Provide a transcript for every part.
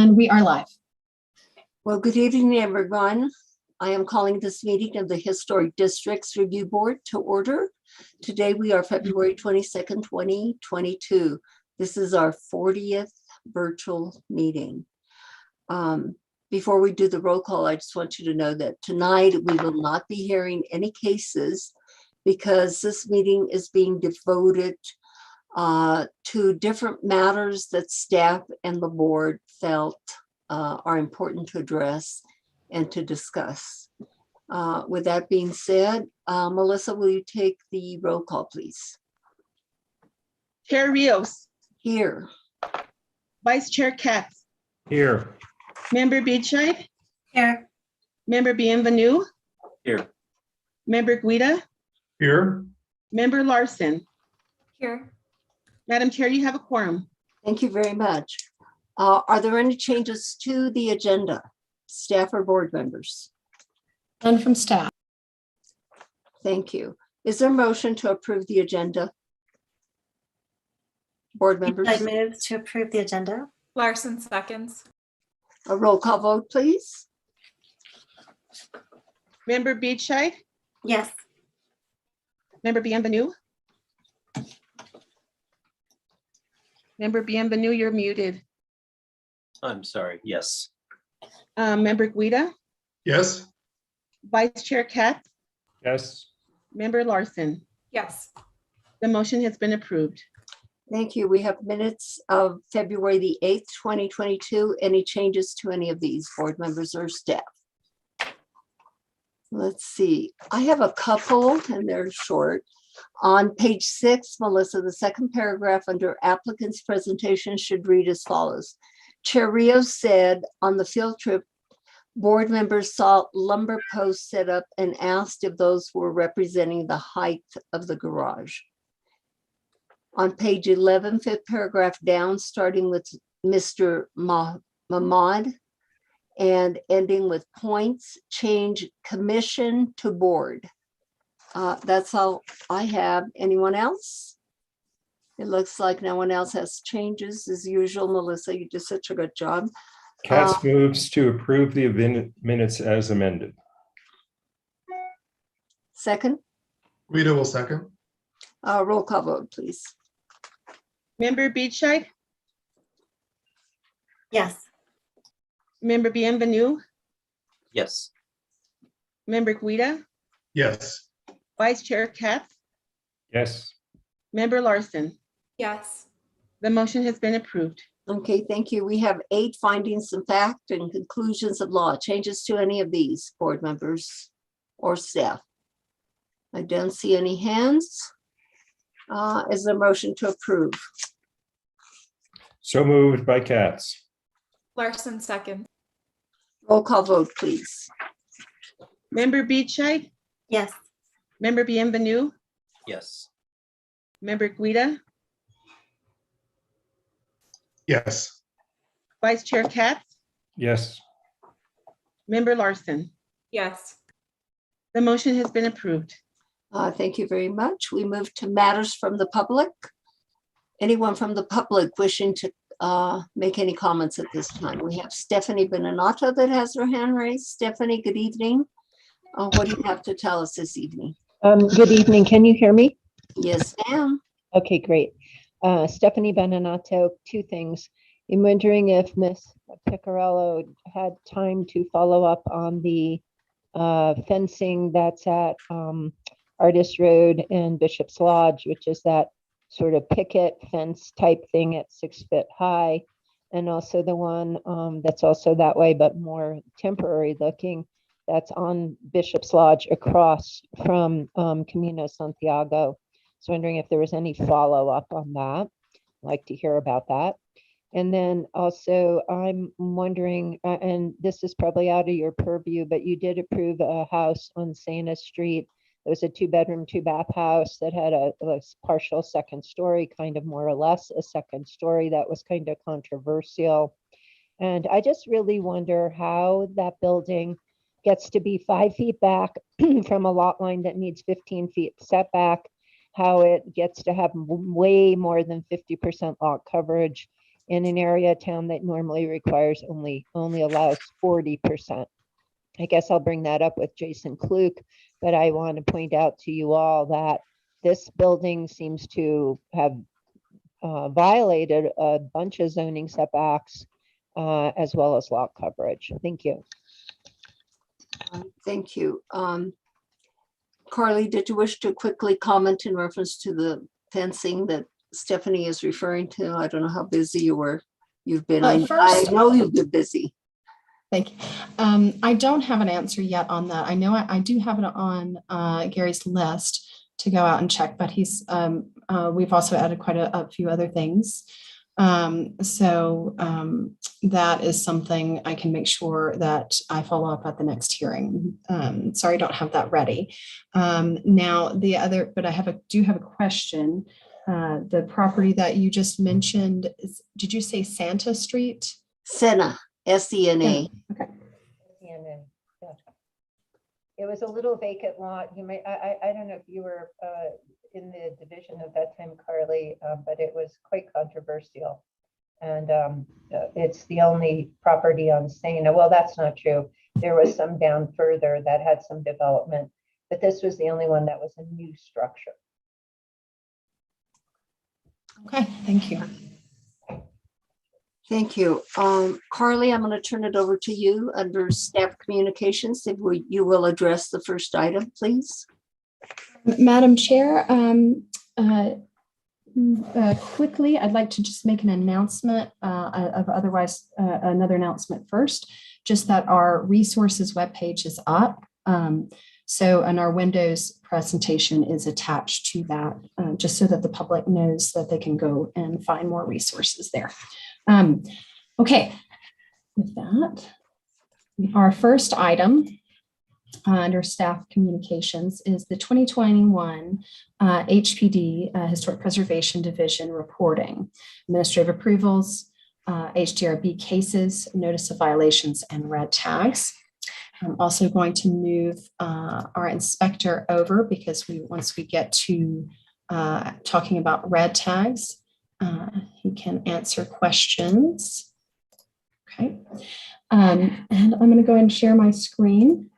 And we are live. Well, good evening, everyone. I am calling this meeting of the Historic Districts Review Board to order. Today we are February 22nd, 2022. This is our 40th virtual meeting. Before we do the roll call, I just want you to know that tonight we will not be hearing any cases because this meeting is being devoted to different matters that staff and the board felt are important to address and to discuss. With that being said, Melissa, will you take the roll call, please? Chair Rios. Here. Vice Chair Katz. Here. Member Beachide. Here. Member Bienvenue. Here. Member Guida. Here. Member Larson. Here. Madam Chair, you have a quorum. Thank you very much. Are there any changes to the agenda, staff or board members? None from staff. Thank you. Is there a motion to approve the agenda? Board members, I move to approve the agenda. Larson seconds. a roll call vote, please. Member Beachide. Yes. Member Bienvenue. Member Bienvenue, you're muted. I'm sorry. Yes. Member Guida. Yes. Vice Chair Katz. Yes. Member Larson. Yes. The motion has been approved. Thank you. We have minutes of February the 8th, 2022. Any changes to any of these, board members or staff? Let's see. I have a couple and they're short. On page 6, Melissa, the second paragraph under applicant's presentation should read as follows. Chair Rios said on the field trip, board members saw lumber posts set up and asked if those were representing the height of the garage. On page 11, fifth paragraph down, starting with Mr. Mahmoud and ending with points, change commission to board. That's all I have. Anyone else? It looks like no one else has changes as usual. Melissa, you did such a good job. Katz moves to approve the minutes as amended. Second, Rita will second. roll call vote, please. Member Beachide. Yes. Member Bienvenue. Yes. Member Guida. Yes. Vice Chair Katz. Yes. Member Larson. Yes. The motion has been approved. Okay, thank you. We have 8 findings of fact and conclusions of law. Changes to any of these, board members or staff? I don't see any hands. Is there a motion to approve? So moved by Katz. Larson second. Roll call vote, please. Member Beachide. Yes. Member Bienvenue. Yes. Member Guida. Yes. Vice Chair Katz. Yes. Member Larson. Yes. The motion has been approved. Thank you very much. We move to matters from the public. Anyone from the public wishing to make any comments at this time? We have Stephanie Beninato that has her hand raised. Stephanie, good evening. What do you have to tell us this evening? Good evening. Can you hear me? Yes, ma'am. Okay, great. Stephanie Beninato, 2 things. I'm wondering if Ms. Piccarello had time to follow up on the fencing that's at Artist Road and Bishop's Lodge, which is that sort of picket fence type thing at 6 feet high. And also the one that's also that way, but more temporary looking, that's on Bishop's Lodge across from Camino Santiago. So wondering if there was any follow-up on that. I'd like to hear about that. And then also I'm wondering, and this is probably out of your purview, but you did approve a house on Cena Street. It was a 2-bedroom, 2-bath house that had a partial second story, kind of more or less a second story that was kind of controversial. And I just really wonder how that building gets to be 5 feet back from a lot line that needs 15 feet setback, how it gets to have way more than 50% lot coverage, in an area of town that normally requires only allows 40%. I guess I'll bring that up with Jason Klug, but I want to point out to you all that this building seems to have violated a bunch of zoning setbacks as well as lot coverage. Thank you. Thank you. Carly, did you wish to quickly comment in reference to the fencing that Stephanie is referring to? I don't know how busy you've been. I First- know you've been busy. Thank you. I don't have an answer yet on that. I know I do have it on Gary's list to go out and check, but we've also added quite a few other things. That is something I can make sure that I follow up at the next hearing. Sorry, I don't have that ready. Now but I do have a question. The property that you just mentioned, did you say Santa Street? Cena, S-E-N-A. Okay. It was a little vacant lot. You may, I don't know if you were in the division at that time, Carly, but it was quite controversial. And it's the only property on Cena. Well, that's not true. There was some down further that had some development, but this was the only one that was a new structure. Okay, thank you. Thank you. Carly, I'm going to turn it over to you under staff communications. If you will address the first item, please. Madam Chair, quickly, I'd like to just make an announcement another announcement first, just that our resources webpage is up. And our Windows presentation is attached to that, just so that the public knows that they can go and find more resources there. Okay, with that, our first item under staff communications is the 2021 HPD Historic Preservation Division reporting, administrative approvals, Hdrb cases, notice of violations, and red tags. I'm also going to move our inspector over because once we get to talking about red tags, he can answer questions. Okay, and I'm going to go ahead and share my screen.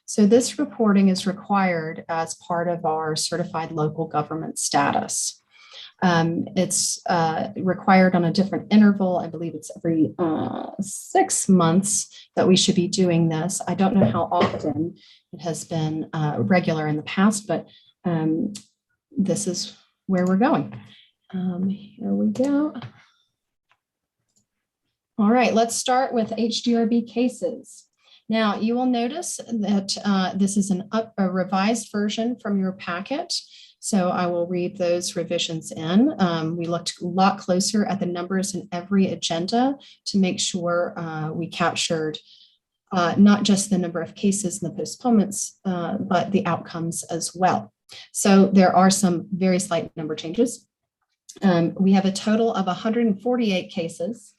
So this reporting is required as part of our certified local government status. It's required on a different interval. I believe it's every 6 months that we should be doing this. I don't know how often it has been regular in the past, but this is where we're going. Here we go. All right, let's start with Hdrb cases. Now, you will notice that this is a revised version from your packet. So I will read those revisions in. We looked a lot closer at the numbers in every agenda to make sure we captured not just the number of cases and the postponements, but the outcomes as well. So there are some very slight number changes. We have a total of 148 cases,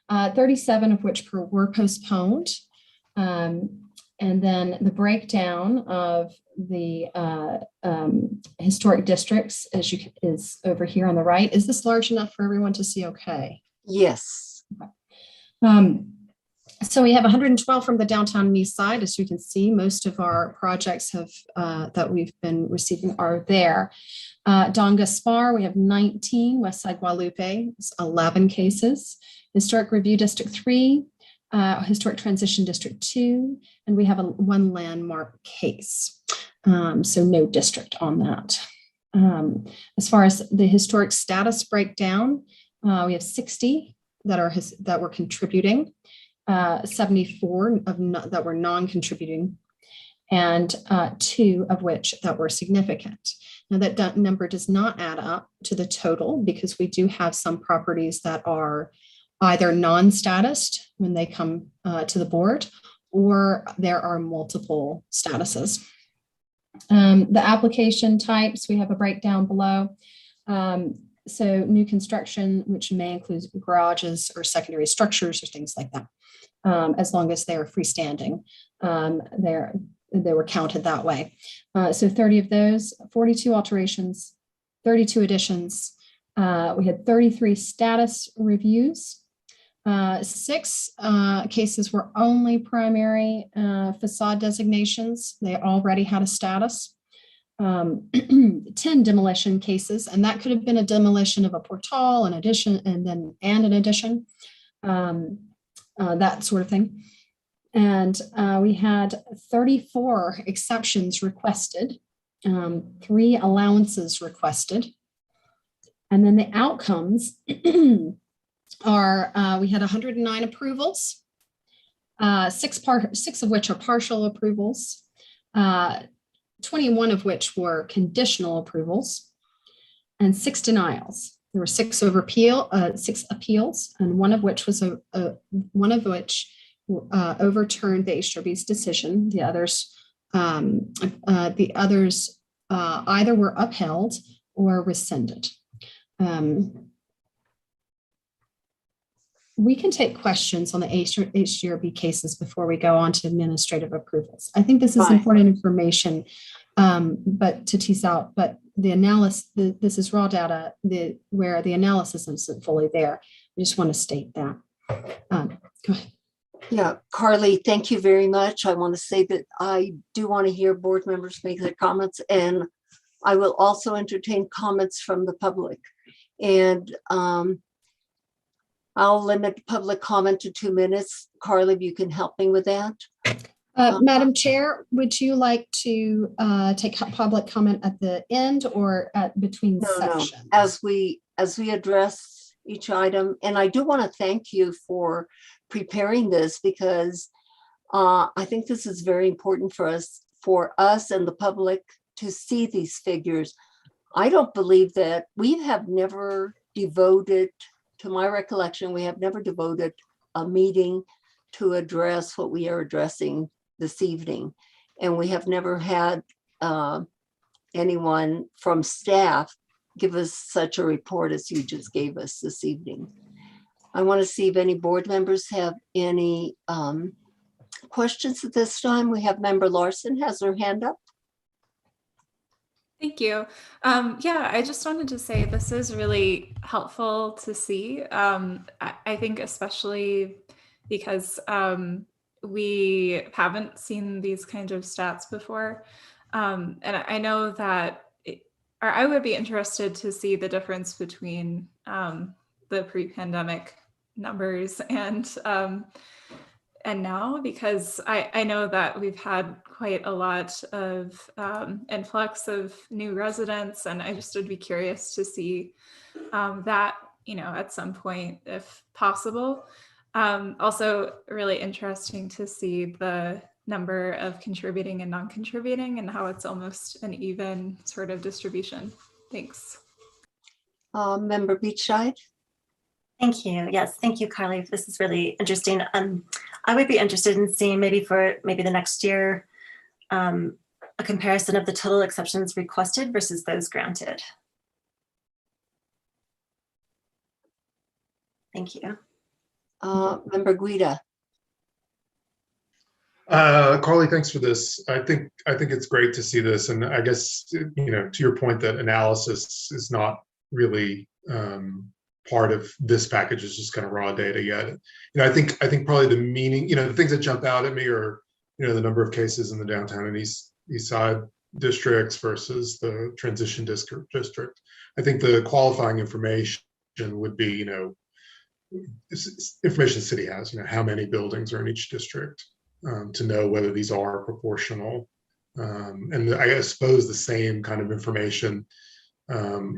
37 of which were postponed. And then the breakdown of the historic districts is over here on the right. Is this large enough for everyone to see okay? Yes. Okay. So we have 112 from the downtown and east side. As you can see, most of our projects that we've been receiving are there. Don Gaspar, we have 19. West Side Guadalupe, 11 cases. Historic Review District 3. Historic Transition District 2, and we have one landmark case. So no district on that. As far as the historic status breakdown, we have 60 that were contributing, 74 that were non-contributing, and 2 of which that were significant. Now that number does not add up to the total because we do have some properties that are either non-statused when they come to the board, or there are multiple statuses. The application types, we have a breakdown below. So new construction, which may include garages or secondary structures or things like that, as long as they are freestanding, they were counted that way. So 30 of those, 42 alterations, 32 additions, We had 33 status reviews. 6 cases were only primary facade designations. They already had a status. 10 demolition cases, and that could have been a demolition of a portal, an addition, and an addition, that sort of thing. And we had 34 exceptions requested, 3 allowances requested. And then the outcomes are we had 109 approvals, 6 of which are partial approvals, 21 of which were conditional approvals, and 6 denials. There were 6 appeals, and one of which overturned the Hrb's decision. The others either were upheld or rescinded. We can take questions on the Hdrb cases before we go on to administrative approvals. I think this is Fine. important information, but to tease out, but the analysis, this is raw data where the analysis isn't fully there. I just want to state that. Go ahead. Yeah, Carly, thank you very much. I want to say that I do want to hear board members make their comments, and I will also entertain comments from the public. And I'll limit public comment to 2 minutes. Carly, if you can help me with that. Madam Chair, would you like to take public comment at the end or between No, sections? as we address each item. And I do want to thank you for preparing this, because I think this is very important for us and the public to see these figures. I don't believe that we have never devoted, to my recollection, we have never devoted a meeting to address what we are addressing this evening. And we have never had anyone from staff give us such a report as you just gave us this evening. I want to see if any board members have any questions at this time. We have Member Larson has her hand up. Thank you. Yeah, I just wanted to say this is really helpful to see. I think especially because we haven't seen these kinds of stats before. And I know that, or I would be interested to see the difference between the pre-pandemic numbers and now, because I know that we've had quite a lot of influx of new residents, and I just would be curious to see that, at some point, if possible. Also really interesting to see the number of contributing and non-contributing and how it's almost an even sort of distribution. Thanks. Member Beachside. Thank you. Yes, thank you, Carly. This is really interesting. I would be interested in seeing maybe the next year, a comparison of the total exceptions requested versus those granted. Thank you. Member Guida. Carly, thanks for this. I think it's great to see this, and I guess to your point that analysis is not really part of this package, is just kind of raw data yet. I think probably the meaning, the things that jump out at me are the number of cases in the downtown and east side districts versus the transition district. I think the qualifying information would be information the city has, how many buildings are in each district, to know whether these are proportional. And I suppose the same kind of information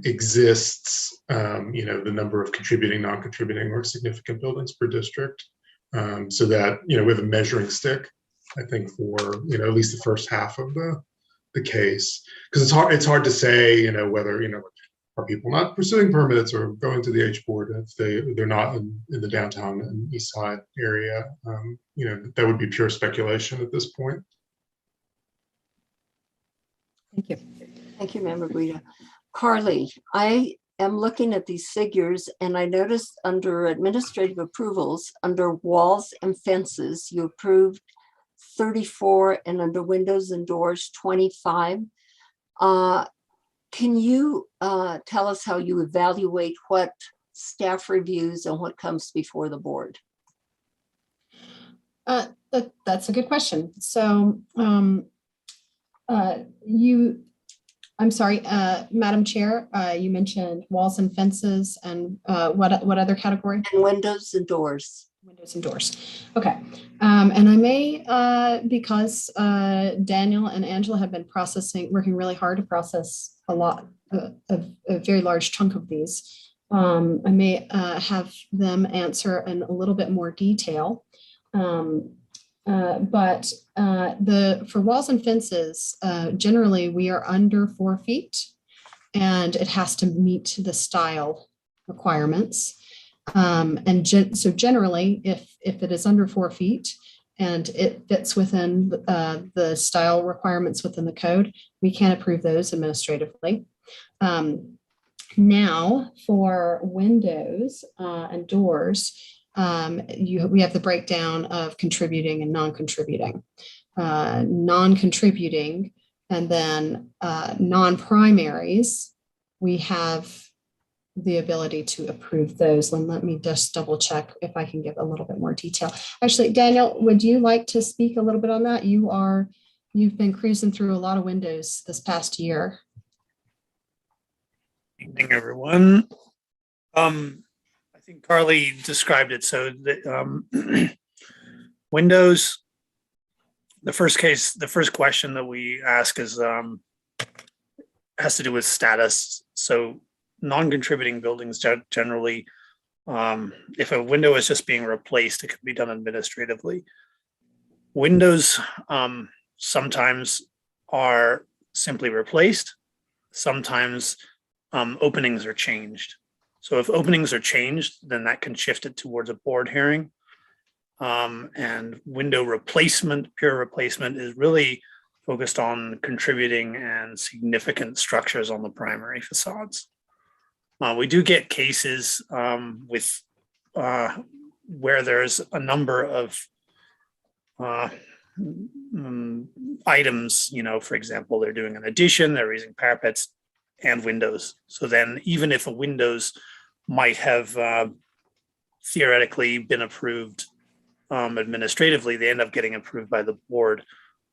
exists, the number of contributing, non-contributing, or significant buildings per district, so that we have a measuring stick, I think, for at least the first half of the case, because it's hard to say whether are people not pursuing permits or going to the H board if they're not in the downtown and east side area. That would be pure speculation at this point. Thank you. Thank you, Member Guida. Carly, I am looking at these figures, and I noticed under administrative approvals, under walls and fences, you approved 34, and under windows and doors, 25. Can you tell us how you evaluate what staff reviews and what comes before the board? That's a good question. So I'm sorry, Madam Chair, you mentioned walls and fences and what other category? And windows and doors. Windows and doors. Okay. And I may, because Daniel and Angela have been working really hard to process a very large chunk of these. I may have them answer in a little bit more detail. But for walls and fences, generally we are under 4 feet and it has to meet the style requirements. So generally, if it is under 4 feet and it fits within the style requirements within the code, we can approve those administratively. Now for windows and doors, we have the breakdown of contributing and non-contributing. Non-contributing and then non-primaries, we have the ability to approve those. And let me just double check if I can give a little bit more detail. Actually, Daniel, would you like to speak a little bit on that? You've been cruising through a lot of windows this past year. Evening, everyone. I think Carly described it. So the windows, the first question that we ask is has to do with status. So non-contributing buildings generally, if a window is just being replaced, it can be done administratively. Windows sometimes are simply replaced. Sometimes openings are changed. So if openings are changed, then that can shift it towards a board hearing. And window replacement, pure replacement, is really focused on contributing and significant structures on the primary facades. We do get cases with where there's a number of items, for example, they're doing an addition, they're raising parapets and windows. So then even if a windows might have theoretically been approved administratively, they end up getting approved by the board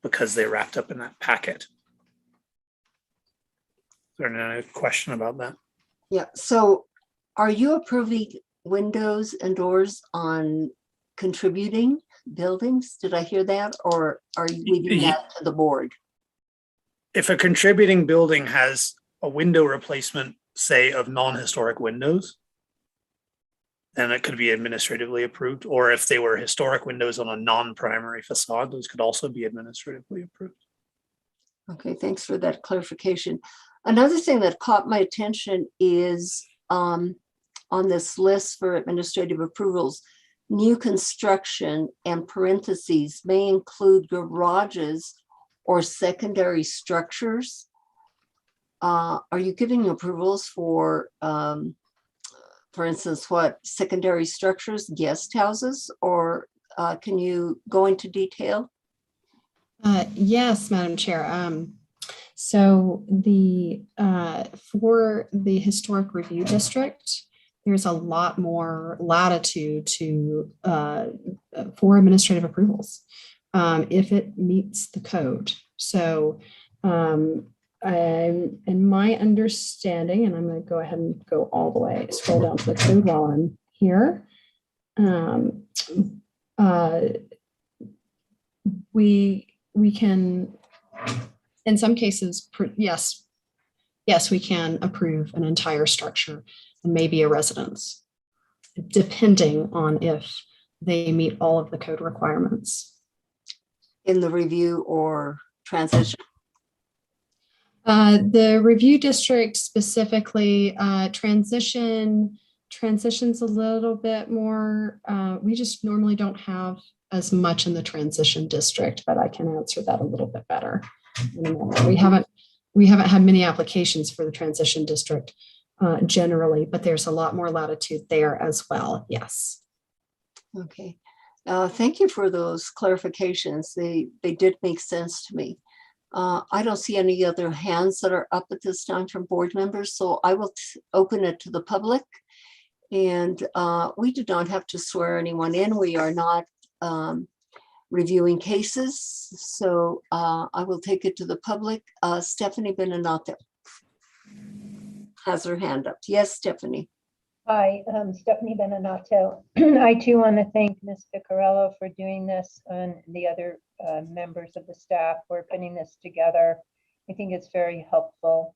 because they're wrapped up in that packet. Is there any question about that? Yeah, so are you approving windows and doors on contributing buildings? Did I hear that? Or are you leaving that to the board? If a contributing building has a window replacement, say, of non-historic windows, then it could be administratively approved. Or if they were historic windows on a non-primary facade, those could also be administratively approved. Okay, thanks for that clarification. Another thing that caught my attention is on this list for administrative approvals, new construction and parentheses may include garages or secondary structures. Are you giving approvals for instance, what secondary structures, guest houses, or can you go into detail? Yes, Madam Chair. So for the Historic Review District, there's a lot more latitude for administrative approvals if it meets the code. So in my understanding, and I'm going to go ahead and go all the way, scroll down to the code while I'm here. We can, in some cases, yes, we can approve an entire structure and maybe a residence, depending on if they meet all of the code requirements. In the review or transition? The review district specifically, transition's a little bit more, we just normally don't have as much in the transition district, but I can answer that a little bit better in a moment. We haven't had many applications for the transition district generally, but there's a lot more latitude there as well. Yes. Okay. Thank you for those clarifications. They did make sense to me. I don't see any other hands that are up at this time from board members, so I will open it to the public. And we do not have to swear anyone in. We are not reviewing cases. So I will take it to the public. Stephanie Beninata has her hand up. Yes, Stephanie. Hi, Stephanie Beninata. I too want to thank Ms. Piccarello for doing this and the other members of the staff for putting this together. I think it's very helpful.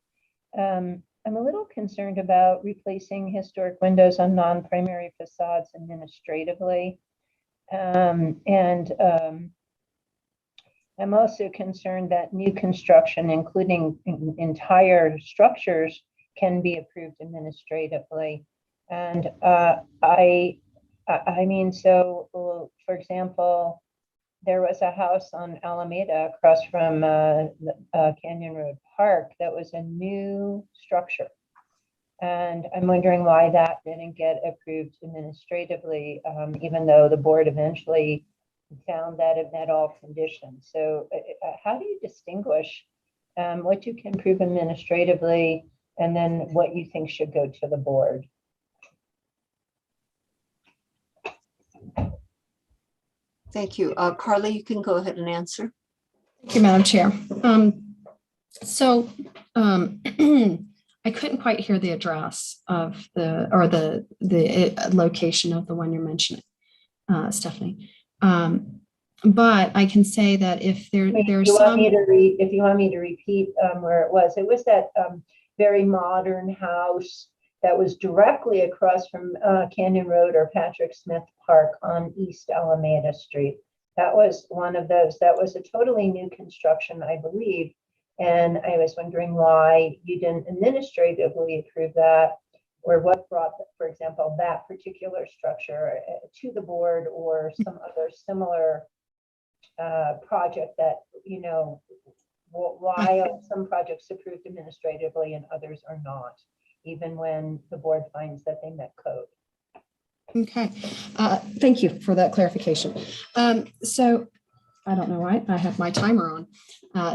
I'm a little concerned about replacing historic windows on non-primary facades administratively. I'm also concerned that new construction, including entire structures, can be approved administratively. And I mean, so for example, there was a house on Alameda across from Canyon Road Park that was a new structure. And I'm wondering why that didn't get approved administratively, even though the board eventually found that it met all conditions. So how do you distinguish what you can prove administratively and then what you think should go to the board? Thank you. Carly, you can go ahead and answer. Thank you, Madam Chair. I couldn't quite hear the address of the location of the one you're mentioning, Stephanie. But I can say that if there's some. If you want me to repeat where it was that very modern house that was directly across from Canyon Road or Patrick Smith Park on East Alameda Street. That was one of those. That was a totally new construction, I believe. And I was wondering why you didn't administratively approve that, or what brought, for example, that particular structure to the board, or some other similar project that, you know, why are some projects approved administratively and others are not, even when the board finds that they met code. Okay, thank you for that clarification. So I don't know why I have my timer on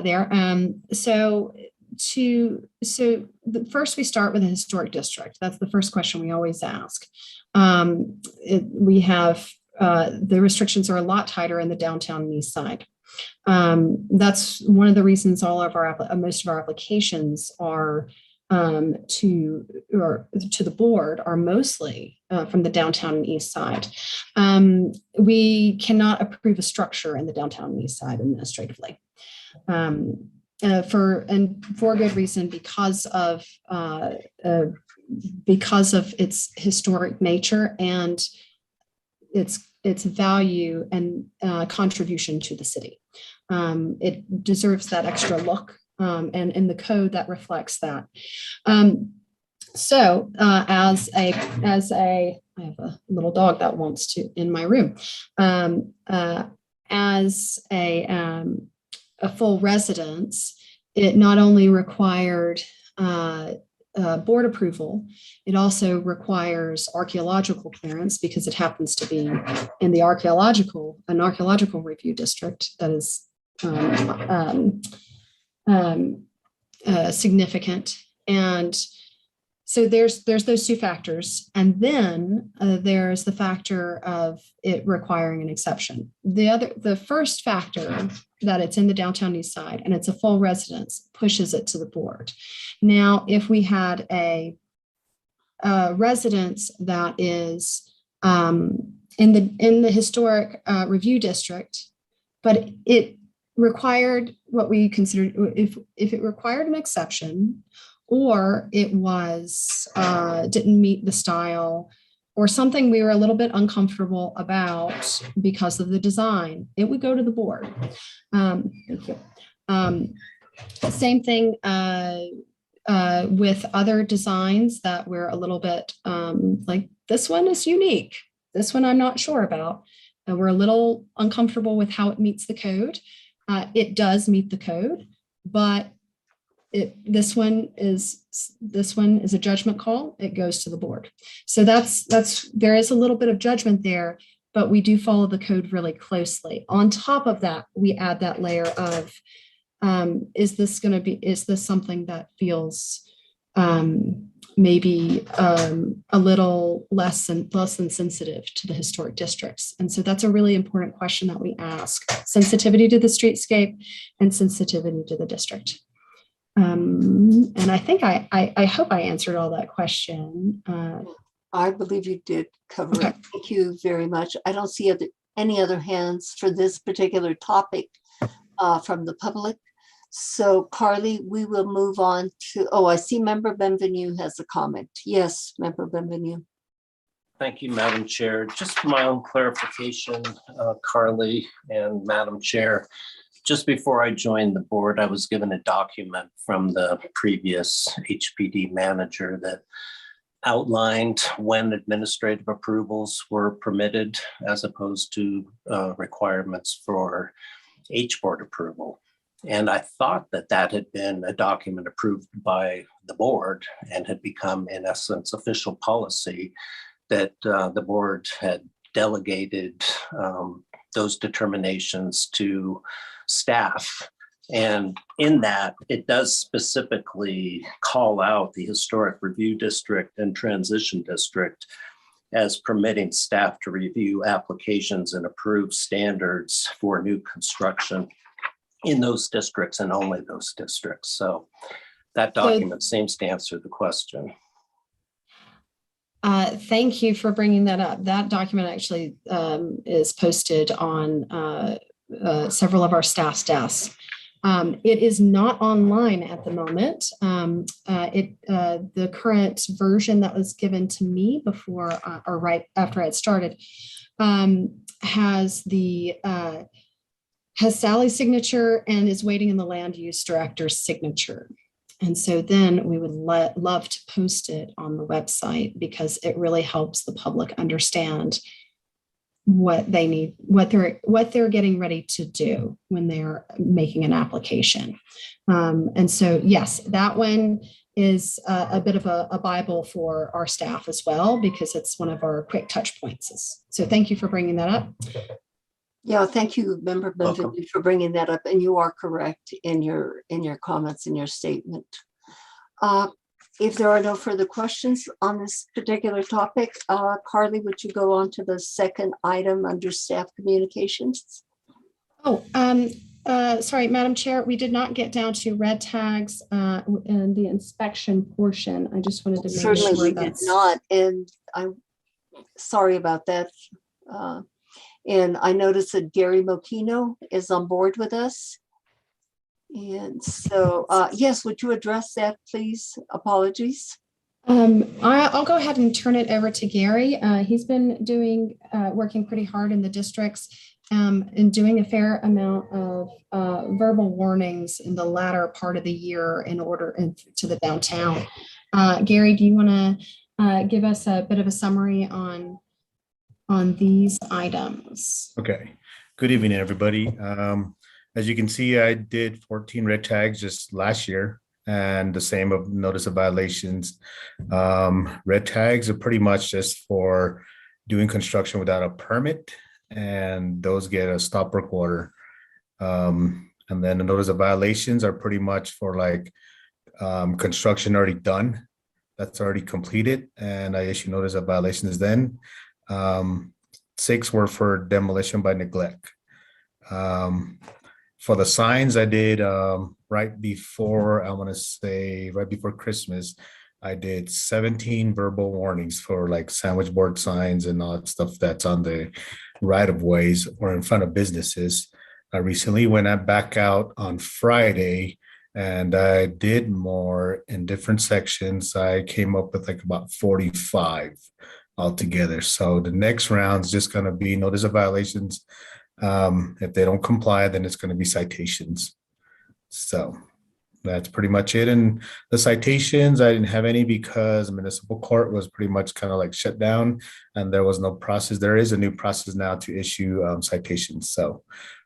there. First we start with a historic district. That's the first question we always ask. We have the restrictions are a lot tighter in the downtown and east side. That's one of the reasons most of our applications are to the board are mostly from the downtown and east side. We cannot approve a structure in the downtown and east side administratively. For good reason, because of its historic nature and its value and contribution to the city. It deserves that extra look. And in the code that reflects that. I have a little dog that wants to in my room. As a full residence, it not only required board approval, it also requires archaeological clearance because it happens to be in the archaeological review district that is significant. And so there's those two factors. And then there's the factor of it requiring an exception. The first factor that it's in the downtown east side and it's a full residence pushes it to the board. Now, if we had a residence that is in the historic review district, but it required what we considered, if it required an exception, or it was didn't meet the style, or something we were a little bit uncomfortable about because of the design, it would go to the board. Thank you. Same thing with other designs that we're a little bit like, this one is unique. This one I'm not sure about. We're a little uncomfortable with how it meets the code. It does meet the code, but this one is a judgment call. It goes to the board. So there is a little bit of judgment there, but we do follow the code really closely. On top of that, we add that layer of Is this something that feels maybe a little less than sensitive to the historic districts? And so that's a really important question that we ask: sensitivity to the streetscape and sensitivity to the district. And I think I hope I answered all that question. I believe you did cover Okay. it. Thank you very much. I don't see any other hands for this particular topic from the public. So Carly, we will move on to, oh, I see Member Benvenue has a comment. Yes, Member Benvenue. Thank you, Madam Chair. Just for my own clarification, Carly and Madam Chair, just before I joined the board, I was given a document from the previous HPD manager that outlined when administrative approvals were permitted as opposed to requirements for H-board approval. And I thought that that had been a document approved by the board and had become, in essence, official policy, that the board had delegated those determinations to staff. And in that, it does specifically call out the Historic Review District and Transition District as permitting staff to review applications and approve standards for new construction in those districts and only those districts. So that document seems to answer the question. Thank you for bringing that up. That document actually is posted on several of our staff's desks. It is not online at the moment. The current version that was given to me before or right after I had started has Sally's signature and is waiting in the land use director's signature. And so then we would love to post it on the website, because it really helps the public understand what they need, what they're getting ready to do when they're making an application. And so, yes, that one is a bit of a Bible for our staff as well, because it's one of our quick touch points. So thank you for bringing that up. Yeah, thank you, Member Benvenue, for bringing that up. And you are correct in your comments, in your statement. If there are no further questions on this particular topic, Carly, would you go on to the second item under staff communications? Oh, Sorry, Madam Chair, we did not get down to red tags and the inspection portion. I just wanted to make certainly sure we did not, and I'm sorry about that. And I noticed that Gary Mokino is on board with us. And so, yes, would you address that, please? Apologies. I'll go ahead and turn it over to Gary. He's been working pretty hard in the districts and doing a fair amount of verbal warnings in the latter part of the year to the downtown. Gary, do you want to give us a bit of a summary on these items? Okay. Good evening, everybody. As you can see, I did 14 red tags just last year, and the same of notice of violations. Red tags are pretty much just for doing construction without a permit, and those get a stop work order. And then the notice of violations are pretty much for like construction already done, that's already completed, and I issue notice of violations then. 6 were for demolition by neglect. For the signs, I did right before Christmas, I did 17 verbal warnings for like sandwich board signs and all that stuff that's on the right of ways or in front of businesses. I recently went back out on Friday and I did more in different sections. I came up with like about 45 altogether. So the next round's just going to be notice of violations. If they don't comply, then it's going to be citations. So that's pretty much it. And the citations, I didn't have any because municipal court was pretty much kind of like shut down and there was no process. There is a new process now to issue citations. So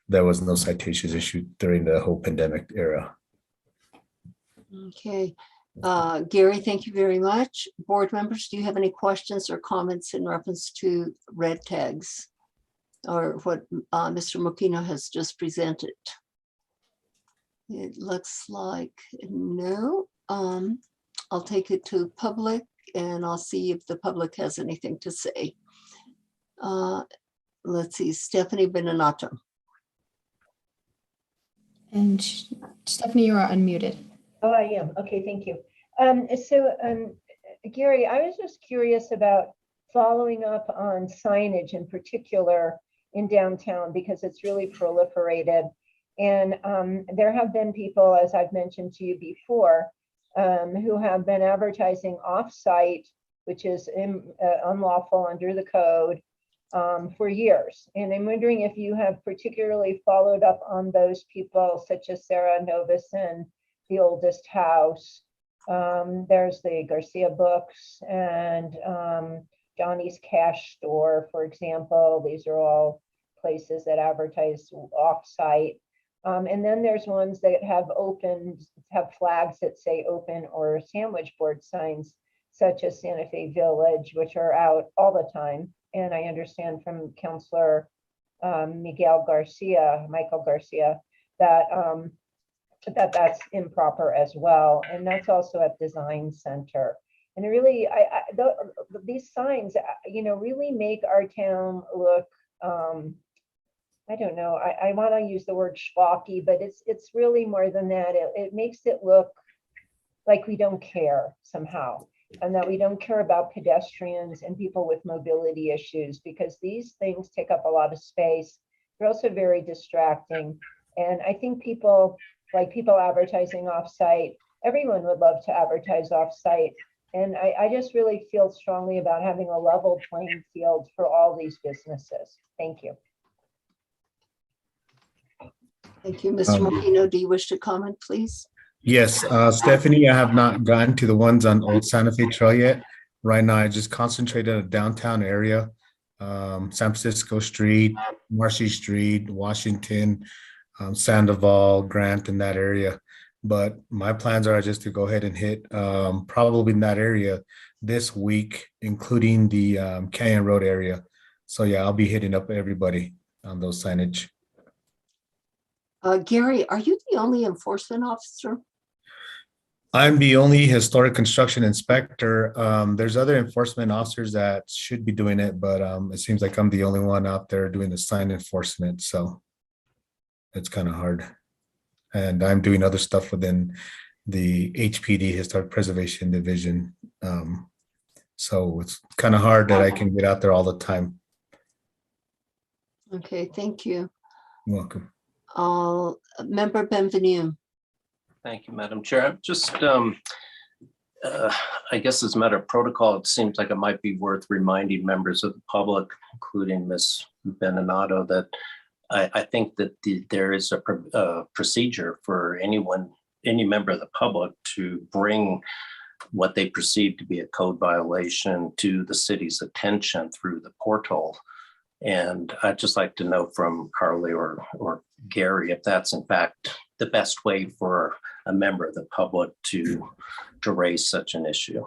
there was no citations issued during the whole pandemic era. Okay. Gary, thank you very much. Board members, do you have any questions or comments in reference to red tags or what Mr. Mokino has just presented? It looks like no. I'll take it to public and I'll see if the public has anything to say. Let's see, Stephanie Benenato. And Stephanie, you are unmuted. Oh, I am. Okay, thank you. Gary, I was just curious about following up on signage in particular in downtown because it's really proliferated. And there have been people, as I've mentioned to you before, who have been advertising off-site, which is unlawful under the code, for years. And I'm wondering if you have particularly followed up on those people, such as Sarah Novison, The Oldest House. There's the Garcia Books and Johnny's Cash Store, for example. These are all places that advertise off-site. And then there's ones that have flags that say open or sandwich board signs, such as Santa Fe Village, which are out all the time. And I understand from Councilor Michael Garcia, that that's improper as well. And that's also at Design Center. And really, these signs, really make our town look, I don't know, I want to use the word schlocky, but it's really more than that. It makes it look like we don't care somehow, and that we don't care about pedestrians and people with mobility issues, because these things take up a lot of space. They're also very distracting. And I think people advertising off-site, everyone would love to advertise off-site. And I just really feel strongly about having a level playing field for all these businesses. Thank you. Thank you, Mr. Moreno. Do you wish to comment, please? Yes, Stephanie, I have not gotten to the ones on Old Santa Fe Trail yet. Right now, I just concentrated on the downtown area, San Francisco Street, Marcy Street, Washington, Sandoval, Grant, in that area. But my plans are just to go ahead and hit probably in that area this week, including the Canyon Road area. So yeah, I'll be hitting up everybody on those signage. Gary, are you the only enforcement officer? I'm the only historic construction inspector. There's other enforcement officers that should be doing it, but it seems like I'm the only one out there doing the sign enforcement. So it's kind of hard. And I'm doing other stuff within the HPD, Historic Preservation Division. So it's kind of hard that I can get out there all the time. Okay, thank you. You're welcome. Member Benvenue. Thank you, Madam Chair. I'm just, I guess as a matter of protocol, it seems like it might be worth reminding members of the public, including Ms. Benenato, that I think that there is a procedure for any member of the public to bring what they perceive to be a code violation to the city's attention through the portal. And I'd just like to know from Carly or Gary if that's in fact the best way for a member of the public to raise such an issue.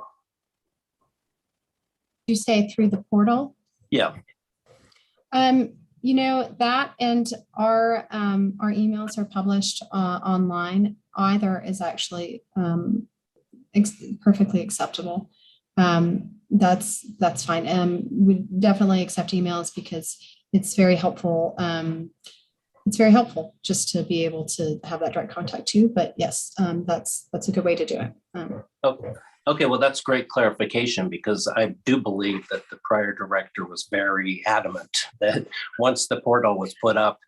You say through the portal? Yeah. That and our emails are published online. Either is actually perfectly acceptable. That's fine. We definitely accept emails because it's very helpful. It's very helpful just to be able to have that direct contact too. But yes, that's a good way to do it. Okay, well, that's great clarification, because I do believe that the prior director was very adamant that once the portal was put up,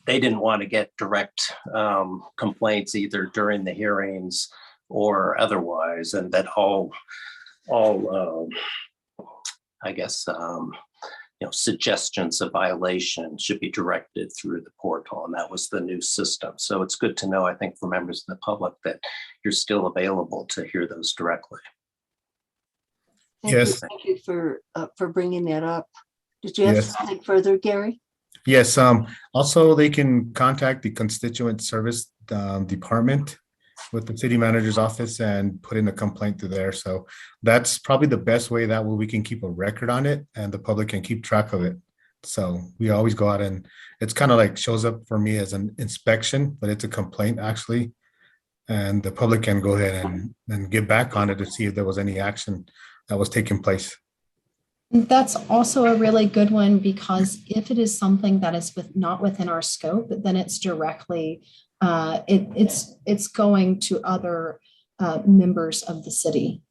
they didn't want to get direct complaints either during the hearings or otherwise, and that all I guess, suggestions of violation should be directed through the portal, and that was the new system. So it's good to know, I think, for members of the public that you're still available to hear those directly. Yes. Thank you for bringing that up. Did you have Yes. something further, Gary? Yes. Also, they can contact the constituent service department with the city manager's office and put in a complaint to there. So that's probably the best way. That way we can keep a record on it and the public can keep track of it. So we always go out and it's kind of like shows up for me as an inspection, but it's a complaint actually. And the public can go ahead and get back on it to see if there was any action that was taking place. That's also a really good one, because if it is something that is not within our scope, then it's directly, it's going to other members of the city.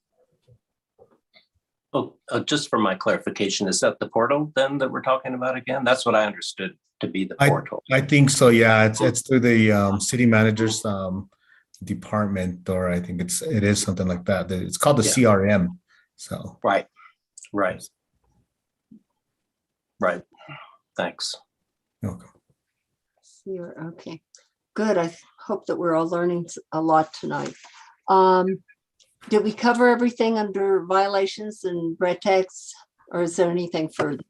Oh, just for my clarification, is that the portal then that we're talking about again? That's what I understood to be the portal. I think so. Yeah, it's through the city manager's department, or I think it is something like that. It's called the CRM. So right. Thanks. You're welcome. Okay, good. I hope that we're all learning a lot tonight. Did we cover everything under violations and red text, or is there anything further?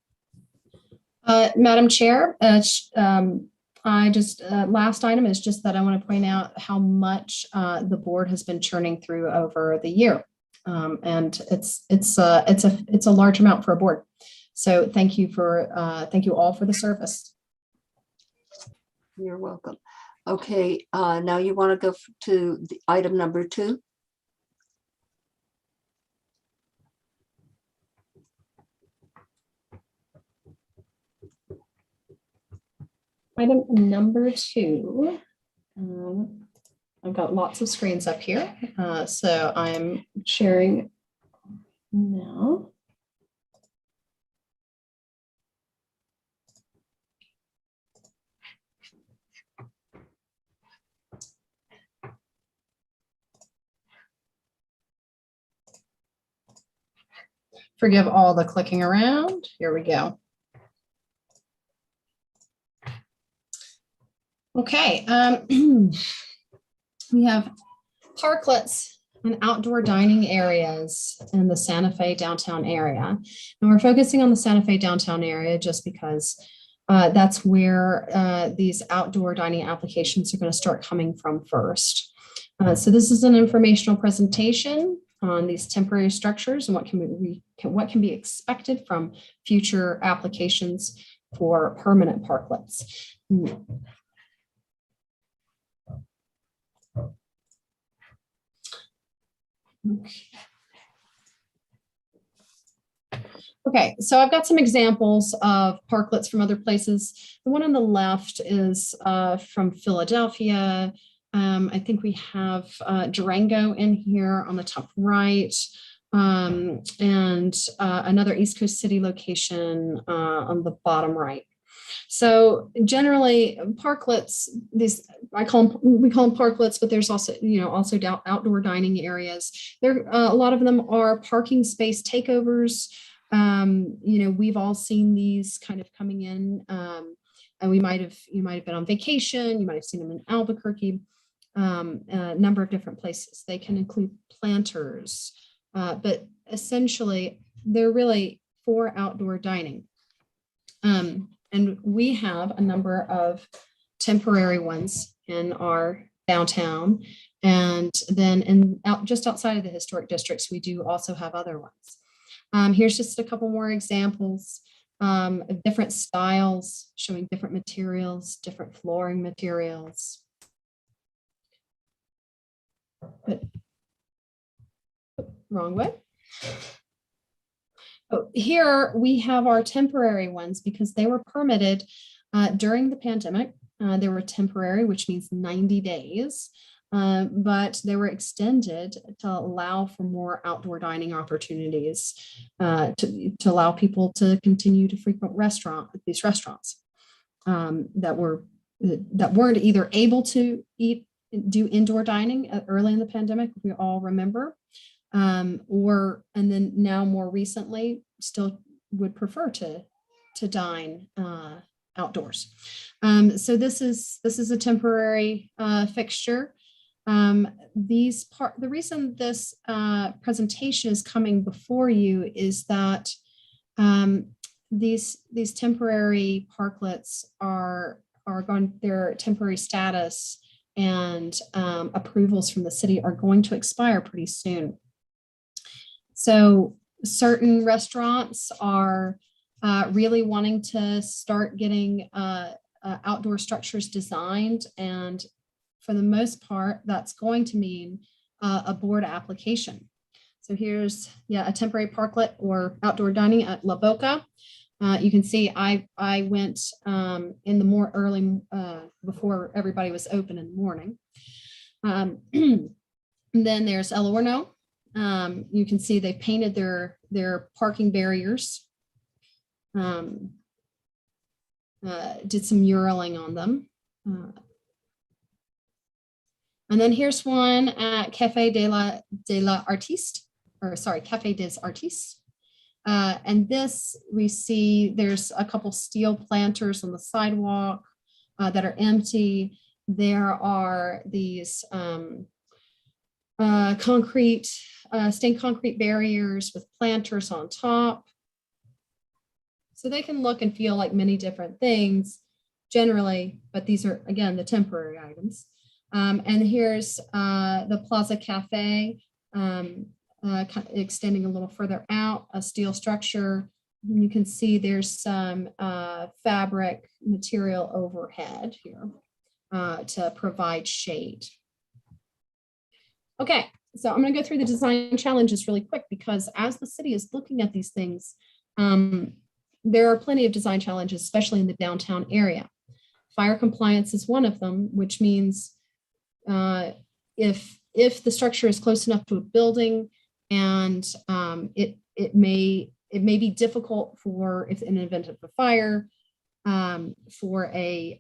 Madam Chair, I just last item is just that I want to point out how much the board has been churning through over the year, and it's a large amount for a board. So thank you all for the service. You're welcome. Okay, now you want to go to the item number 2. Item number 2. I've got lots of screens up here, so I'm sharing now. Forgive all the clicking around. Here we go. Okay, we have parklets and outdoor dining areas in the Santa Fe downtown area. And we're focusing on the Santa Fe downtown area just because that's where these outdoor dining applications are going to start coming from first. So this is an informational presentation on these temporary structures and what can be expected from future applications for permanent parklets. Okay, so I've got some examples of parklets from other places. The one on the left is from Philadelphia. I think we have Durango in here on the top right, and another East Coast city location on the bottom right. So generally, parklets, we call them parklets, but there's also, outdoor dining areas. There, a lot of them are parking space takeovers. We've all seen these kind of coming in, and you might have been on vacation. You might have seen them in Albuquerque, a number of different places. They can include planters, but essentially they're really for outdoor dining. And we have a number of temporary ones in our downtown. And then just outside of the historic districts, we do also have other ones. Here's just a couple more examples of different styles, showing different materials, different flooring materials. But, wrong way. Oh, here we have our temporary ones because they were permitted during the pandemic. They were temporary, which means 90 days, but they were extended to allow for more outdoor dining opportunities, to allow people to continue to frequent these restaurants that weren't either able to do indoor dining early in the pandemic, we all remember, and then now more recently still would prefer to dine outdoors. So this is a temporary fixture. The reason this presentation is coming before you is that these temporary parklets are going, their temporary status and approvals from the city are going to expire pretty soon. So certain restaurants are really wanting to start getting outdoor structures designed. And for the most part, that's going to mean a board application. So here's, a temporary parklet or outdoor dining at La Boca. You can see I went in the more early, before everybody was open in the morning. And then there's El Horno. You can see they painted their parking barriers. Did some muraling on them. And then here's one at Café de la Artiste, or sorry, Café des Artistes. And this, we see there's a couple steel planters on the sidewalk that are empty. There are these concrete, stained concrete barriers with planters on top. So they can look and feel like many different things generally, but these are, again, the temporary items. And here's the Plaza Cafe, extending a little further out, a steel structure. You can see there's some fabric material overhead here to provide shade. Okay, so I'm going to go through the design challenges really quick, because as the city is looking at these things, there are plenty of design challenges, especially in the downtown area. Fire compliance is one of them, which means if the structure is close enough to a building, and it may be difficult for, if in an event of a fire, for a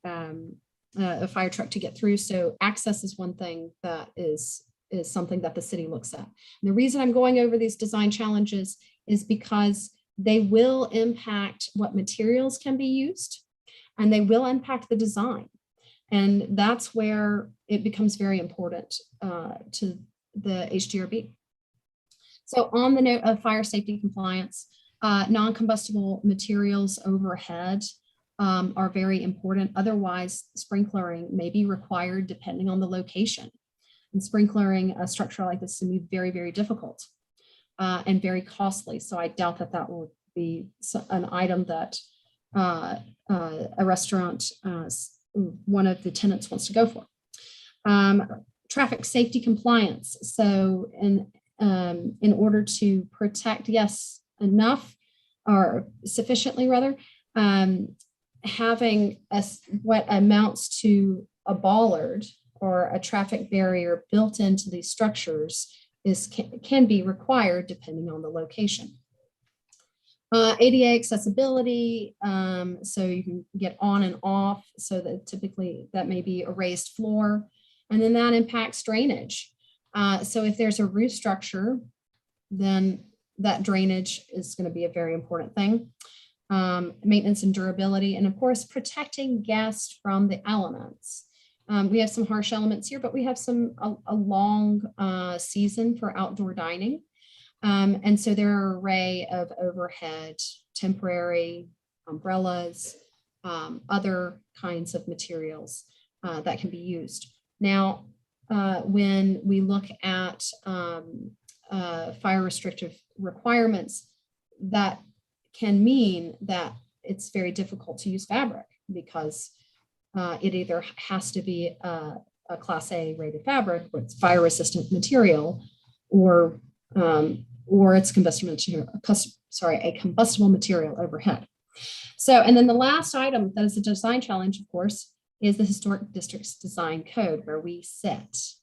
fire truck to get through. So access is one thing that is something that the city looks at. And the reason I'm going over these design challenges is because they will impact what materials can be used, and they will impact the design. And that's where it becomes very important to the Hdrb. So on the note of fire safety compliance, non-combustible materials overhead are very important. Otherwise, sprinklering may be required depending on the location. And sprinklering a structure like this can be very, very difficult and very costly. So I doubt that that will be an item that a restaurant, one of the tenants wants to go for. Traffic safety compliance. So in order to protect, yes, enough or sufficiently rather, having what amounts to a bollard or a traffic barrier built into these structures can be required depending on the location. ADA accessibility, so you can get on and off, so that typically that may be a raised floor, and then that impacts drainage. So if there's a roof structure, then that drainage is going to be a very important thing. Maintenance and durability, and of course, protecting guests from the elements. We have some harsh elements here, but we have a long season for outdoor dining. And so there are an array of overhead, temporary umbrellas, other kinds of materials that can be used. Now, when we look at fire restrictive requirements, that can mean that it's very difficult to use fabric, because it either has to be a Class A rated fabric, where it's fire resistant material, or it's a combustible material overhead. So, and then the last item that is a design challenge, of course, is the Historic Districts Design Code, where we sit.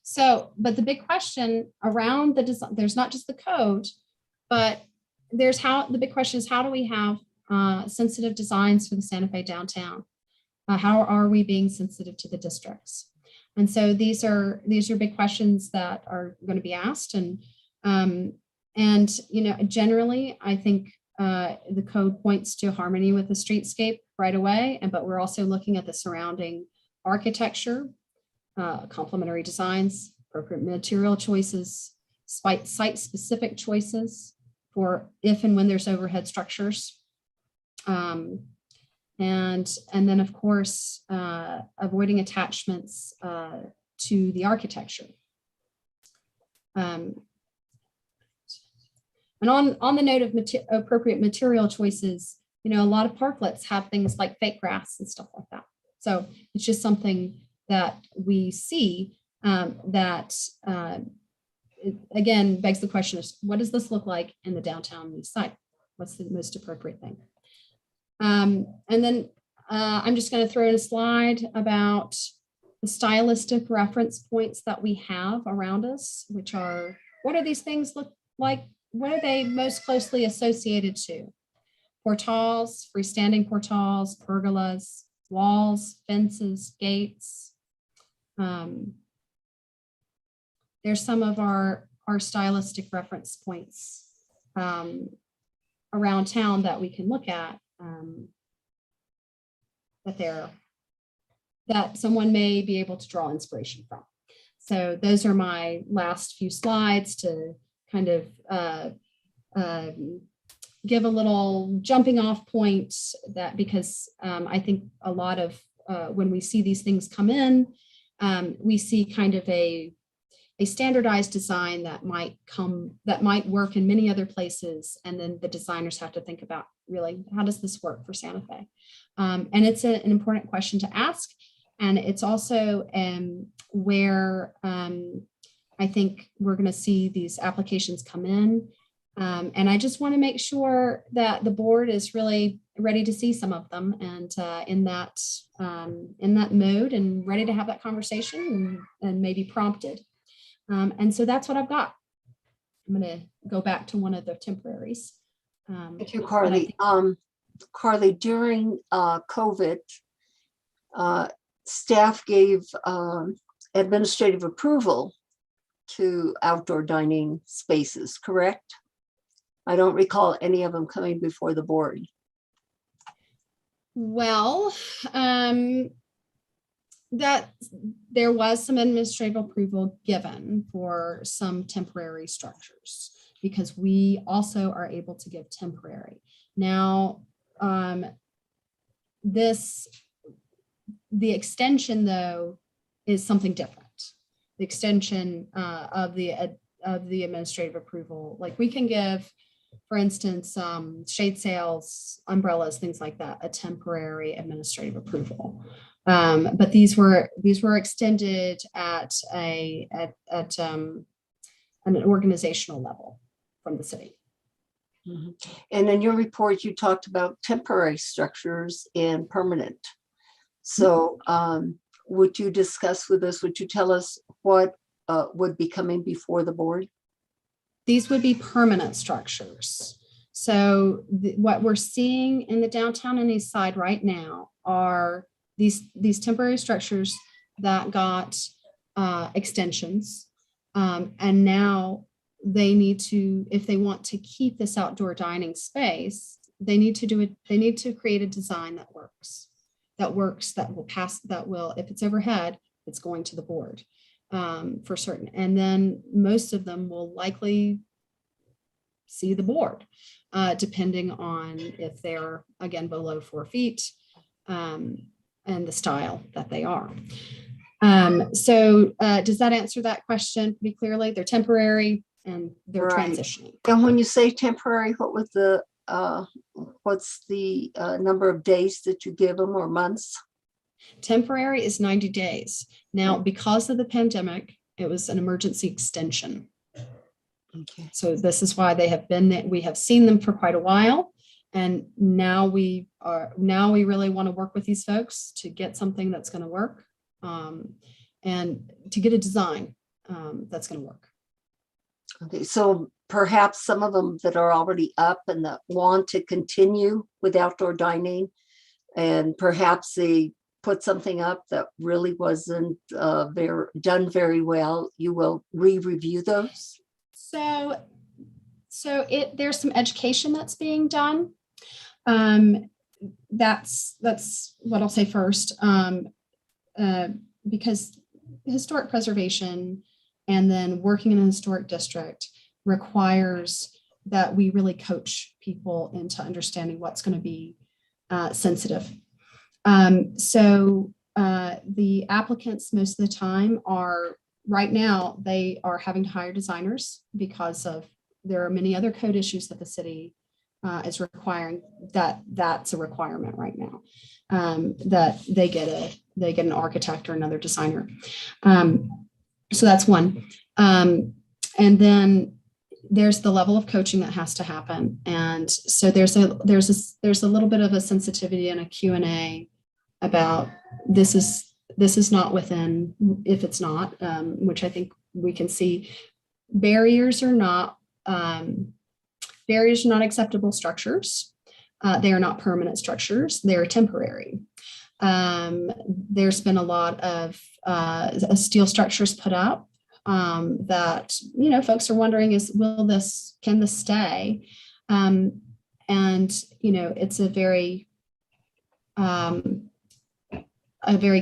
So, but the big question around the design, there's not just the code, but there's the big question is, how do we have sensitive designs for the Santa Fe downtown? How are we being sensitive to the districts? And so these are big questions that are going to be asked. And you know, generally, I think the code points to harmony with the streetscape right away. But we're also looking at the surrounding architecture, complementary designs, appropriate material choices, site-specific choices for if and when there's overhead structures. And then, of course, avoiding attachments to the architecture. And on the note of appropriate material choices, you know, a lot of parklets have things like fake grass and stuff like that. So it's just something that we see it, again, begs the question of what does this look like in the downtown east side? What's the most appropriate thing? And then I'm just going to throw in a slide about the stylistic reference points that we have around us, which are, what do these things look like? What are they most closely associated to? Portals, freestanding portals, pergolas, walls, fences, gates. There's some of our stylistic reference points around town that we can look at that someone may be able to draw inspiration from. So those are my last few slides to kind of give a little jumping off point that because I think a lot of when we see these things come in, we see kind of a standardized design that might work in many other places. And then the designers have to think about really, how does this work for Santa Fe? And it's an important question to ask. And it's also where I think we're going to see these applications come in. And I just want to make sure that the board is really ready to see some of them and in that mode and ready to have that conversation and maybe prompted. And so that's what I've got. I'm going to go back to one of the temporaries. Thank you, Carly. Carly, during COVID, staff gave administrative approval to outdoor dining spaces, correct? I don't recall any of them coming before the board. Well, that there was some administrative approval given for some temporary structures because we also are able to give temporary. Now, the extension though is something different. The extension of the administrative approval, like we can give, for instance, shade sails, umbrellas, things like that, a temporary administrative approval. But these were extended at an organizational level from the city. Mm-hmm. And in your report, you talked about temporary structures and permanent. So would you discuss with us, would you tell us what would be coming before the board? These would be permanent structures. So what we're seeing in the downtown and east side right now are these temporary structures that got extensions. And now they need to, if they want to keep this outdoor dining space, they need to do it. They need to create a design that works, that will pass, that will, if it's overhead, it's going to the board for certain. And then most of them will likely see the board, depending on if they're, again, below 4 feet and the style that they are. So does that answer that question pretty clearly? They're temporary and they're right. Transitioning. And when you say temporary, what was the what's the number of days that you give them or months? Temporary is 90 days. Now, because of the pandemic, it was an emergency extension. Okay. So this is why they have been, we have seen them for quite a while. And now we really want to work with these folks to get something that's going to work and to get a design that's going to work. Okay, so perhaps some of them that are already up and that want to continue with outdoor dining, and perhaps they put something up that really wasn't done very well, you will re-review those? So there's some education that's being done. That's what I'll say first, because historic preservation and then working in a historic district requires that we really coach people into understanding what's going to be sensitive. So the applicants most of the time are, right now, they are having to hire designers because of, there are many other code issues that the city is requiring, that's a requirement right now, that they get an architect or another designer. So that's one. And then there's the level of coaching that has to happen. And so there's a little bit of a sensitivity and a Q&A about this is not within, if it's not, which I think we can see, barriers are not acceptable structures. They are not permanent structures. They're temporary. There's been a lot of steel structures put up that, folks are wondering can this stay? And, it's a very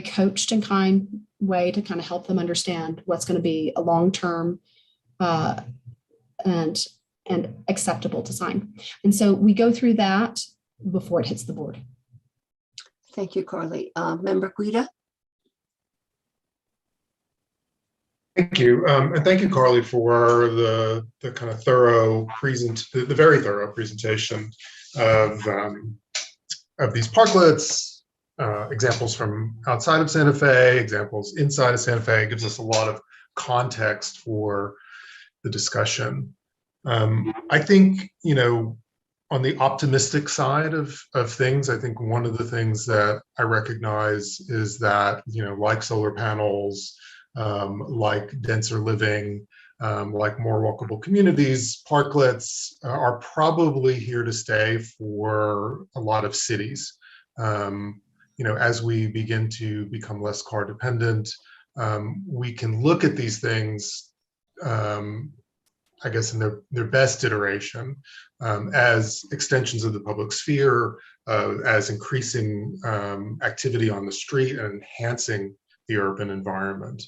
coached and kind way to kind of help them understand what's going to be a long-term and acceptable design. And so we go through that before it hits the board. Thank you, Carly. Member Guida? Thank you. And thank you, Carly, for the kind of the very thorough presentation of these parklets, examples from outside of Santa Fe, examples inside of Santa Fe. It gives us a lot of context for the discussion. I think, on the optimistic side of things, I think one of the things that I recognize is that, like solar panels, like denser living, like more walkable communities, parklets are probably here to stay for a lot of cities. As we begin to become less car dependent, we can look at these things, I guess, in their best iteration, as extensions of the public sphere, as increasing activity on the street and enhancing the urban environment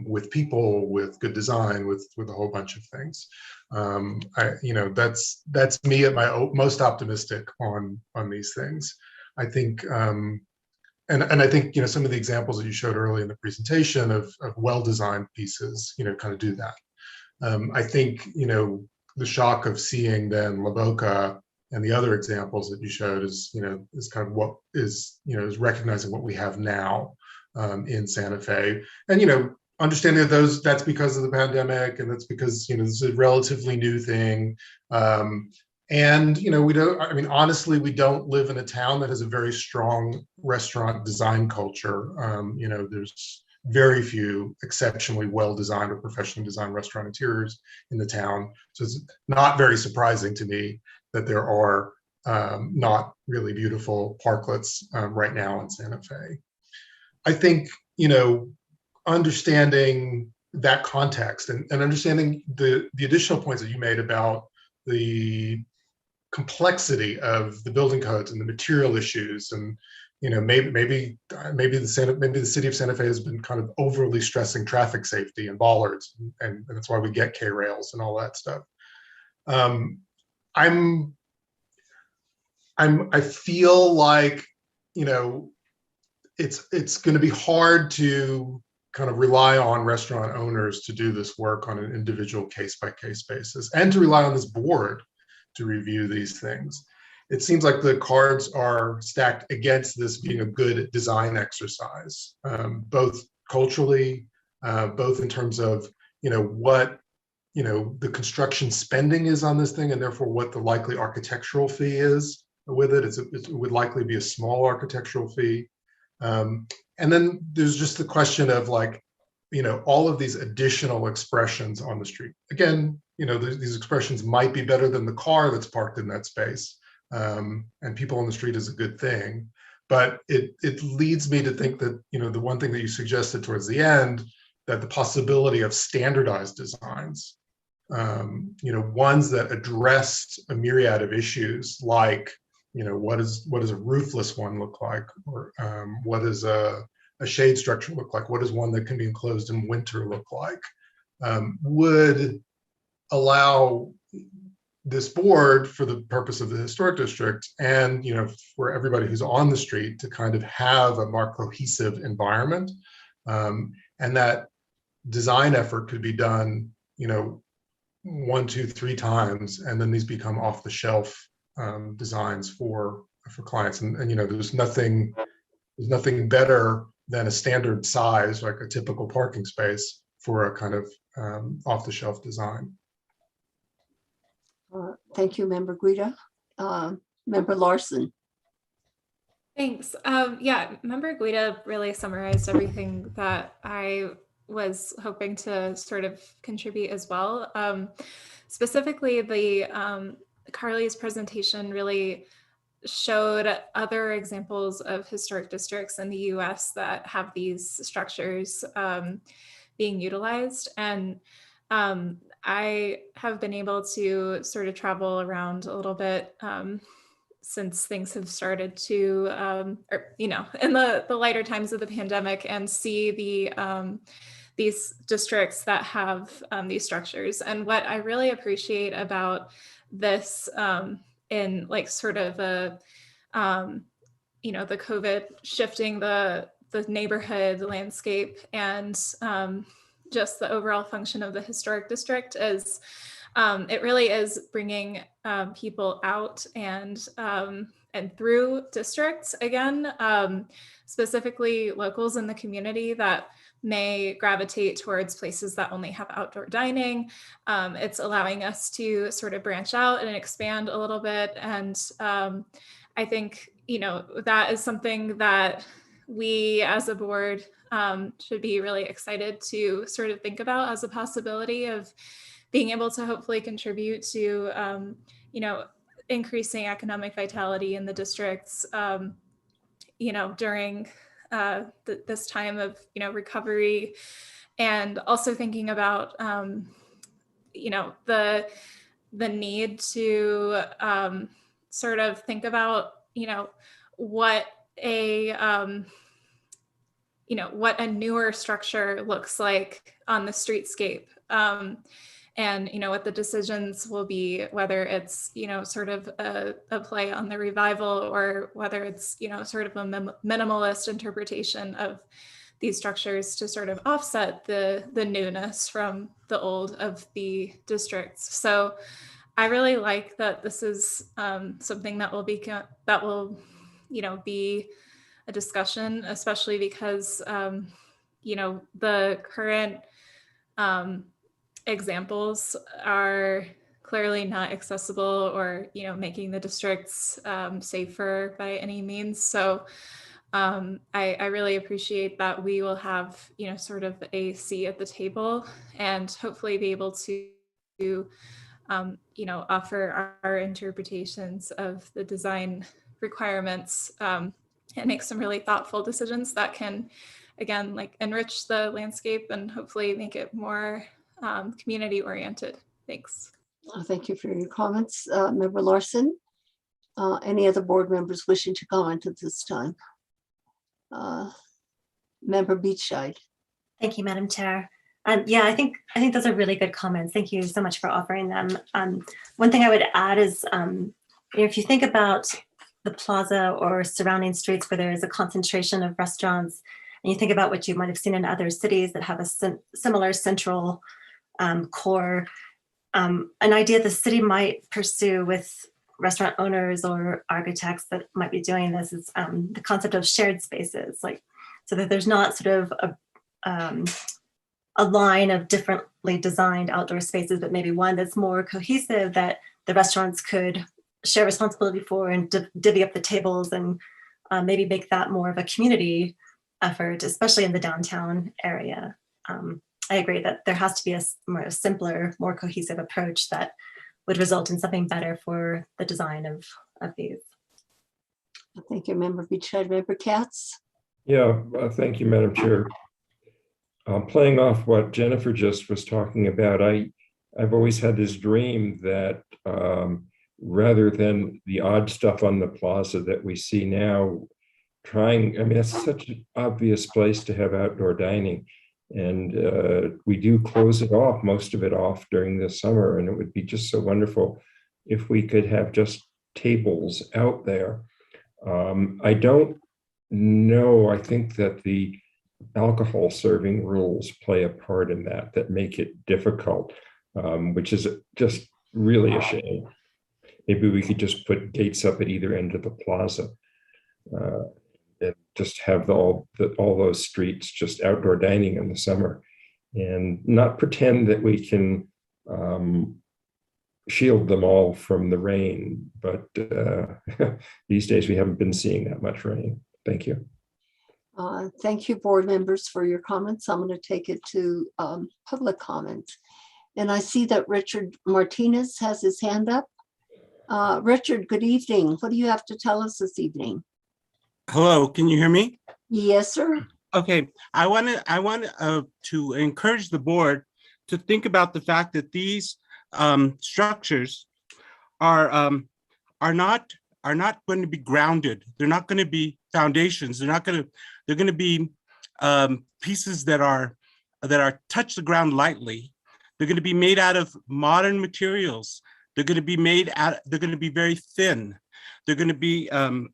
with people, with good design, with a whole bunch of things. That's me at my most optimistic on these things. I think, and I think some of the examples that you showed early in the presentation of well-designed pieces, kind of do that. I think, the shock of seeing then La Boca and the other examples that you showed is kind of what is, is recognizing what we have now in Santa Fe. And, understanding that that's because of the pandemic, and that's because, this is a relatively new thing. And, honestly, we don't live in a town that has a very strong restaurant design culture. There's very few exceptionally well-designed or professionally designed restaurant interiors in the town. So it's not very surprising to me that there are not really beautiful parklets right now in Santa Fe. I think, understanding that context and understanding the additional points that you made about the complexity of the building codes and the material issues, and maybe the city of Santa Fe has been kind of overly stressing traffic safety and bollards, and that's why we get K-rails and all that stuff. I feel like it's going to be hard to kind of rely on restaurant owners to do this work on an individual case-by-case basis, and to rely on this board to review these things. It seems like the cards are stacked against this being a good design exercise, both culturally, both in terms of what the construction spending is on this thing, and therefore what the likely architectural fee is with it. It would likely be a small architectural fee. And then there's just the question of all of these additional expressions on the street. Again, these expressions might be better than the car that's parked in that space. And people on the street is a good thing. But it leads me to think that, the one thing that you suggested towards the end, that the possibility of standardized designs, ones that addressed a myriad of issues, like, what does a roofless one look like? Or what does a shade structure look like? What does one that can be enclosed in winter look like? Would allow this board, for the purpose of the historic district, and for everybody who's on the street, to kind of have a more cohesive environment, and that design effort could be done, 1, 2, 3 times, and then these become off the shelf designs for clients. And there's nothing better than a standard size, like a typical parking space, for a kind of off the shelf design. Thank you, Member Guida. Member Larson. Thanks. Yeah, Member Guida really summarized everything that I was hoping to sort of contribute as well. Specifically, Carly's presentation really showed other examples of historic districts in the US that have these structures being utilized. And I have been able to sort of travel around a little bit since things have started to, in the lighter times of the pandemic, and see these districts that have these structures. And what I really appreciate about this in like sort of the COVID shifting the neighborhood landscape and just the overall function of the historic district is it really is bringing people out and through districts again, specifically locals in the community that may gravitate towards places that only have outdoor dining. It's allowing us to sort of branch out and expand a little bit. And I think, that is something that we as a board should be really excited to sort of think about as a possibility of being able to hopefully contribute to, increasing economic vitality in the districts, during this time of, recovery, and also thinking about, the need to sort of think about, what a newer structure looks like on the streetscape. And what the decisions will be, whether it's sort of a play on the revival, or whether it's sort of a minimalist interpretation of these structures to sort of offset the newness from the old of the districts. So I really like that this is something that will be be a discussion, especially because the current examples are clearly not accessible or making the districts safer by any means. So I really appreciate that we will have sort of a seat at the table, and hopefully be able to offer our interpretations of the design requirements and make some really thoughtful decisions that can, again, like enrich the landscape and hopefully make it more community oriented. Thanks. Thank you for your comments. Member Larson. Any other board members wishing to comment at this time? Member Beachside. Thank you, Madam Chair. Yeah, I think those are really good comments. Thank you so much for offering them. One thing I would add is, if you think about the plaza or surrounding streets where there is a concentration of restaurants, and you think about what you might have seen in other cities that have a similar central core, an idea the city might pursue with restaurant owners or architects that might be doing this is the concept of shared spaces, like so that there's not sort of a line of differently designed outdoor spaces, but maybe one that's more cohesive that the restaurants could share responsibility for and divvy up the tables, and maybe make that more of a community effort, especially in the downtown area. I agree that there has to be a more simpler, more cohesive approach that would result in something better for the design of these. Thank you, Member Beachside. Member Katz. Yeah, thank you, Madam Chair. Playing off what Jennifer just was talking about, I've always had this dream that rather than the odd stuff on the plaza that we see now, it's such an obvious place to have outdoor dining. And we do close it off, most of it off during the summer. And it would be just so wonderful if we could have just tables out there. I don't know, I think that the alcohol serving rules play a part in that make it difficult, which is just really a shame. Maybe we could just put gates up at either end of the plaza and just have all those streets just outdoor dining in the summer, and not pretend that we can shield them all from the rain. But these days we haven't been seeing that much rain. Thank you. Thank you, board members, for your comments. I'm going to take it to public comment. And I see that Richard Martinez has his hand up. Richard, good evening. What do you have to tell us this evening? Hello, can you hear me? Yes, sir. Okay, I want to encourage the board to think about the fact that these structures are not going to be grounded. They're not going to be foundations. They're going to be pieces that are touch the ground lightly. They're going to be made out of modern materials. They're going to be they're going to be very thin. They're going to be on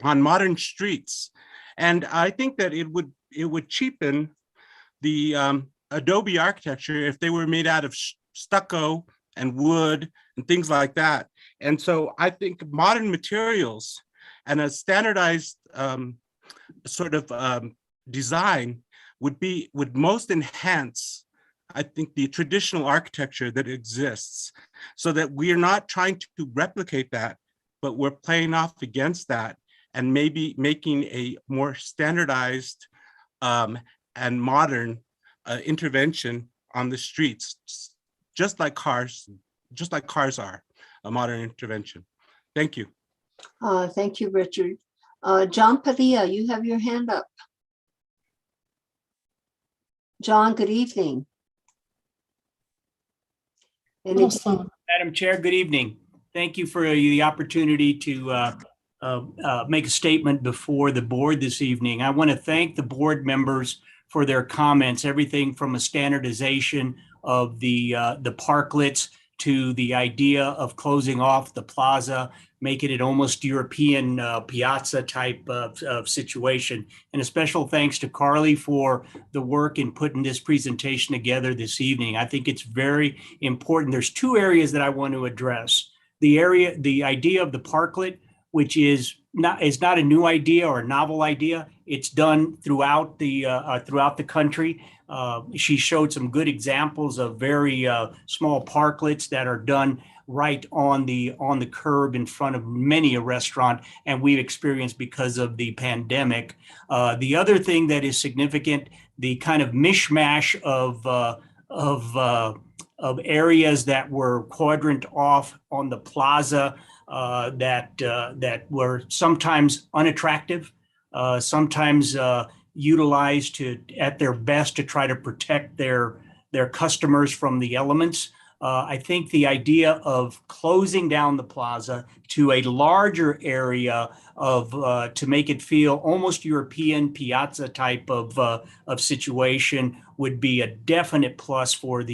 modern streets. And I think that it would cheapen the Adobe architecture if they were made out of stucco and wood and things like that. And so I think modern materials and a standardized sort of design would most enhance, I think, the traditional architecture that exists, so that we are not trying to replicate that, but we're playing off against that and maybe making a more standardized and modern intervention on the streets, just like cars are a modern intervention. Thank you. Thank you, Richard. John Padilla, you have your hand up. John, good evening. Madam Chair, good evening. Thank you for the opportunity to make a statement before the board this evening. I want to thank the board members for their comments, everything from a standardization of the parklets to the idea of closing off the plaza, making it almost European piazza type of situation. And a special thanks to Carly for the work in putting this presentation together this evening. I think it's very important. There's two areas that I want to address. The idea of the parklet, which is not a new idea or a novel idea. It's done throughout the country. She showed some good examples of very small parklets that are done right on the curb in front of many a restaurant, and we've experienced because of the pandemic. The other thing that is significant, the kind of mishmash of areas that were quadrant off on the plaza that were sometimes unattractive, sometimes utilized at their best to try to protect their customers from the elements. I think the idea of closing down the plaza to a larger area to make it feel almost European piazza type of situation would be a definite plus for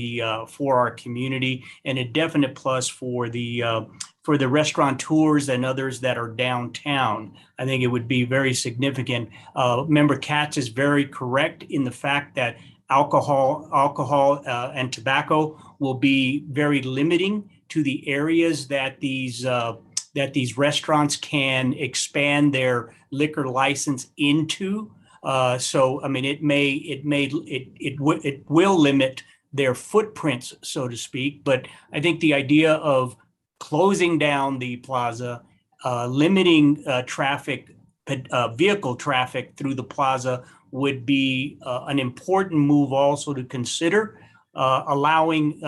our community, and a definite plus for the restaurateurs and others that are downtown. I think it would be very significant. Member Katz is very correct in the fact that alcohol and tobacco will be very limiting to the areas that these restaurants can expand their liquor license into. So I mean, it will limit their footprints, so to speak. But I think the idea of closing down the plaza, limiting vehicle traffic through the plaza would be an important move also to consider. Allowing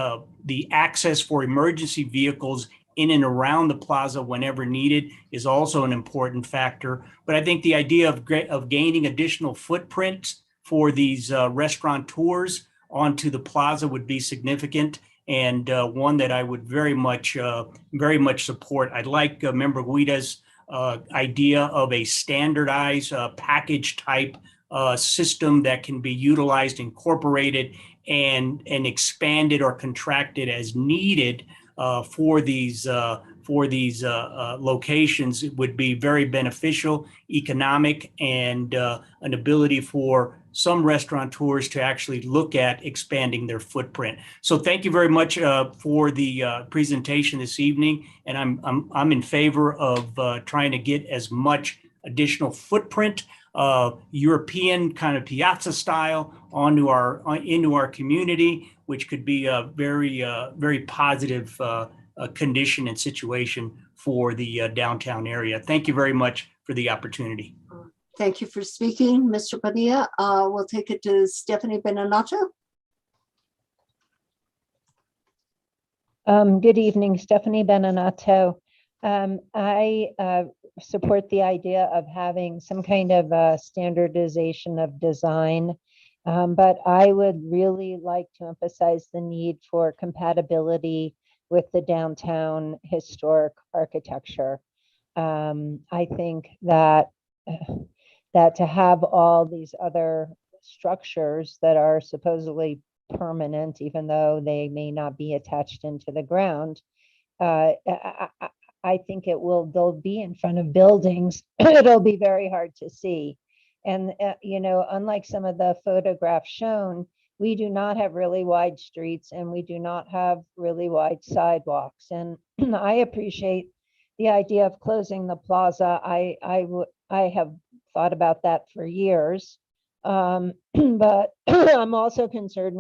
the access for emergency vehicles in and around the plaza whenever needed is also an important factor. But I think the idea of gaining additional footprints for these restaurateurs onto the plaza would be significant, and one that I would very much support. I like Member Guida's idea of a standardized package type system that can be utilized, incorporated, and expanded or contracted as needed for these locations would be very beneficial, economic, and an ability for some restaurateurs to actually look at expanding their footprint. So thank you very much for the presentation this evening, and I'm in favor of trying to get as much additional footprint, European kind of piazza style into our community, which could be a very positive condition and situation for the downtown area. Thank you very much for the opportunity. Thank you for speaking, Mr. Padilla. We'll take it to Stephanie Beninato. Good evening, Stephanie Beninato. I support the idea of having some kind of standardization of design, but I would really like to emphasize the need for compatibility with the downtown historic architecture. I think that to have all these other structures that are supposedly permanent, even though they may not be attached into the ground, I think they'll be in front of buildings. It'll be very hard to see. And, unlike some of the photographs shown, we do not have really wide streets and we do not have really wide sidewalks. And I appreciate the idea of closing the plaza. I have thought about that for years. But I'm also concerned,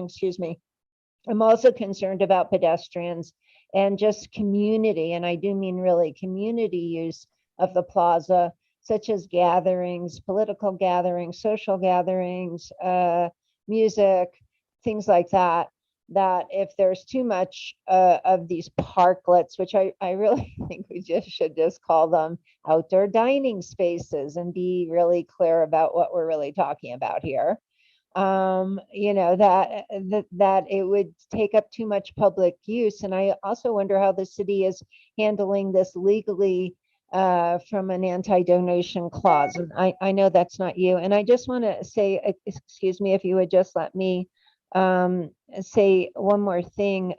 I'm also concerned about pedestrians and just community, and I do mean really community use of the plaza, such as gatherings, political gatherings, social gatherings, music, things like that, that if there's too much of these parklets, which I really think we should call them outdoor dining spaces and be really clear about what we're really talking about here. That it would take up too much public use. And I also wonder how the city is handling this legally from an anti-donation clause. And I know that's not you. And I just want to say, excuse me, if you would just let me say one more thing.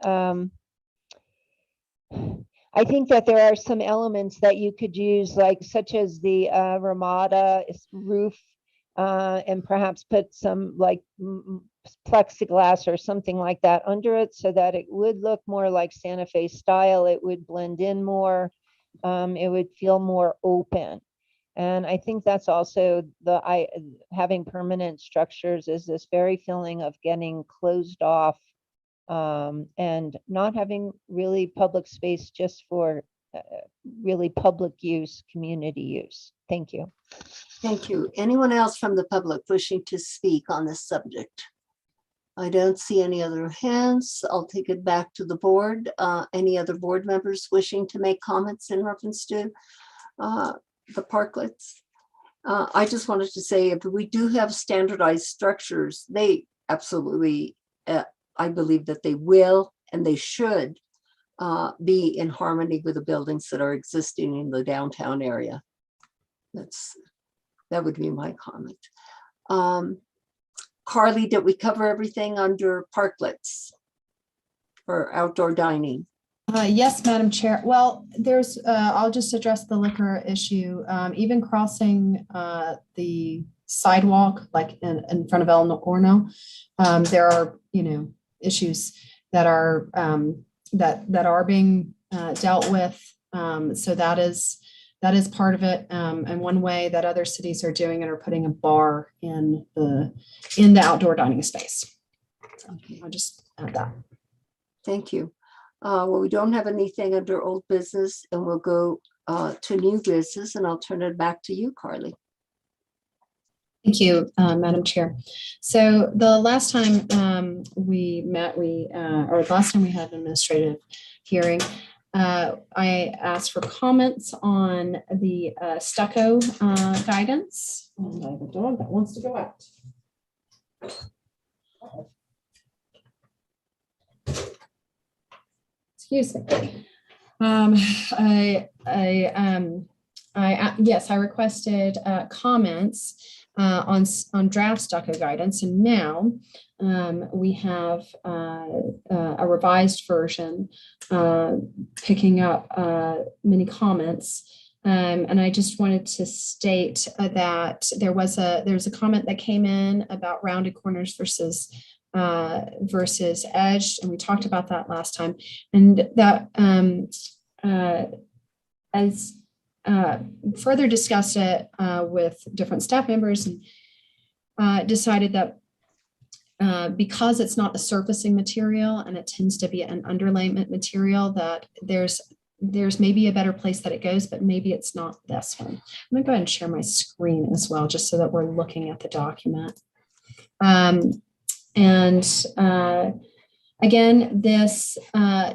I think that there are some elements that you could use, such as the Ramada roof, and perhaps put some plexiglass or something like that under it so that it would look more like Santa Fe style. It would blend in more. It would feel more open. And I think that's also having permanent structures is this very feeling of getting closed off and not having really public space just for really public use, community use. Thank you. Thank you. Anyone else from the public wishing to speak on this subject? I don't see any other hands. I'll take it back to the board. Any other board members wishing to make comments in reference to the parklets? I just wanted to say, if we do have standardized structures, they absolutely, I believe that they will and they should be in harmony with the buildings that are existing in the downtown area. That would be my comment. Carly, did we cover everything under parklets or outdoor dining? Yes, Madam Chair. Well, I'll just address the liquor issue. Even crossing the sidewalk, like in front of El Horno, there are, issues that are being dealt with. So that is part of it. And one way that other cities are doing it are putting a bar in the outdoor dining space. Okay, I'll just add that. Thank you. Well, we don't have anything under old business, and we'll go to new business, and I'll turn it back to you, Carly. Thank you, Madam Chair. So the last time we met, last time we had an administrative hearing, I asked for comments on the stucco guidance. And I have a dog that wants to go out. Excuse me. Yes, I requested comments on draft stucco guidance. And now we have a revised version picking up many comments. And I just wanted to state that there's a comment that came in about rounded corners versus edged, and we talked about that last time. And that as further discussed it with different staff members, and decided that because it's not a surfacing material and it tends to be an underlayment material, that there's maybe a better place that it goes, but maybe it's not this one. I'm gonna go ahead and share my screen as well, just so that we're looking at the document. Again, this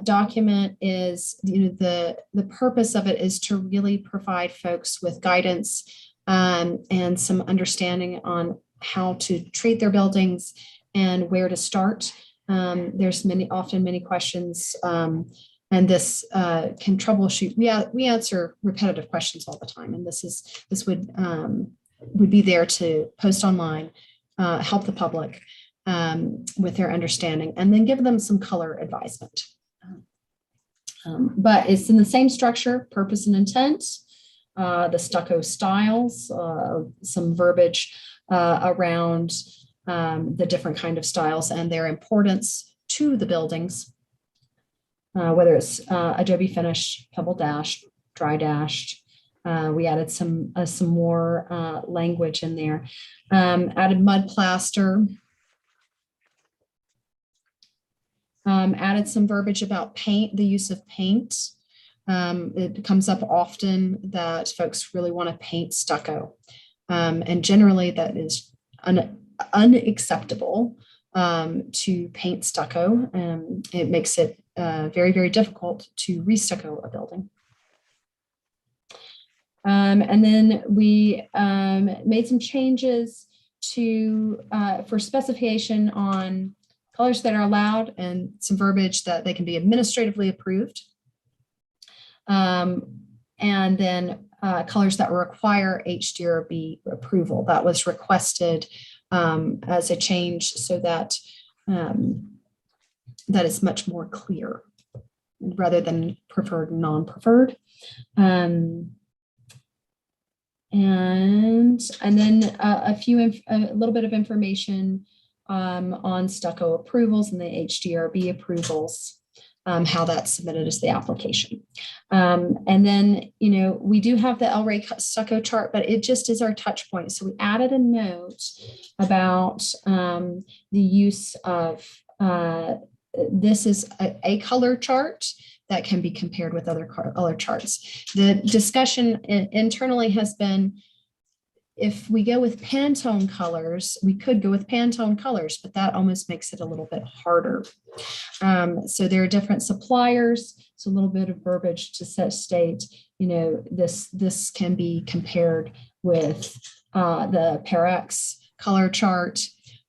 document is, the purpose of it is to really provide folks with guidance and some understanding on how to treat their buildings and where to start. There's often many questions, and this can troubleshoot. We answer repetitive questions all the time, and this would be there to post online, help the public with their understanding, and then give them some color advisement. But it's in the same structure, purpose and intent, the Stucco Styles, some verbiage around the different kind of styles and their importance to the buildings, whether it's adobe finish, pebble dashed, dry dashed. We added some more language in there, added mud plaster, added some verbiage about paint, the use of paint. It comes up often that folks really want to paint stucco. And generally that is unacceptable to paint stucco. It makes it very, very difficult to restucco a building. And then we made some changes for specification on colors that are allowed and some verbiage that they can be administratively approved. And then colors that require Hdrb approval. That was requested as a change so that that is much more clear rather than preferred, non-preferred. And then a little bit of information on stucco approvals and the Hdrb approvals, how that's submitted as the application. And then, we do have the LRA stucco chart, but it just is our touch point. So we added a note about the use of, this is a color chart that can be compared with other color charts. The discussion internally has been, if we go with Pantone colors, we could go with Pantone colors, but that almost makes it a little bit harder. So there are different suppliers. So a little bit of verbiage to state, this can be compared with the Parex color chart.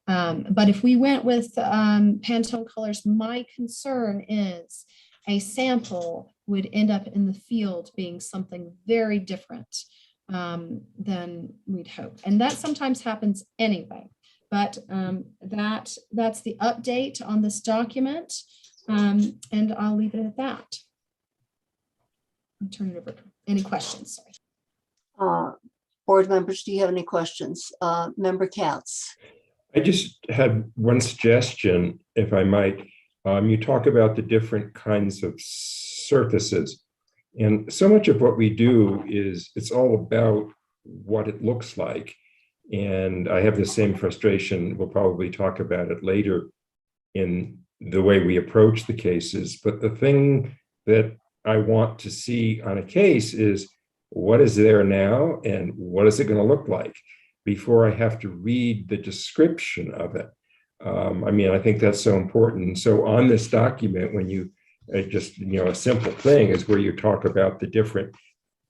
But if we went with Pantone colors, my concern is a sample would end up in the field being something very different than we'd hope. And that sometimes happens anyway, but that's the update on this document. And I'll leave it at that. I'll turn it over. Any questions? Board members, do you have any questions? Member Katz. I just had one suggestion, if I might. You talk about the different kinds of surfaces. And so much of what we do it's all about what it looks like. And I have the same frustration. We'll probably talk about it later in the way we approach the cases. But the thing that I want to see on a case is what is there now and what is it going to look like before I have to read the description of it. I think that's so important. So on this document, when you just, a simple thing is where you talk about the different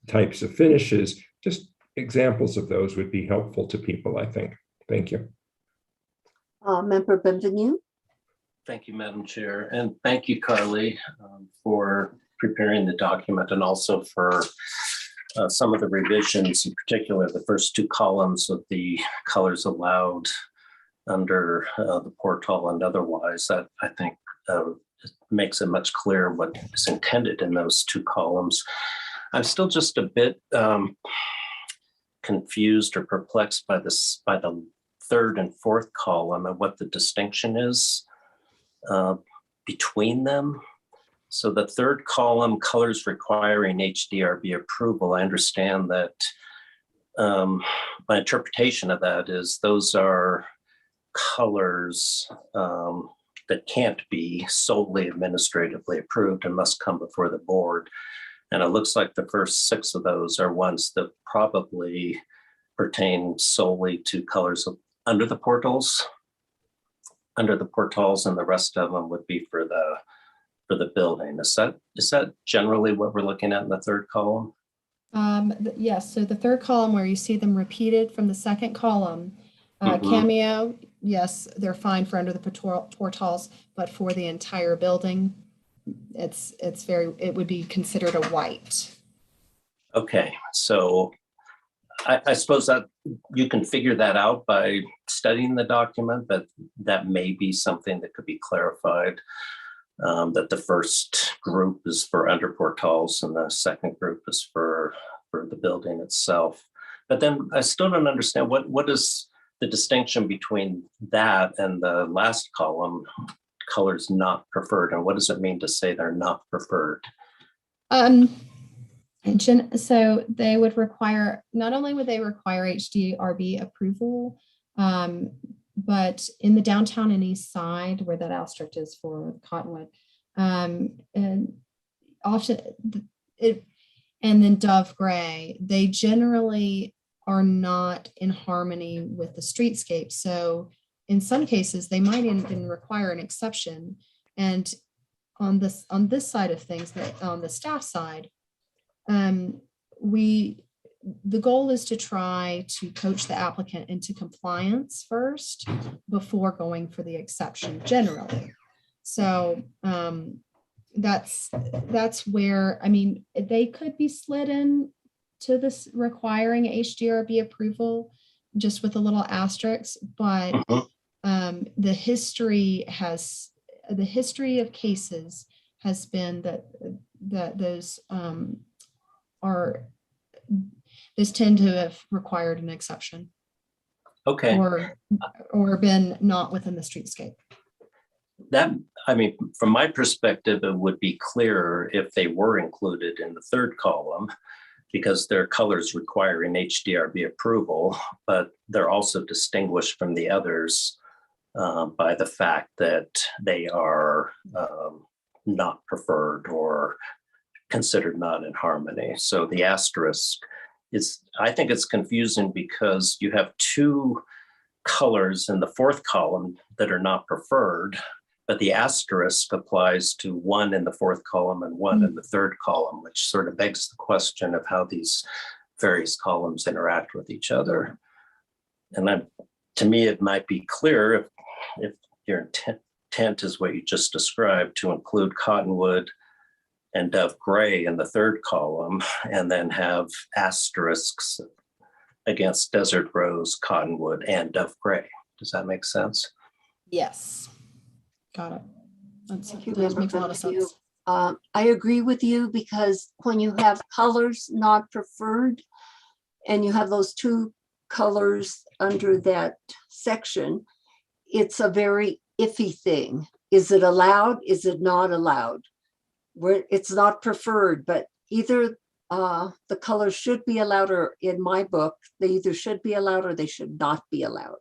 types of finishes, just examples of those would be helpful to people, I think. Thank you. Member Benvenu. Thank you, Madam Chair. And thank you, Carly, for preparing the document and also for some of the revisions, in particular, the first two columns of the colors allowed under the portal and otherwise, that I think makes it much clearer what is intended in those two columns. I'm still just a bit confused or perplexed by the third and fourth column and what the distinction is between them. So the third column, colors requiring Hdrb approval, I understand that my interpretation of that is those are colors that can't be solely administratively approved and must come before the board. And it looks like the first 6 of those are ones that probably pertain solely to colors under the portals, and the rest of them would be for the building. Is that generally what we're looking at in the third column? Yes, so the third column where you see them repeated from the second column, cameo, yes, they're fine for under the portals, but for the entire building, it would be considered a white. Okay, so I suppose that you can figure that out by studying the document, but that may be something that could be clarified, that the first group is for under portals and the second group is for the building itself. But then I still don't understand what is the distinction between that and the last column, colors not preferred, and what does it mean to say they're not preferred? So they would require, not only would they require Hdrb approval, but in the downtown and east side where that asterisk is for Cottonwood, and often and then Dove Gray, they generally are not in harmony with the streetscape. So in some cases, they might even require an exception. And on this side of things, on the staff side, the goal is to try to coach the applicant into compliance first before going for the exception generally. So that's where, I mean, they could be slid in to this requiring Hdrb approval just with a little asterisk, but the history of cases has been that those tend to have required an exception. Okay. Or been not within the streetscape. That, I mean, from my perspective, it would be clearer if they were included in the third column, because their colors requiring Hdrb approval, but they're also distinguished from the others by the fact that they are not preferred or considered not in harmony. So the asterisk is, I think it's confusing because you have 2 colors in the fourth column that are not preferred, but the asterisk applies to 1 in the fourth column and 1 in the third column, which sort of begs the question of how these various columns interact with each other. And to me, it might be clear if your intent is what you just described, to include Cottonwood and Dove Gray in the third column, and then have asterisks against Desert Rose, Cottonwood, and Dove Gray. Does that make sense? Yes. Got it. Thank you, That makes a lot of sense. I agree with you, because when you have colors not preferred and you have those 2 colors under that section, it's a very iffy thing. Is it allowed? Is it not allowed? Where it's not preferred, but either the colors should be allowed, or in my book, they either should be allowed or they should not be allowed.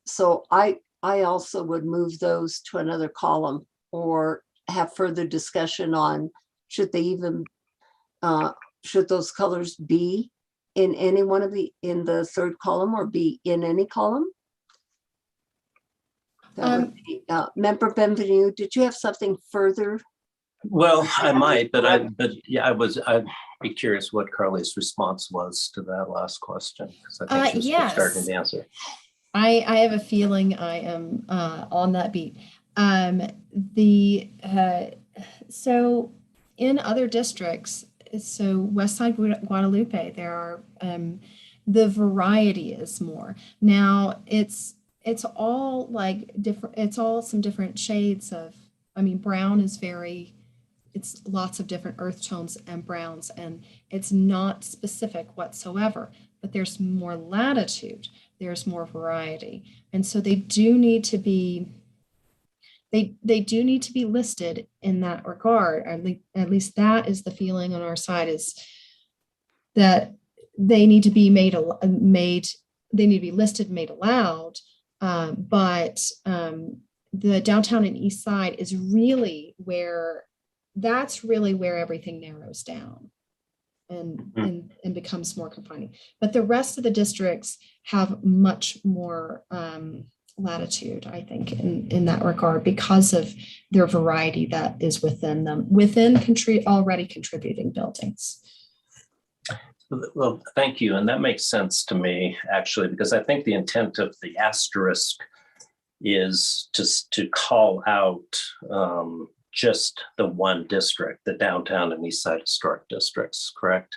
So I also would move those to another column, or have further discussion on should they even should those colors be in any one of in the third column, or be in any column. That would be, Member Benvenu, did you have something further? Well, I might, but I'd be curious what Carly's response was to that last question, because I think she was starting to answer. I have a feeling I am on that beat. So in other districts, so West Side Guadalupe, there are, the variety is more. Now it's all like different, it's all some different shades of, I mean, brown is very, it's lots of different earth tones and browns, and it's not specific whatsoever, but there's more latitude, there's more variety. And so they do need to be, they do need to be listed in that regard. At least that is the feeling on our side, is that they need to be they need to be listed, made allowed. But the downtown and east side is really where, that's really where everything narrows down and becomes more confining. But the rest of the districts have much more latitude, I think, in that regard, because of their variety that is within them, within already contributing buildings. Well, thank you. And that makes sense to me, actually, because I think the intent of the asterisk is just to call out just the one district, the downtown and east side historic districts, correct?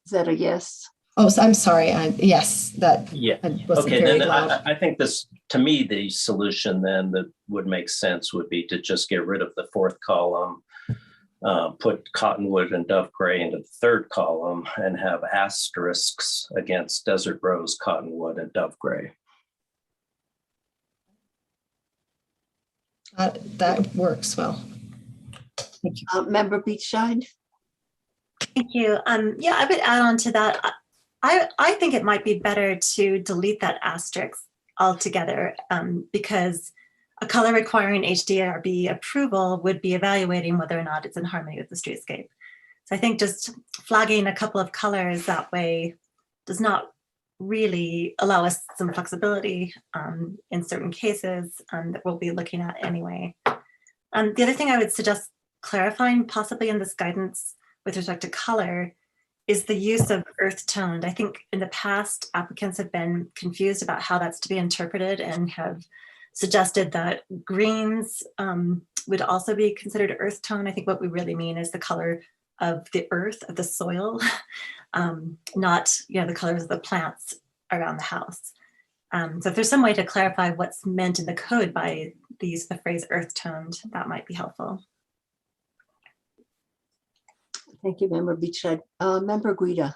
Is that a yes? Oh, so I'm sorry. Yes, that. Yeah. Wasn't Okay. very Then loud. I think this, to me, the solution then that would make sense would be to just get rid of the fourth column, put Cottonwood and Dove Gray into the third column, and have asterisks against Desert Rose, Cottonwood, and Dove Gray. That works well. Thank you. Member Beachside? Thank you. Yeah, I would add on to that. I think it might be better to delete that asterisk altogether, because a color requiring Hdrb approval would be evaluating whether or not it's in harmony with the streetscape. So I think just flagging a couple of colors that way does not really allow us some flexibility in certain cases that we'll be looking at anyway. The other thing I would suggest clarifying possibly in this guidance with respect to color is the use of earth toned. I think in the past, applicants have been confused about how that's to be interpreted and have suggested that greens would also be considered earth tone. I think what we really mean is the color of the earth, of the soil, not the colors of the plants around the house. So if there's some way to clarify what's meant in the code by the use of the phrase earth toned, that might be helpful. Thank you, Member Beachside. Member Guida.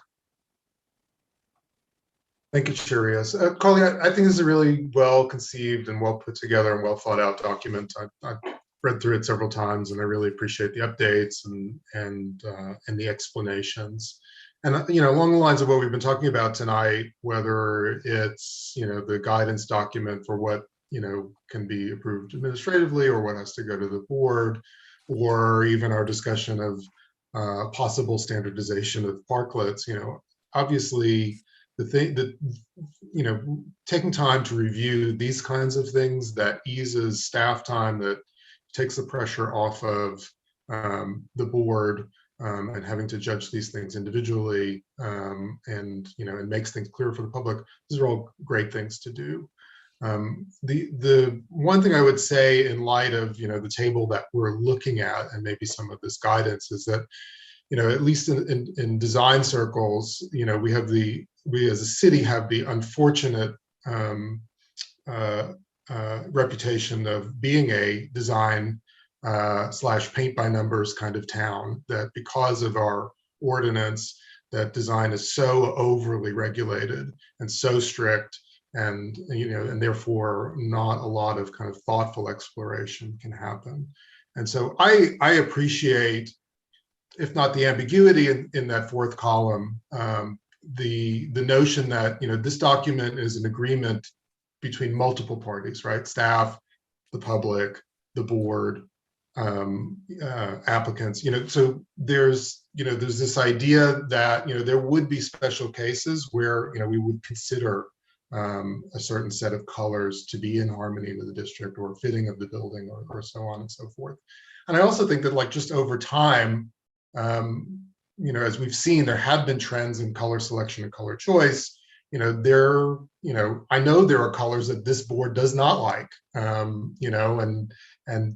Thank you, Chair Rios. Carly, I think this is a really well conceived and well put together and well thought out document. I've read through it several times, and I really appreciate the updates and the explanations. And along the lines of what we've been talking about tonight, whether it's the guidance document for what can be approved administratively or what has to go to the board, or even our discussion of possible standardization of parklets, obviously the thing that taking time to review these kinds of things, that eases staff time, that takes the pressure off of the board and having to judge these things individually, and makes things clear for the public. These are all great things to do. The one thing I would say in light of the table that we're looking at and maybe some of this guidance is that at least in design circles, we as a city have the unfortunate reputation of being a design / paint by numbers kind of town, that because of our ordinance, that design is so overly regulated and so strict, and and therefore not a lot of kind of thoughtful exploration can happen. And so I appreciate, if not the ambiguity in that fourth column, the notion that this document is an agreement between multiple parties, right? Staff, the public, the board, applicants. So there's this idea that there would be special cases where we would consider a certain set of colors to be in harmony with the district or fitting of the building, or so on and so forth. And I also think that just over time, as we've seen, there have been trends in color selection and color choice I know there are colors that this board does not like, and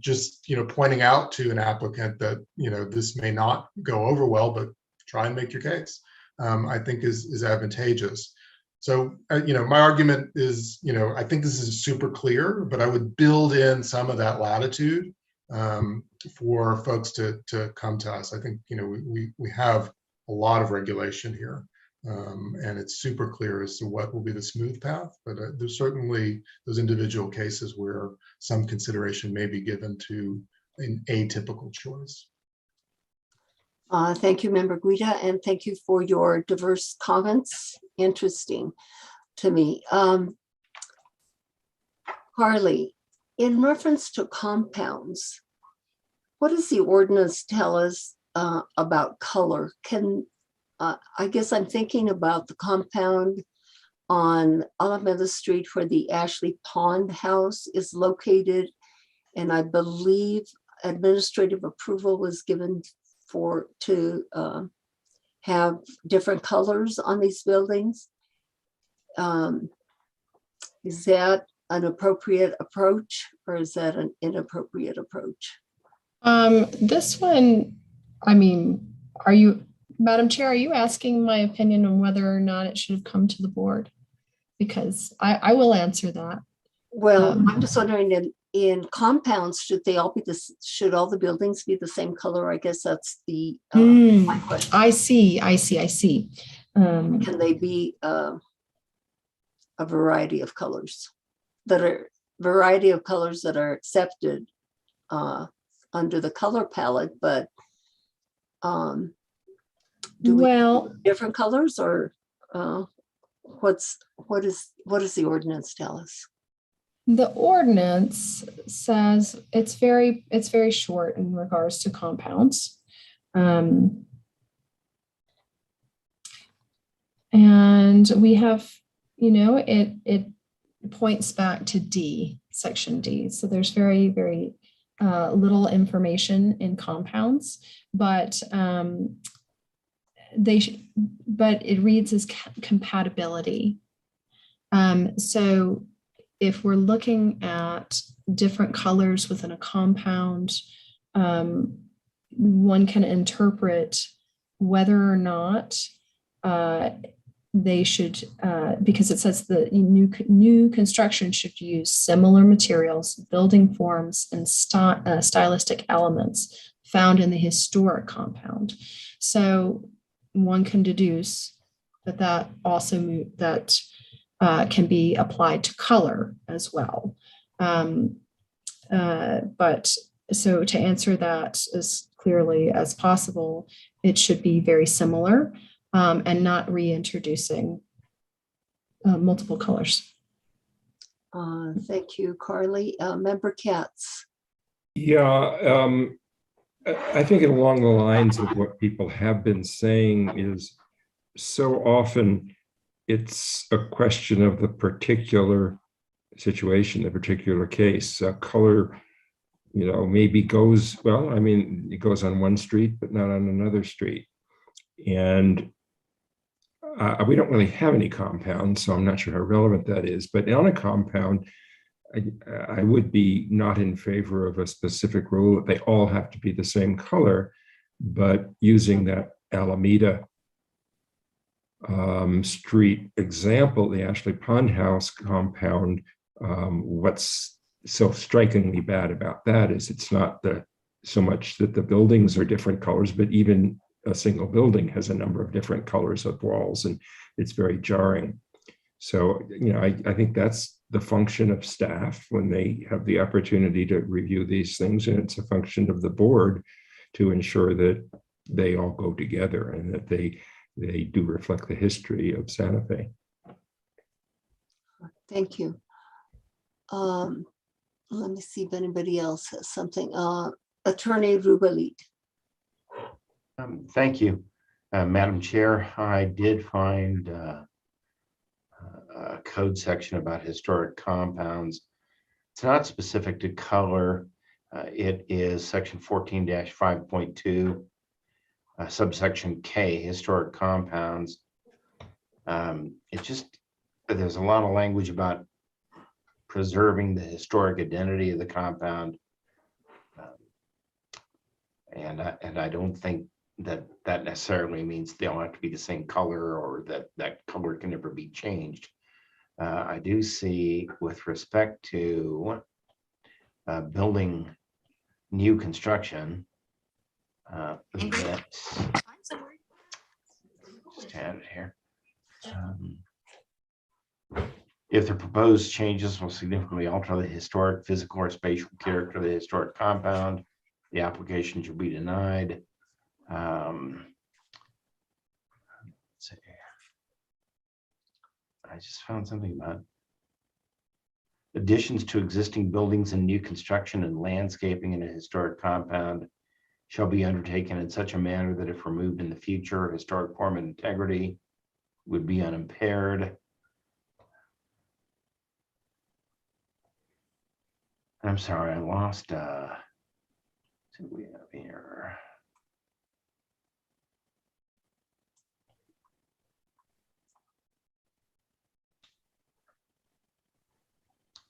just, pointing out to an applicant that, this may not go over well, but try and make your case, I think is advantageous. So, my argument is, I think this is super clear, but I would build in some of that latitude for folks to come to us. I think, we have a lot of regulation here, and it's super clear as to what will be the smooth path, but there's certainly those individual cases where some consideration may be given to an atypical choice. Thank you, Member Guida, and thank you for your diverse comments. Interesting to me. Carly, in reference to compounds, what does the ordinance tell us about color? I guess I'm thinking about the compound on Alameda Street where the Ashley Pond House is located, and I believe administrative approval was given to have different colors on these buildings. Is that an appropriate approach, or is that an inappropriate approach? This one, Madam Chair, are you asking my opinion on whether or not it should have come to the board? Because I will answer that. Well, I'm just wondering, in compounds, should all the buildings be the same color? I guess that's the my question. I see. Can they be a variety of colors that are accepted under the color palette, but do we have different colors, or what does the ordinance tell us? The ordinance says it's very short in regards to compounds. And we have, it points back to section D. So there's very, very little information in compounds, but it reads as compatibility. So if we're looking at different colors within a compound, one can interpret whether or not they should, because it says the new construction should use similar materials, building forms, and stylistic elements found in the historic compound. So one can deduce that also can be applied to color as well. But so to answer that as clearly as possible, it should be very similar and not reintroducing multiple colors. Thank you, Carly. Member Katz. Yeah, I think along the lines of what people have been saying is so often it's a question of the particular situation, the particular case. Color, maybe goes, it goes on one street, but not on another street. And we don't really have any compounds, so I'm not sure how relevant that is. But on a compound, I would be not in favor of a specific rule that they all have to be the same color, but using that Alameda Street example, the Ashley Pond House compound, what's so strikingly bad about that is it's not so much that the buildings are different colors, but even a single building has a number of different colors of walls, and it's very jarring. So, I think that's the function of staff when they have the opportunity to review these things, and it's a function of the board to ensure that they all go together and that they do reflect the history of Santa Fe. Thank you. Let me see if anybody else has something. Attorney Rubelit. Thank you, Madam Chair. I did find a code section about historic compounds. It's not specific to color. It is section 14-5.2. Subsection K, historic compounds. It just there's a lot of language about preserving the historic identity of the compound. And I don't think that necessarily means they all have to be the same color or that color can never be changed. I do see with respect to building new construction, that just had it here. If the proposed changes will significantly alter the historic, physical, or spatial character of the historic compound, the application should be denied. Let's see. I just found something about additions to existing buildings and new construction and landscaping in a historic compound shall be undertaken in such a manner that if removed in the future, historic form and integrity would be unimpaired. I'm sorry, I lost, what do we have here?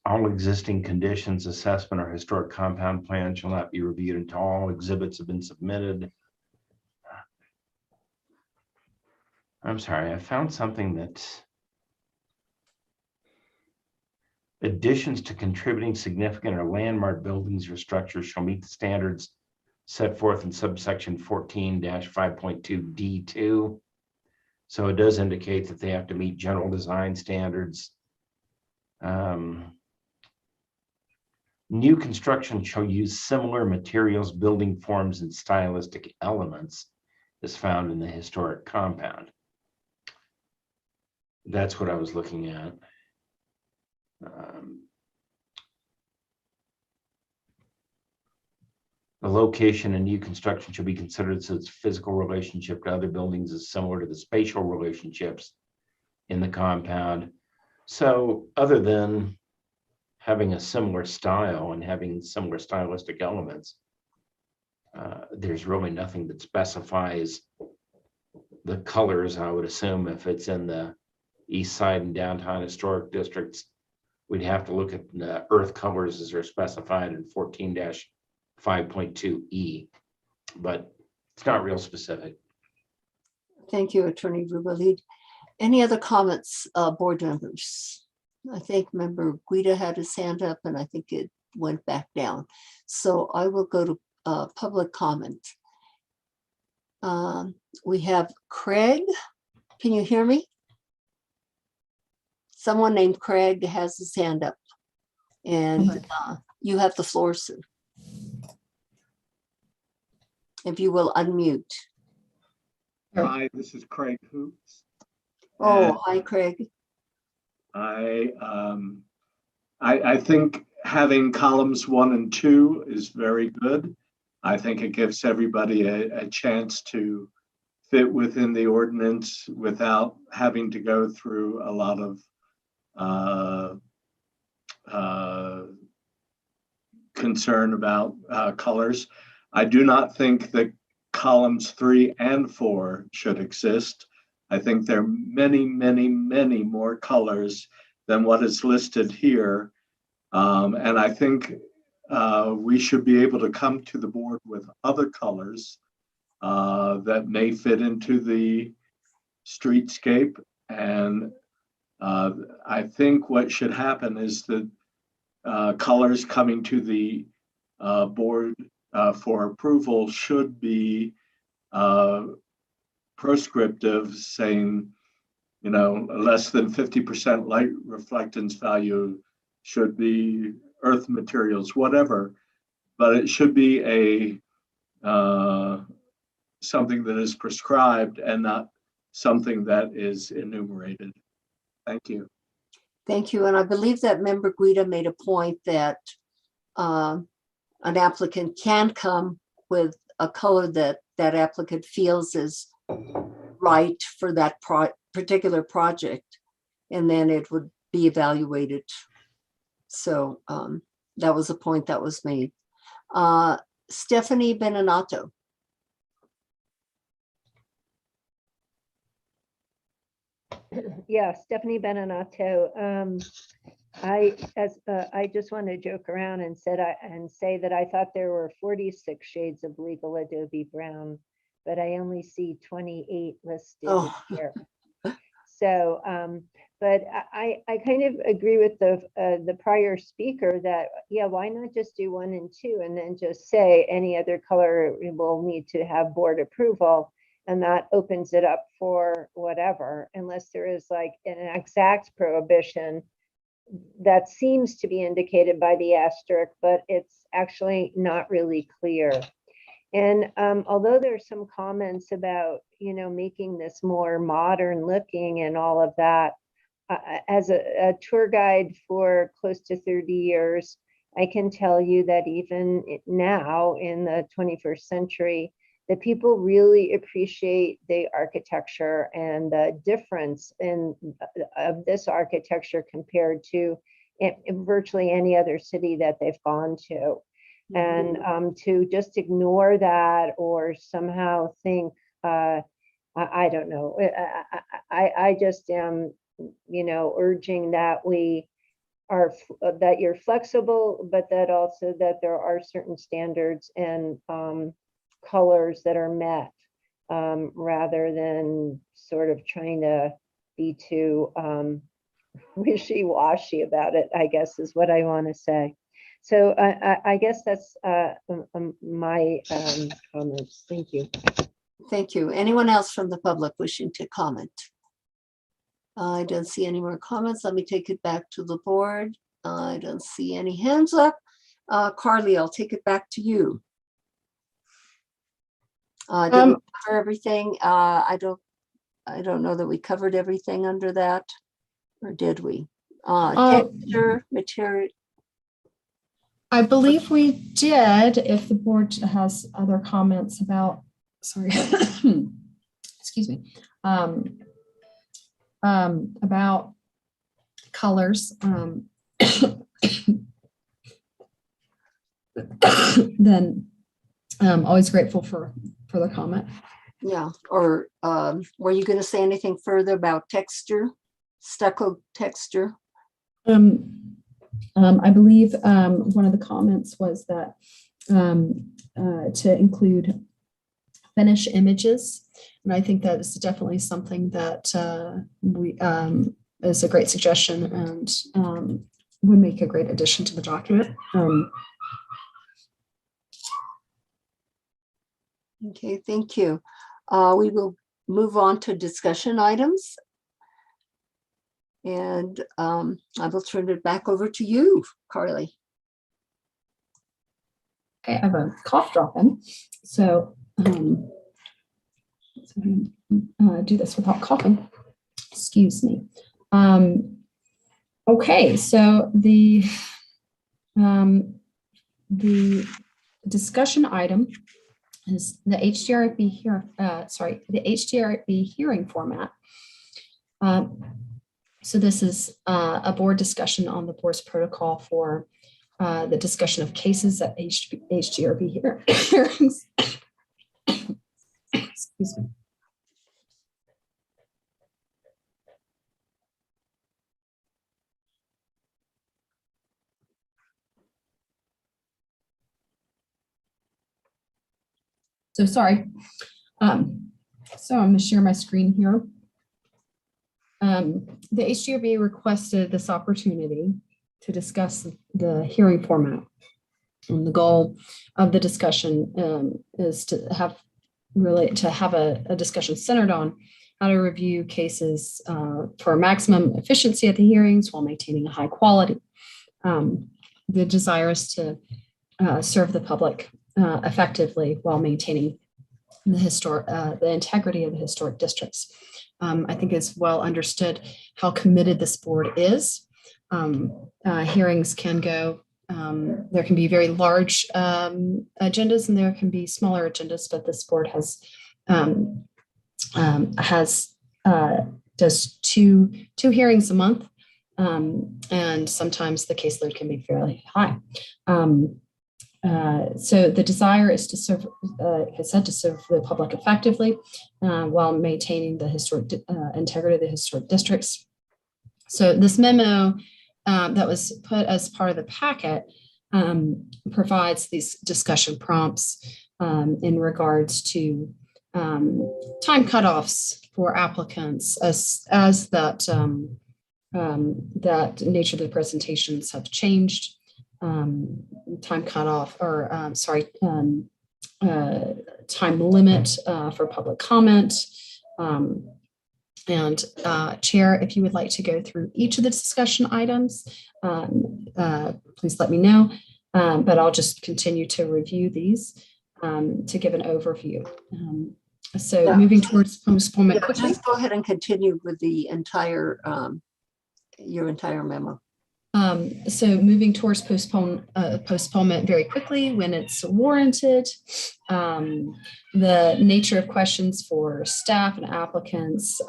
All existing conditions, assessment, or historic compound plan shall not be reviewed until all exhibits have been submitted. I'm sorry, I found something that additions to contributing significant or landmark buildings or structures shall meet the standards set forth in subsection 14-5.2 D2. So it does indicate that they have to meet general design standards. New construction shall use similar materials, building forms, and stylistic elements as found in the historic compound. That's what I was looking at. The location and new construction should be considered so its physical relationship to other buildings is similar to the spatial relationships in the compound. So other than having a similar style and having similar stylistic elements, there's really nothing that specifies the colors. I would assume if it's in the east side and downtown historic districts, we'd have to look at the earth colors as they're specified in 14-5.2E, but it's not real specific. Thank you, Attorney Rubalid. Any other comments, board members? I think Member Guida had his hand up and I think it went back down. So I will go to public comment. We have Craig. Can you hear me? Someone named Craig has his hand up and you have the floor, sir. If you will unmute. Hi, this is Craig Hoops. Oh, hi, Craig. I think having columns 1 and 2 is very good. I think it gives everybody a chance to fit within the ordinance without having to go through a lot of concern about colors. I do not think that columns 3 and 4 should exist. I think there are many, many, many more colors than what is listed here. And I think we should be able to come to the board with other colors that may fit into the streetscape. And I think what should happen is that colors coming to the board for approval should be prescriptive, saying, you know, less than 50% light reflectance value should be earth materials, whatever, but it should be a something that is prescribed and not something that is enumerated. Thank you. Thank you. And I believe that Member Guida made a point that an applicant can come with a color that that applicant feels is right for that particular project, and then it would be evaluated. So that was a point that was made. Stephanie Beninato. Yeah, Stephanie Beninato. I just want to joke around and say that I thought there were 46 shades of legal Adobe brown, but I only see 28 listed Oh. here. So, but I kind of agree with the prior speaker that, yeah, why not just do 1 and 2 and then just say any other color will need to have board approval, and that opens it up for whatever, unless there is like an exact prohibition that seems to be indicated by the asterisk, but it's actually not really clear. And although there's some comments about, making this more modern looking and all of that, as a tour guide for close to 30 years, I can tell you that even now in the 21st century, that people really appreciate the architecture and the difference of this architecture compared to in virtually any other city that they've gone to. And to just ignore that or somehow think, I don't know, I just am, urging that that you're flexible, but that also that there are certain standards and colors that are met, rather than sort of trying to be too wishy-washy about it, I guess is what I want to say. So I guess that's my comments. Thank you. Thank you. Anyone else from the public wishing to comment? I don't see any more comments. Let me take it back to the board. I don't see any hands up. Carly, I'll take it back to you. Did we cover everything? I don't know that we covered everything under that, or did we? Texture, material. I believe we did. If the board has other comments about, sorry, excuse me, about colors, then I'm always grateful for the comment. Yeah, or were you going to say anything further about texture, stucco texture? I believe one of the comments was that to include finish images, and I think that is definitely something that is a great suggestion and would make a great addition to the document. Okay, thank you. We will move on to discussion items. And I will turn it back over to you, Carly. Okay, I have a cough drop in, so do this without coughing. Excuse me. Okay, so the discussion item is the Hdrb here. The Hdrb hearing format. So this is a board discussion on the board's protocol for the discussion of cases at Hdrb hearings. Excuse me. So sorry. So I'm going to share my screen here. The Hdrb requested this opportunity to discuss the hearing format. And the goal of the discussion is to have a discussion centered on how to review cases for maximum efficiency at the hearings while maintaining a high quality. The desire is to serve the public effectively while maintaining the integrity of the historic districts. I think it's well understood how committed this board is. Hearings can go, there can be very large agendas and there can be smaller agendas, but this board does two hearings a month, and sometimes the caseload can be fairly high. So the desire is to serve, like I said, to serve the public effectively while maintaining the historic integrity of the historic districts. So this memo that was put as part of the packet provides these discussion prompts in regards to time cutoffs for applicants as that that nature of the presentations have changed. Time cutoff or time limit for public comment. And Chair, if you would like to go through each of the discussion items, please let me know. But I'll just continue to review these to give an overview. So moving towards postponement quickly. Just go ahead and continue with the entire, your entire memo. So moving towards postponement very quickly when it's warranted. The nature of questions for staff and applicants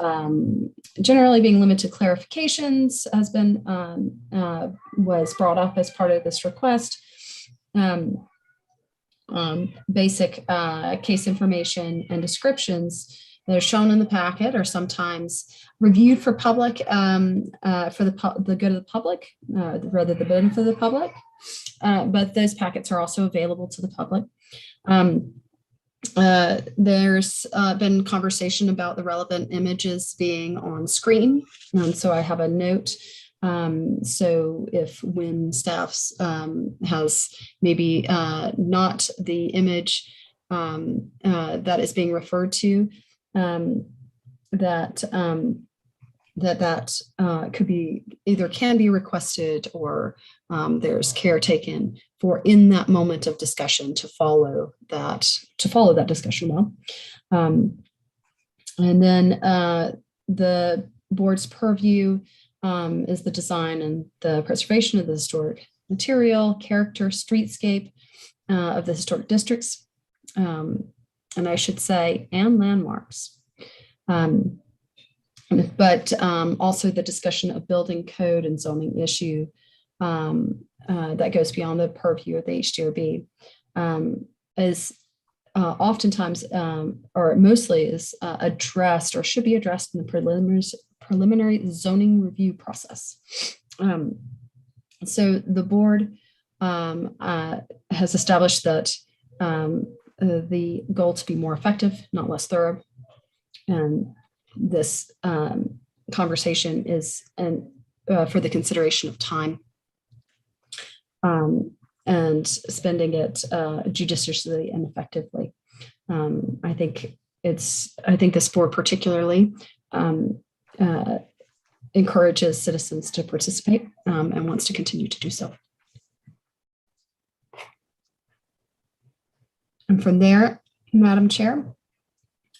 generally being limited to clarifications has been was brought up as part of this request. Basic case information and descriptions that are shown in the packet are sometimes reviewed for public, for the good of the public, rather the benefit of the public. But those packets are also available to the public. There's been conversation about the relevant images being on screen. So I have a note. So if when staff's has maybe not the image that is being referred to, that could be either can be requested or there's care taken for in that moment of discussion to follow that discussion well. And then the board's purview is the design and the preservation of the historic material, character, streetscape of the historic districts. And I should say, and landmarks. But also the discussion of building code and zoning issue that goes beyond the purview of the Hdrb is oftentimes or mostly is addressed or should be addressed in the preliminary zoning review process. So the board has established that the goal to be more effective, not less thorough. And this conversation is for the consideration of time and spending it judiciously and effectively. I think this board particularly encourages citizens to participate and wants to continue to do so. And from there, Madam Chair,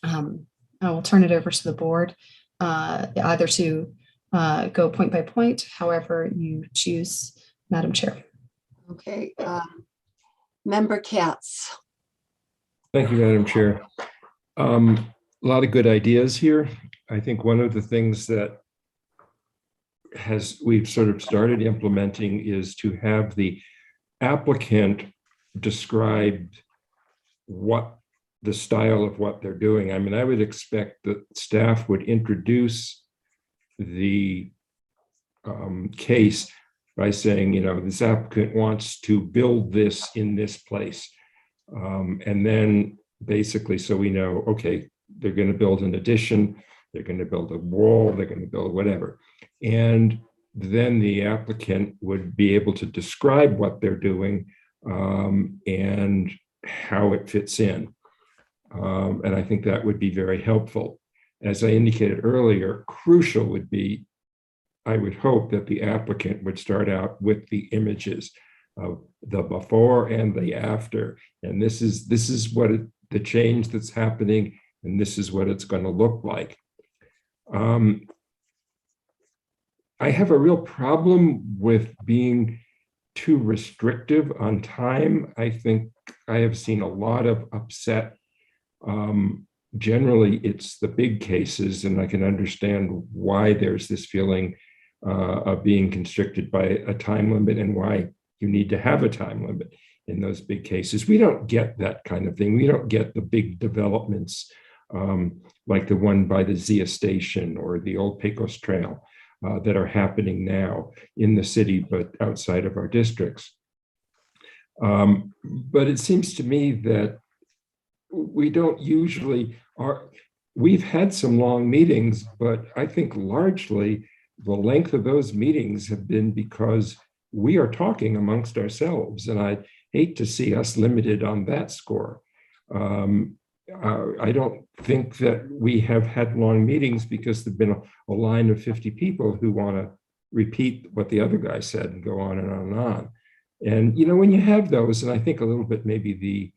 I will turn it over to the board, either to go point by point, however you choose, Madam Chair. Okay, Member Katz. Thank you, Madam Chair. A lot of good ideas here. I think one of the things that we've sort of started implementing is to have the applicant describe what the style of what they're doing. I mean, I would expect that staff would introduce the case by saying, you know, this applicant wants to build this in this place. And then basically, so we know, okay, they're going to build an addition, they're going to build a wall, they're going to build whatever. And then the applicant would be able to describe what they're doing and how it fits in. And I think that would be very helpful. As I indicated earlier, crucial would be, I would hope that the applicant would start out with the images of the before and the after. And this is what the change that's happening, and this is what it's going to look like. I have a real problem with being too restrictive on time. I think I have seen a lot of upset. Generally, it's the big cases, and I can understand why there's this feeling of being constricted by a time limit and why you need to have a time limit. in those big cases. We don't get that kind of thing. We don't get the big developments like the one by the Zia Station or the Old Pecos Trail that are happening now in the city, but outside of our districts. But it seems to me that we don't usually we've had some long meetings, but I think largely the length of those meetings have been because we are talking amongst ourselves, and I hate to see us limited on that score. I don't think that we have had long meetings because there've been a line of 50 people who want to repeat what the other guy said and go on and on and on. And, you know, when you have those, and I think a little bit maybe the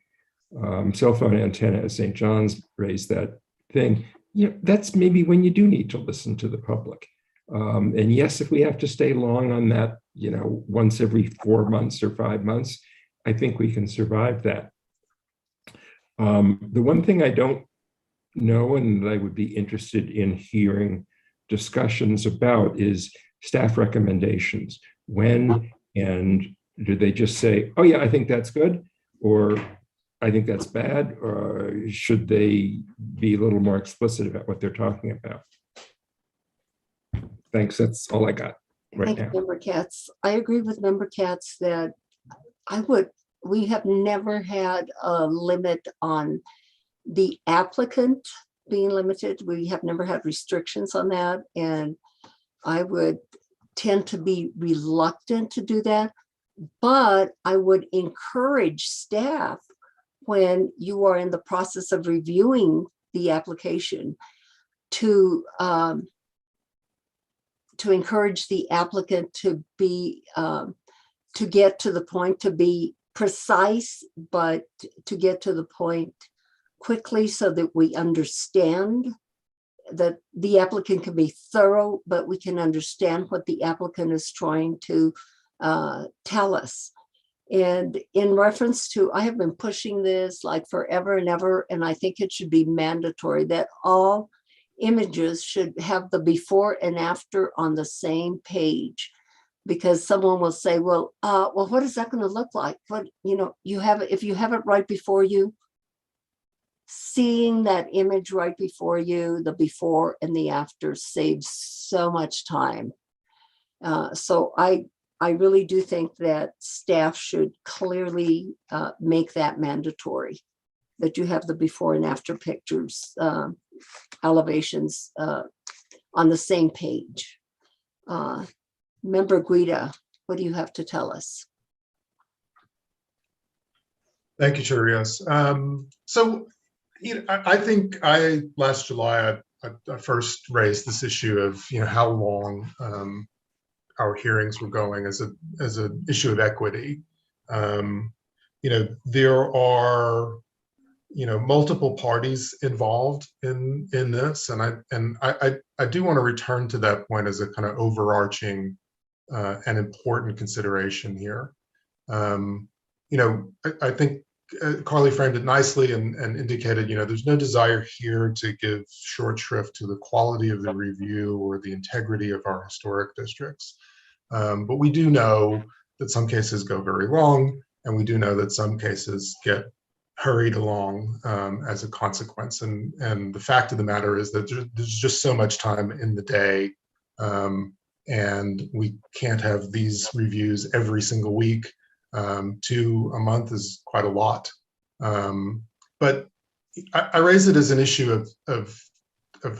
cell phone antenna at St. John's raised that thing, you know, that's maybe when you do need to listen to the public. And yes, if we have to stay long on that, you know, once every 4 months or 5 months, I think we can survive that. The one thing I don't know and that I would be interested in hearing discussions about is staff recommendations. When and do they just say, oh yeah, I think that's good, or I think that's bad, or should they be a little more explicit about what they're talking about? Thanks, that's all I got right Thank now. you, Member Katz. I agree with Member Katz that we have never had a limit on the applicant being limited. We have never had restrictions on that. And I would tend to be reluctant to do that. But I would encourage staff, when you are in the process of reviewing the application, to encourage the applicant to be to get to the point, to be precise, but to get to the point quickly so that we understand that the applicant can be thorough, but we can understand what the applicant is trying to tell us. And in reference to, I have been pushing this like forever and ever, and I think it should be mandatory that all images should have the before and after on the same page, because someone will say, well, what is that going to look like? What, you know, you have it, if you have it right before you, seeing that image right before you, the before and the after saves so much time. So I really do think that staff should clearly make that mandatory, that you have the before and after pictures, elevations on the same page. Member Guida, what do you have to tell us? Thank you, Chair Rios. So, you know, I think last July I first raised this issue of, you know, how long our hearings were going as an issue of equity. You know, there are, you know, multiple parties involved in this, and I do want to return to that point as a kind of overarching and important consideration here. You know, I think Carly framed it nicely and indicated, you know, there's no desire here to give short shrift to the quality of the review or the integrity of our historic districts. But we do know that some cases go very long, and we do know that some cases get hurried along as a consequence. And the fact of the matter is that there's just so much time in the day, and we can't have these reviews every single week. 2 a month is quite a lot. But I raise it as an issue of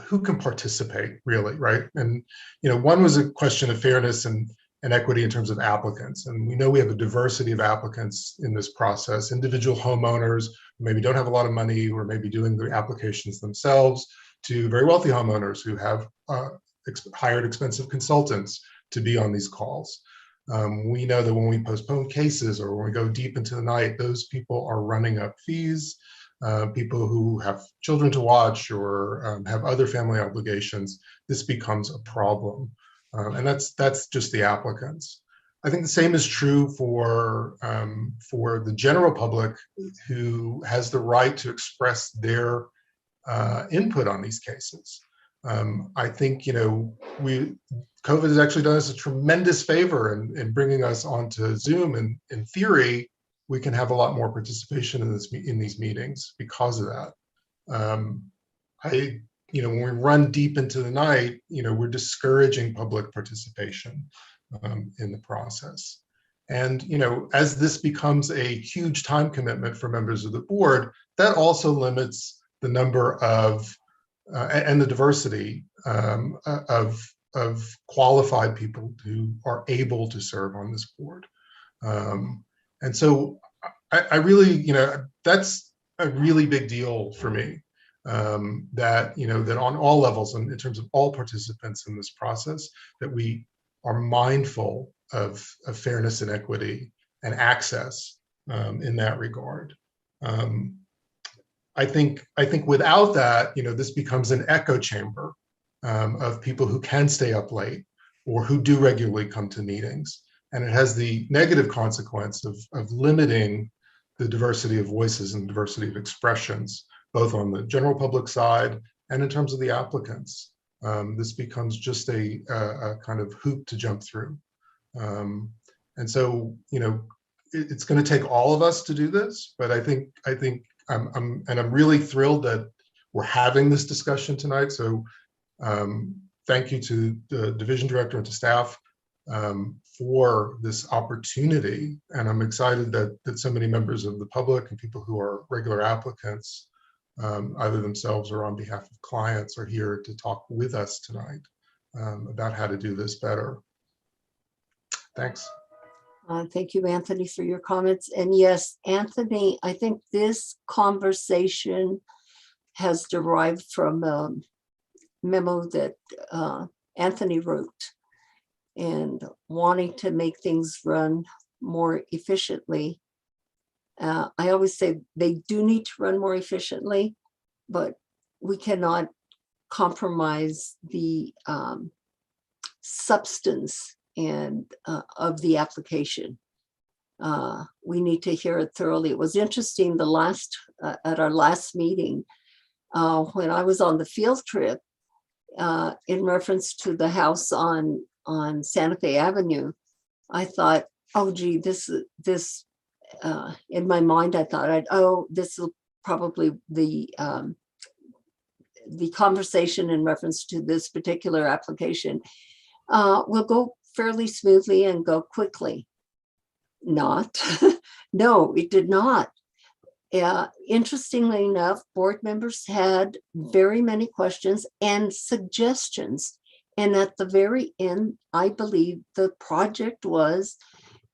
who can participate, really, right? And, you know, one was a question of fairness and equity in terms of applicants. And we know we have a diversity of applicants in this process, individual homeowners who maybe don't have a lot of money, who are maybe doing the applications themselves, to very wealthy homeowners who have hired expensive consultants to be on these calls. We know that when we postpone cases or when we go deep into the night, those people are running up fees. People who have children to watch or have other family obligations, this becomes a problem. And that's just the applicants. I think the same is true for the general public, who has the right to express their input on these cases. I think, you know, COVID has actually done us a tremendous favor in bringing us onto Zoom. And in theory, we can have a lot more participation in these meetings because of that. When we run deep into the night, we're discouraging public participation in the process. And, as this becomes a huge time commitment for members of the board, that also limits the number of and the diversity of qualified people who are able to serve on this board. And so I really, that's a really big deal for me, that on all levels and in terms of all participants in this process, that we are mindful of fairness and equity and access in that regard. I think without that, this becomes an echo chamber of people who can stay up late or who do regularly come to meetings. And it has the negative consequence of limiting the diversity of voices and diversity of expressions, both on the general public side and in terms of the applicants. This becomes just a kind of hoop to jump through. And so, it's going to take all of us to do this, but I think I'm really thrilled that we're having this discussion tonight. So thank you to the division director and to staff for this opportunity. And I'm excited that so many members of the public and people who are regular applicants, either themselves or on behalf of clients, are here to talk with us tonight about how to do this better. Thanks. Thank you, Anthony, for your comments. And yes, Anthony, I think this conversation has derived from a memo that Anthony wrote, and wanting to make things run more efficiently. I always say they do need to run more efficiently, but we cannot compromise the substance and of the application. We need to hear it thoroughly. It was interesting at our last meeting, when I was on the field trip, in reference to the house on Santa Fe Avenue, I thought, oh gee, this in my mind, I thought, this will probably the conversation in reference to this particular application will go fairly smoothly and go quickly. Not, no, it did not. Interestingly enough, board members had very many questions and suggestions. And at the very end, I believe the project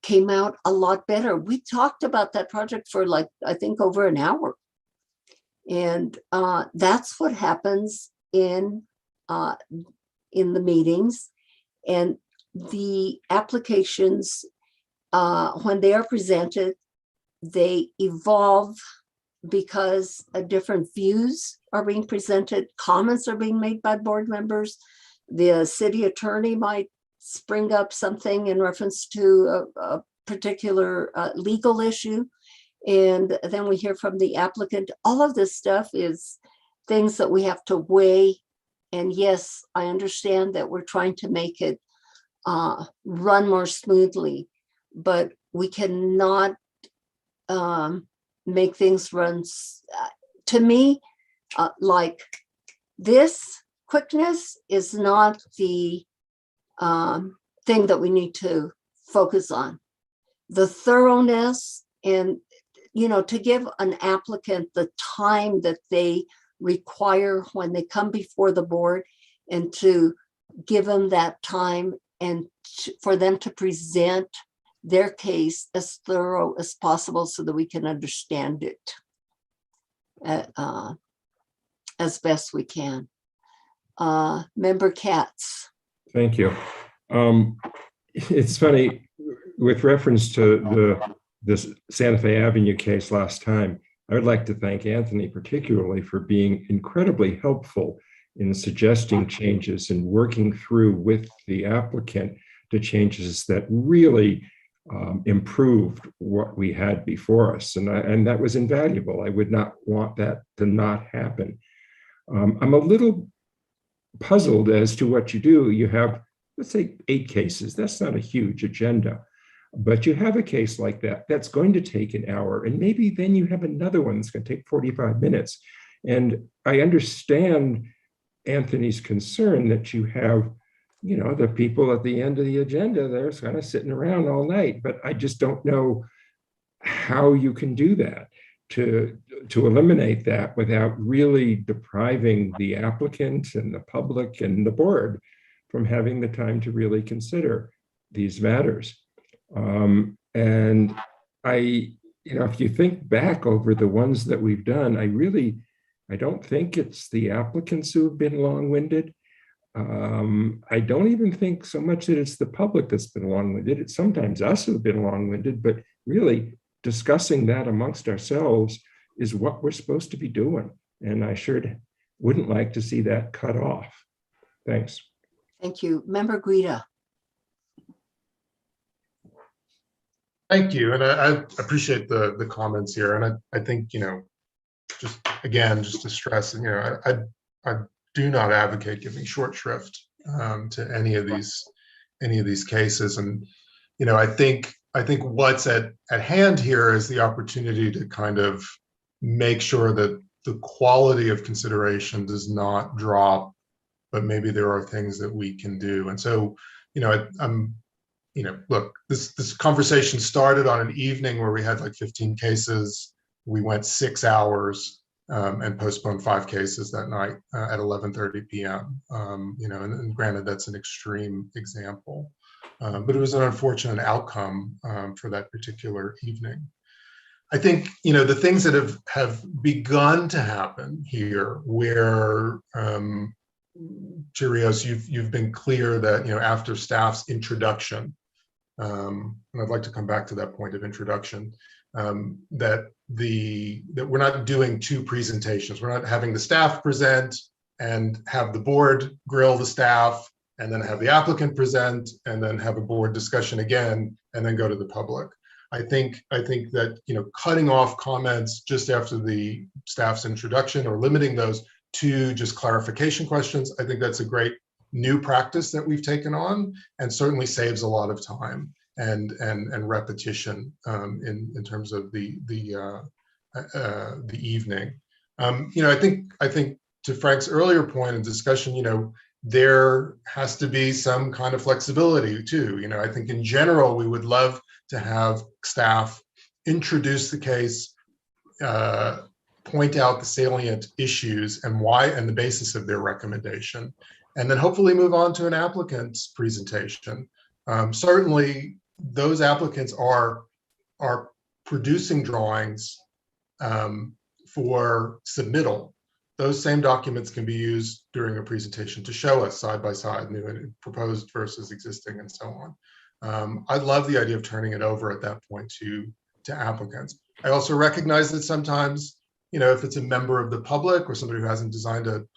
came out a lot better. We talked about that project for I think over an hour. And that's what happens in the meetings. And the applications, when they are presented, they evolve because different views are being presented, comments are being made by board members. The city attorney might spring up something in reference to a particular legal issue. And then we hear from the applicant. All of this stuff is things that we have to weigh. And yes, I understand that we're trying to make it run more smoothly, but we cannot make things run, to me, like this quickness is not the thing that we need to focus on. The thoroughness and, to give an applicant the time that they require when they come before the board, and to give them that time and for them to present their case as thorough as possible so that we can understand it as best we can. Member Katz. Thank you. It's funny, with reference to this Santa Fe Avenue case last time, I would like to thank Anthony particularly for being incredibly helpful in suggesting changes and working through with the applicant to changes that really improved what we had before us. And that was invaluable. I would not want that to not happen. I'm a little puzzled as to what you do. You have, let's say, 8 cases. That's not a huge agenda. But you have a case like that, that's going to take an hour, and maybe then you have another one that's going to take 45 minutes. And I understand Anthony's concern that you have, you know, the people at the end of the agenda, they're kind of sitting around all night, but I just don't know how you can do that to eliminate that without really depriving the applicant and the public and the board from having the time to really consider these matters. And if you think back over the ones that we've done, I don't think it's the applicants who have been long-winded. I don't even think so much that it's the public that's been long-winded. It's sometimes us who've been long-winded, but really discussing that amongst ourselves is what we're supposed to be doing. And I sure wouldn't like to see that cut off. Thanks. Thank you. Member Guida. Thank you. And I appreciate the comments here. And I think, just to stress, I do not advocate giving short shrift to any of these cases. And, I think what's at hand here is the opportunity to kind of make sure that the quality of consideration does not drop, but maybe there are things that we can do. And so, look, this conversation started on an evening where we had like 15 cases. We went 6 hours and postponed 5 cases that night at 11:30 p.m. And granted, that's an extreme example, but it was an unfortunate outcome for that particular evening. I think, the things that have begun to happen here where Chirios, you've been clear that, after staff's introduction, and I'd like to come back to that point of introduction, that we're not doing 2 presentations. We're not having the staff present and have the board grill the staff and then have the applicant present and then have a board discussion again and then go to the public. I think that, cutting off comments just after the staff's introduction or limiting those to just clarification questions, I think that's a great new practice that we've taken on and certainly saves a lot of time and repetition in terms of the evening. I think to Frank's earlier point in discussion, there has to be some kind of flexibility too. I think in general we would love to have staff introduce the case, point out the salient issues and why and the basis of their recommendation, and then hopefully move on to an applicant's presentation. Certainly, those applicants are producing drawings for submittal. Those same documents can be used during a presentation to show us side by side, new and proposed versus existing, and so on. I love the idea of turning it over at that point to applicants. I also recognize that sometimes, if it's a member of the public or somebody who hasn't designed or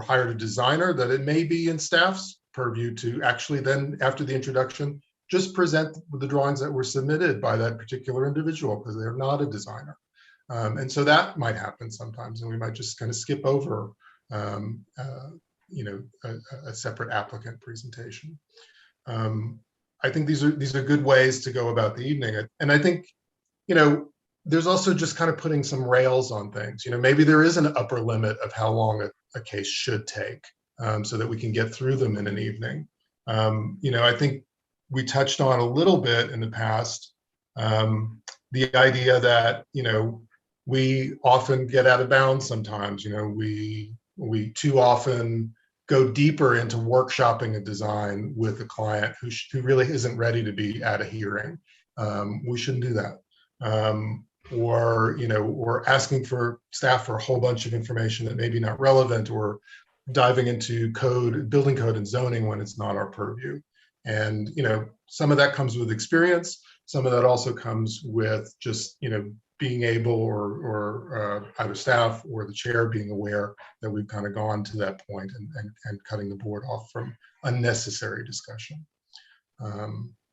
hired a designer, that it may be in staff's purview to actually then, after the introduction, just present the drawings that were submitted by that particular individual because they're not a designer. And so that might happen sometimes, and we might just kind of skip over, a separate applicant presentation. I think these are good ways to go about the evening. And I think, there's also just kind of putting some rails on things. Maybe there is an upper limit of how long a case should take so that we can get through them in an evening. I think we touched on a little bit in the past, the idea that, we often get out of bounds sometimes. We too often go deeper into workshopping a design with a client who really isn't ready to be at a hearing. We shouldn't do that. Or asking for staff for a whole bunch of information that may be not relevant, or diving into building code and zoning when it's not our purview. And, some of that comes with experience. Some of that also comes with just, being able or either staff or the chair being aware that we've kind of gone to that point and cutting the board off from unnecessary discussion.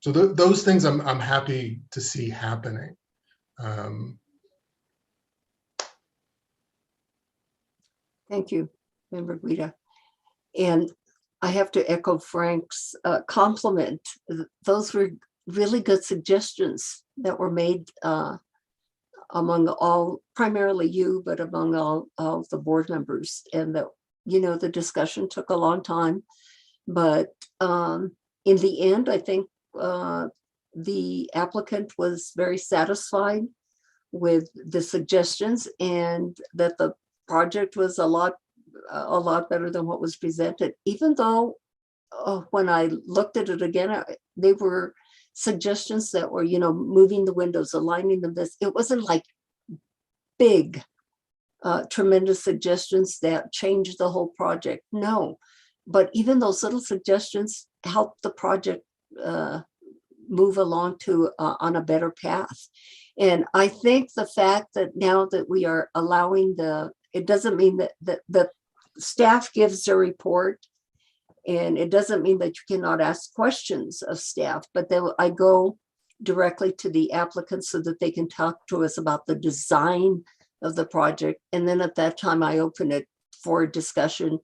So those things I'm happy to see happening. Thank you, Member Guida. And I have to echo Frank's compliment. Those really good suggestions that were made among all, primarily you, but among all the board members. And that, you know, the discussion took a long time, but in the end, I think the applicant was very satisfied with the suggestions and that the project was a lot better than what was presented, even though when I looked at it again, they were suggestions that were, you know, moving the windows, aligning them this. It wasn't like big, tremendous suggestions that changed the whole project. No, but even those little suggestions helped the project move along to on a better path. And I think the fact that now that we are allowing it doesn't mean that the staff gives a report, and it doesn't mean that you cannot ask questions of staff, but then I go directly to the applicants so that they can talk to us about the design of the project. And then at that time, I open it for discussion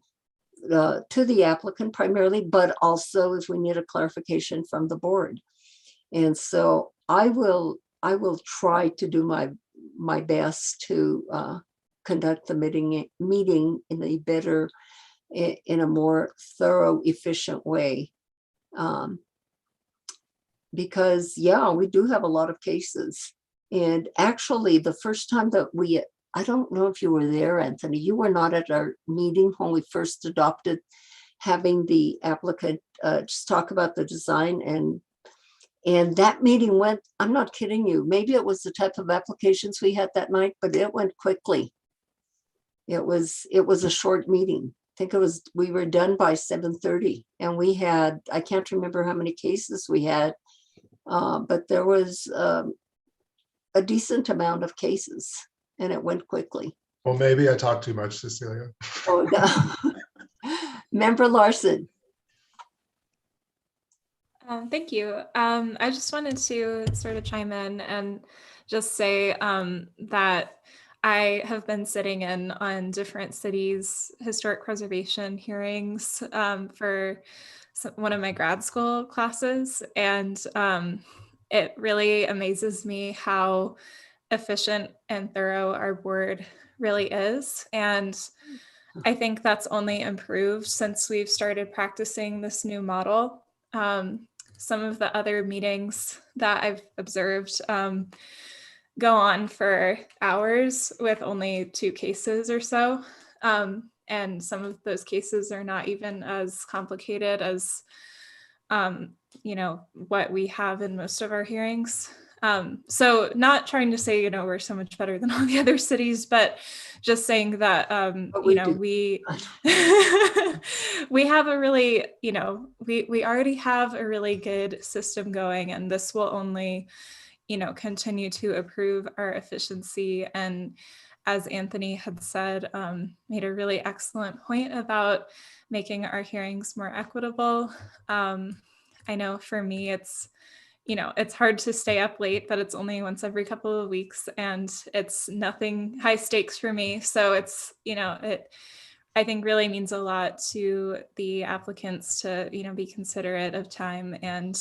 to the applicant primarily, but also if we need a clarification from the board. And so I will try to do my best to conduct the meeting in a better, in a more thorough, efficient way. Because yeah, we do have a lot of cases. And actually the first time that I don't know if you were there, Anthony, you were not at our meeting when we first adopted having the applicant just talk about the design, and that meeting went, I'm not kidding you, maybe it was the type of applications we had that night, but it went quickly. It was a short meeting. I think we were done by 7:30, and we had, I can't remember how many cases we had, but there was a decent amount of cases, and it went quickly. Well, maybe I talked too much, Cecilia. Oh, no. Member Larson. Thank you. I just wanted to sort of chime in and just say that I have been sitting in on different cities' historic preservation hearings for one of my grad school classes. And it really amazes me how efficient and thorough our board really is. And I think that's only improved since we've started practicing this new model. Some of the other meetings that I've observed go on for hours with only 2 cases or so. And some of those cases are not even as complicated as, you know, what we have in most of our hearings. So not trying to say, you know, we're so much better than all the other cities, but just saying that, you know, we have a really, you know, we already have a really good system going, and this will only, you know, continue to improve our efficiency. And as Anthony had said, made a really excellent point about making our hearings more equitable. I know for me, it's, you know, it's hard to stay up late, but it's only once every couple of weeks, and it's nothing high stakes for me. So it's, you know, it, I think really means a lot to the applicants to, you know, be considerate of time and,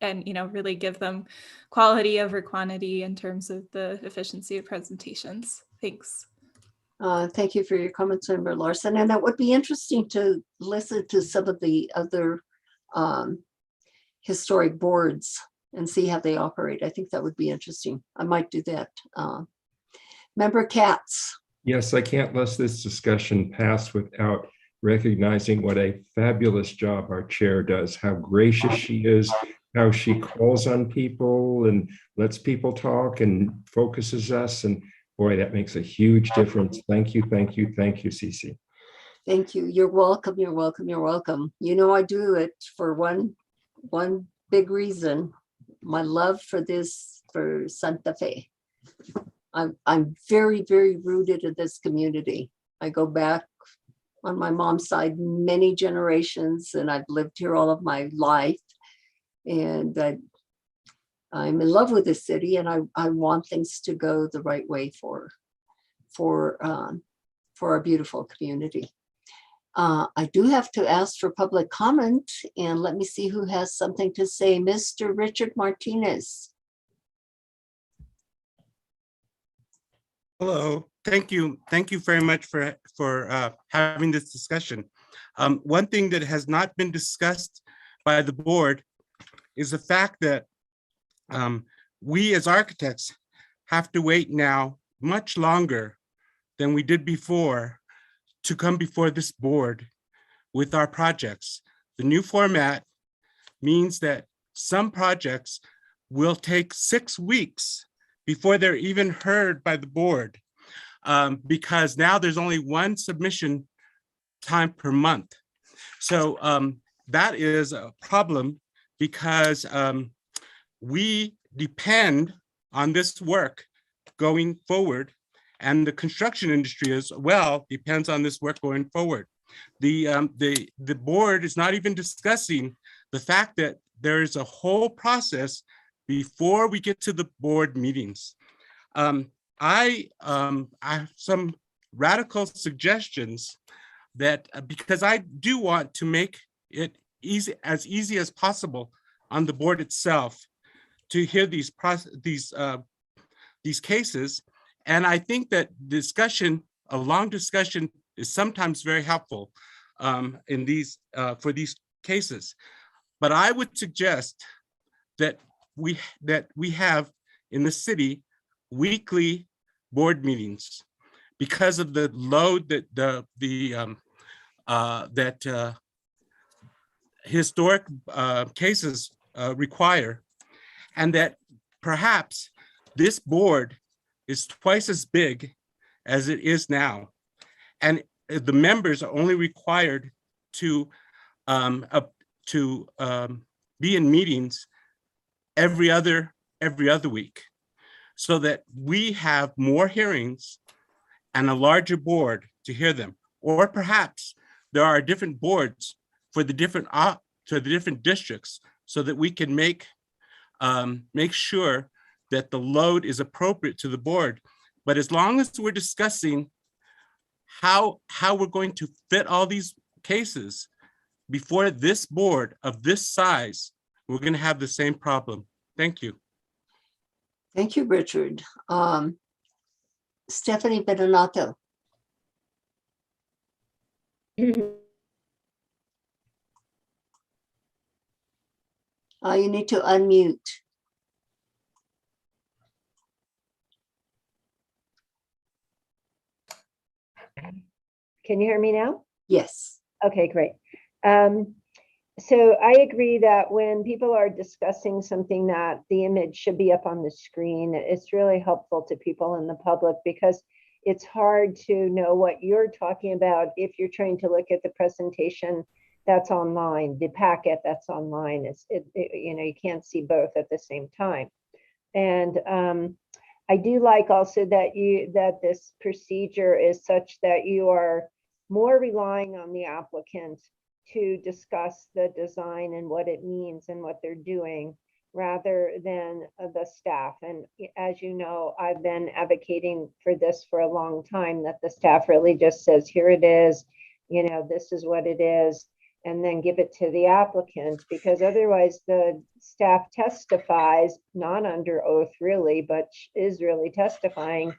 you know, really give them quality over quantity in terms of the efficiency of presentations. Thanks. Thank you for your comments, Member Larson. And it would be interesting to listen to some of the other historic boards and see how they operate. I think that would be interesting. I might do that. Member Katz. Yes, I can't let this discussion pass without recognizing what a fabulous job our chair does, how gracious she is, how she calls on people and lets people talk and focuses us. And boy, that makes a huge difference. Thank you, thank you, thank you, Cece. Thank you. You're welcome. You're welcome. You're welcome. You know, I do it for one big reason, my love for Santa Fe. I'm very, very rooted in this community. I go back on my mom's side many generations, and I've lived here all of my life. And I'm in love with this city, and I want things to go the right way for our beautiful community. I do have to ask for public comment, and let me see who has something to say. Mr. Richard Martinez. Hello, thank you. Thank you very much for having this discussion. One thing that has not been discussed by the board is the fact that we as architects have to wait now much longer than we did before to come before this board with our projects. The new format means that some projects will take 6 weeks before they're even heard by the board, because now there's only one submission time per month. So that is a problem because we depend on this work going forward, and the construction industry as well depends on this work going forward. The board is not even discussing the fact that there is a whole process before we get to the board meetings. I have some radical suggestions that because I do want to make it as easy as possible on the board itself to hear these cases. And I think that a long discussion is sometimes very helpful in for these cases. But I would suggest that we have in the city weekly board meetings because of the load that historic cases require, and that perhaps this board is twice as big as it is now, and the members are only required to be in meetings every other week, so that we have more hearings and a larger board to hear them. Or perhaps there are different boards for the different districts, so that we can make sure that the load is appropriate to the board. But as long as we're discussing how we're going to fit all these cases before this board of this size, we're going to have the same problem. Thank you. Thank you, Richard. Stephanie Bedonato. You need to unmute. Can you hear me now? Yes. Okay, great. So I agree that when people are discussing something, that the image should be up on the screen. It's really helpful to people in the public because it's hard to know what you're talking about if you're trying to look at the presentation that's online, the packet that's online. You can't see both at the same time. And I do like also that this procedure is such that you are more relying on the applicant to discuss the design and what it means and what they're doing rather than the staff. And as you know, I've been advocating for this for a long time, that the staff really just says, here it is, this is what it is, and then give it to the applicant, because otherwise the staff testifies, not under oath really, but is really testifying.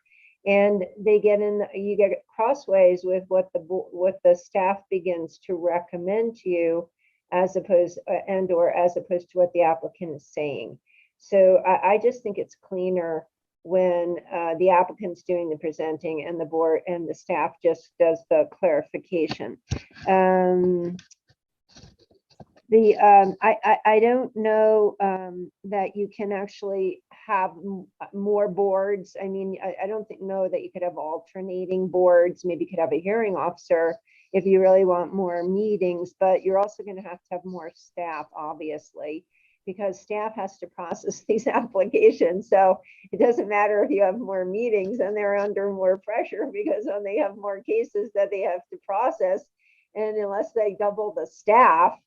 And you get crossways with what the staff begins to recommend to you, as opposed to what the applicant is saying. So I just think it's cleaner when the applicant's doing the presenting and the board and the staff just does the clarification. I don't know that you can actually have more boards. I mean, I don't know that you could have alternating boards. Maybe you could have a hearing officer if you really want more meetings, but you're also going to have more staff, obviously, because staff has to process these applications. So it doesn't matter if you have more meetings, and they're under more pressure because when they have more cases that they have to process, and unless they double the staff,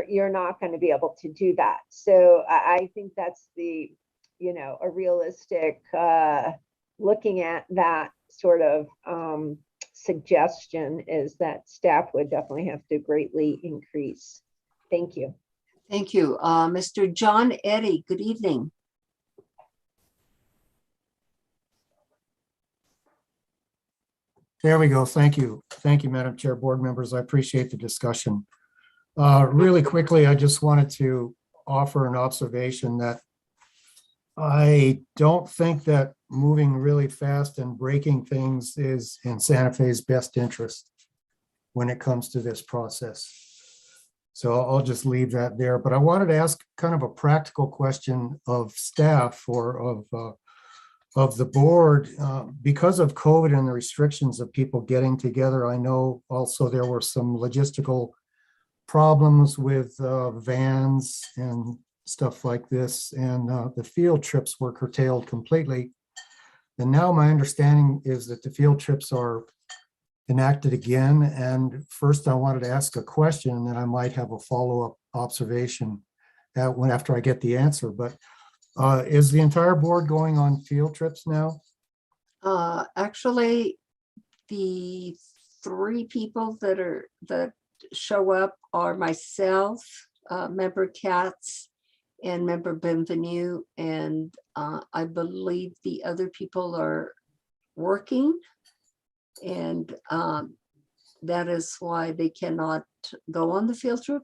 you're not going to be able to do that. So I think that's a realistic looking at that sort of suggestion is that staff would definitely have to greatly increase. Thank you. Thank you. Mr. John Eddy, good evening. There we go. Thank you. Thank you, Madam Chair, board members. I appreciate the discussion. Really quickly, I just wanted to offer an observation that I don't think that moving really fast and breaking things is in Santa Fe's best interest when it comes to this process. So I'll just leave that there. But I wanted to ask kind of a practical question of staff or of the board. Because of COVID and the restrictions of people getting together, I know also there were some logistical problems with vans and stuff like this, and the field trips were curtailed completely. And now my understanding is that the field trips are enacted again. And first I wanted to ask a question, and then I might have a follow-up observation after I get the answer. But is the entire board going on field trips now? Actually, the 3 people that show up are myself, member Katz, and member Benvenue, and I believe the other people are working, and that is why they cannot go on the field trip.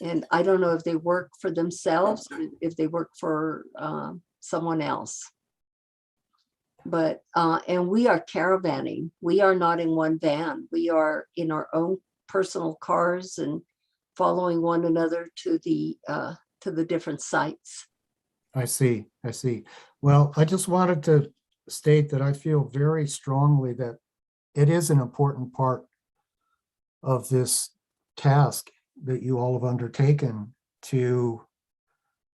And I don't know if they work for themselves or if they work for someone else. But and we are caravanning. We are not in one van. We are in our own personal cars and following one another to the different sites. I see. Well, I just wanted to state that I feel very strongly that it is an important part of this task that you all have undertaken to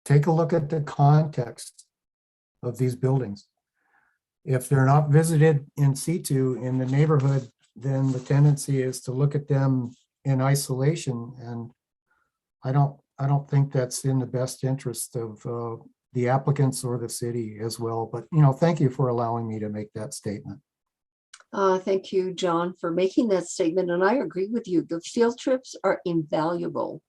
take a look at the context of these buildings. If they're not visited in situ in the neighborhood, then the tendency is to look at them in isolation, and I don't think that's in the best interest of the applicants or the city as well. But thank you for allowing me to make that statement. Thank you, John, for making that statement. And I agree with you. The field trips are invaluable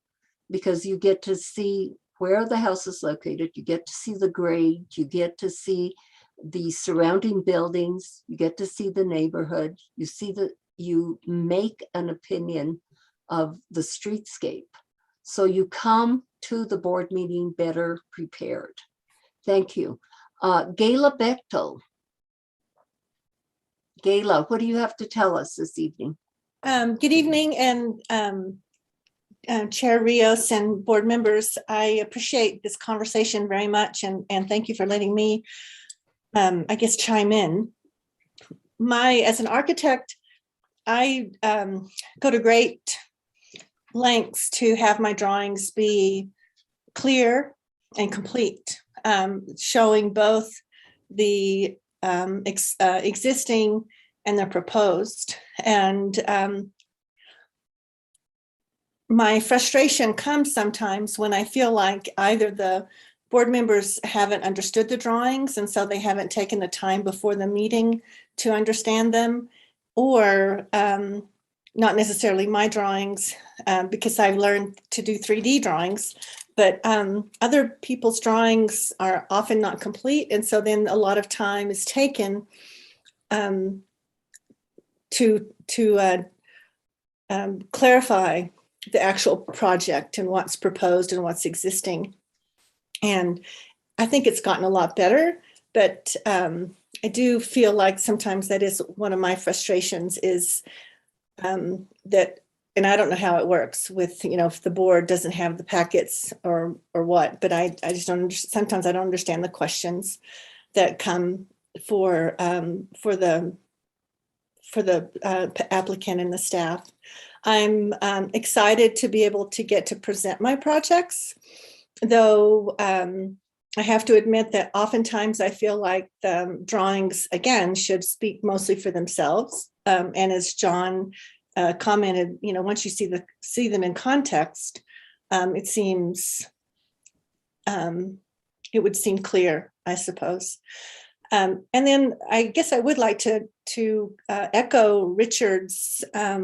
because you get to see where the house is located. You get to see the grade. You get to see the surrounding buildings. You get to see the neighborhood. You make an opinion of the streetscape. So you come to the board meeting better prepared. Thank you. Gayla Bechtel. Gayla, what do you have to tell us this evening? Good evening, and Chair Rios and board members. I appreciate this conversation very much, and thank you for letting me, I guess, chime in. As an architect, I go to great lengths to have my drawings be clear and complete, showing both the existing and the proposed. And my frustration comes sometimes when I feel like either the board members haven't understood the drawings, and so they haven't taken the time before the meeting to understand them, or not necessarily my drawings, because I've learned to do 3D drawings, but other people's drawings are often not complete. And so then a lot of time is taken to clarify the actual project and what's proposed and what's existing. And I think it's gotten a lot better, but I do feel like sometimes that is one of my frustrations is that, and I don't know how it works with, if the board doesn't have the packets or what, but I just don't, sometimes I don't understand the questions that come for the applicant and the staff. I'm excited to be able to get to present my projects, though I have to admit that oftentimes I feel like the drawings, again, should speak mostly for themselves. And as John commented, once you see them in context, it seems, it would seem clear, I suppose. And then I guess I would like to echo Richard's, I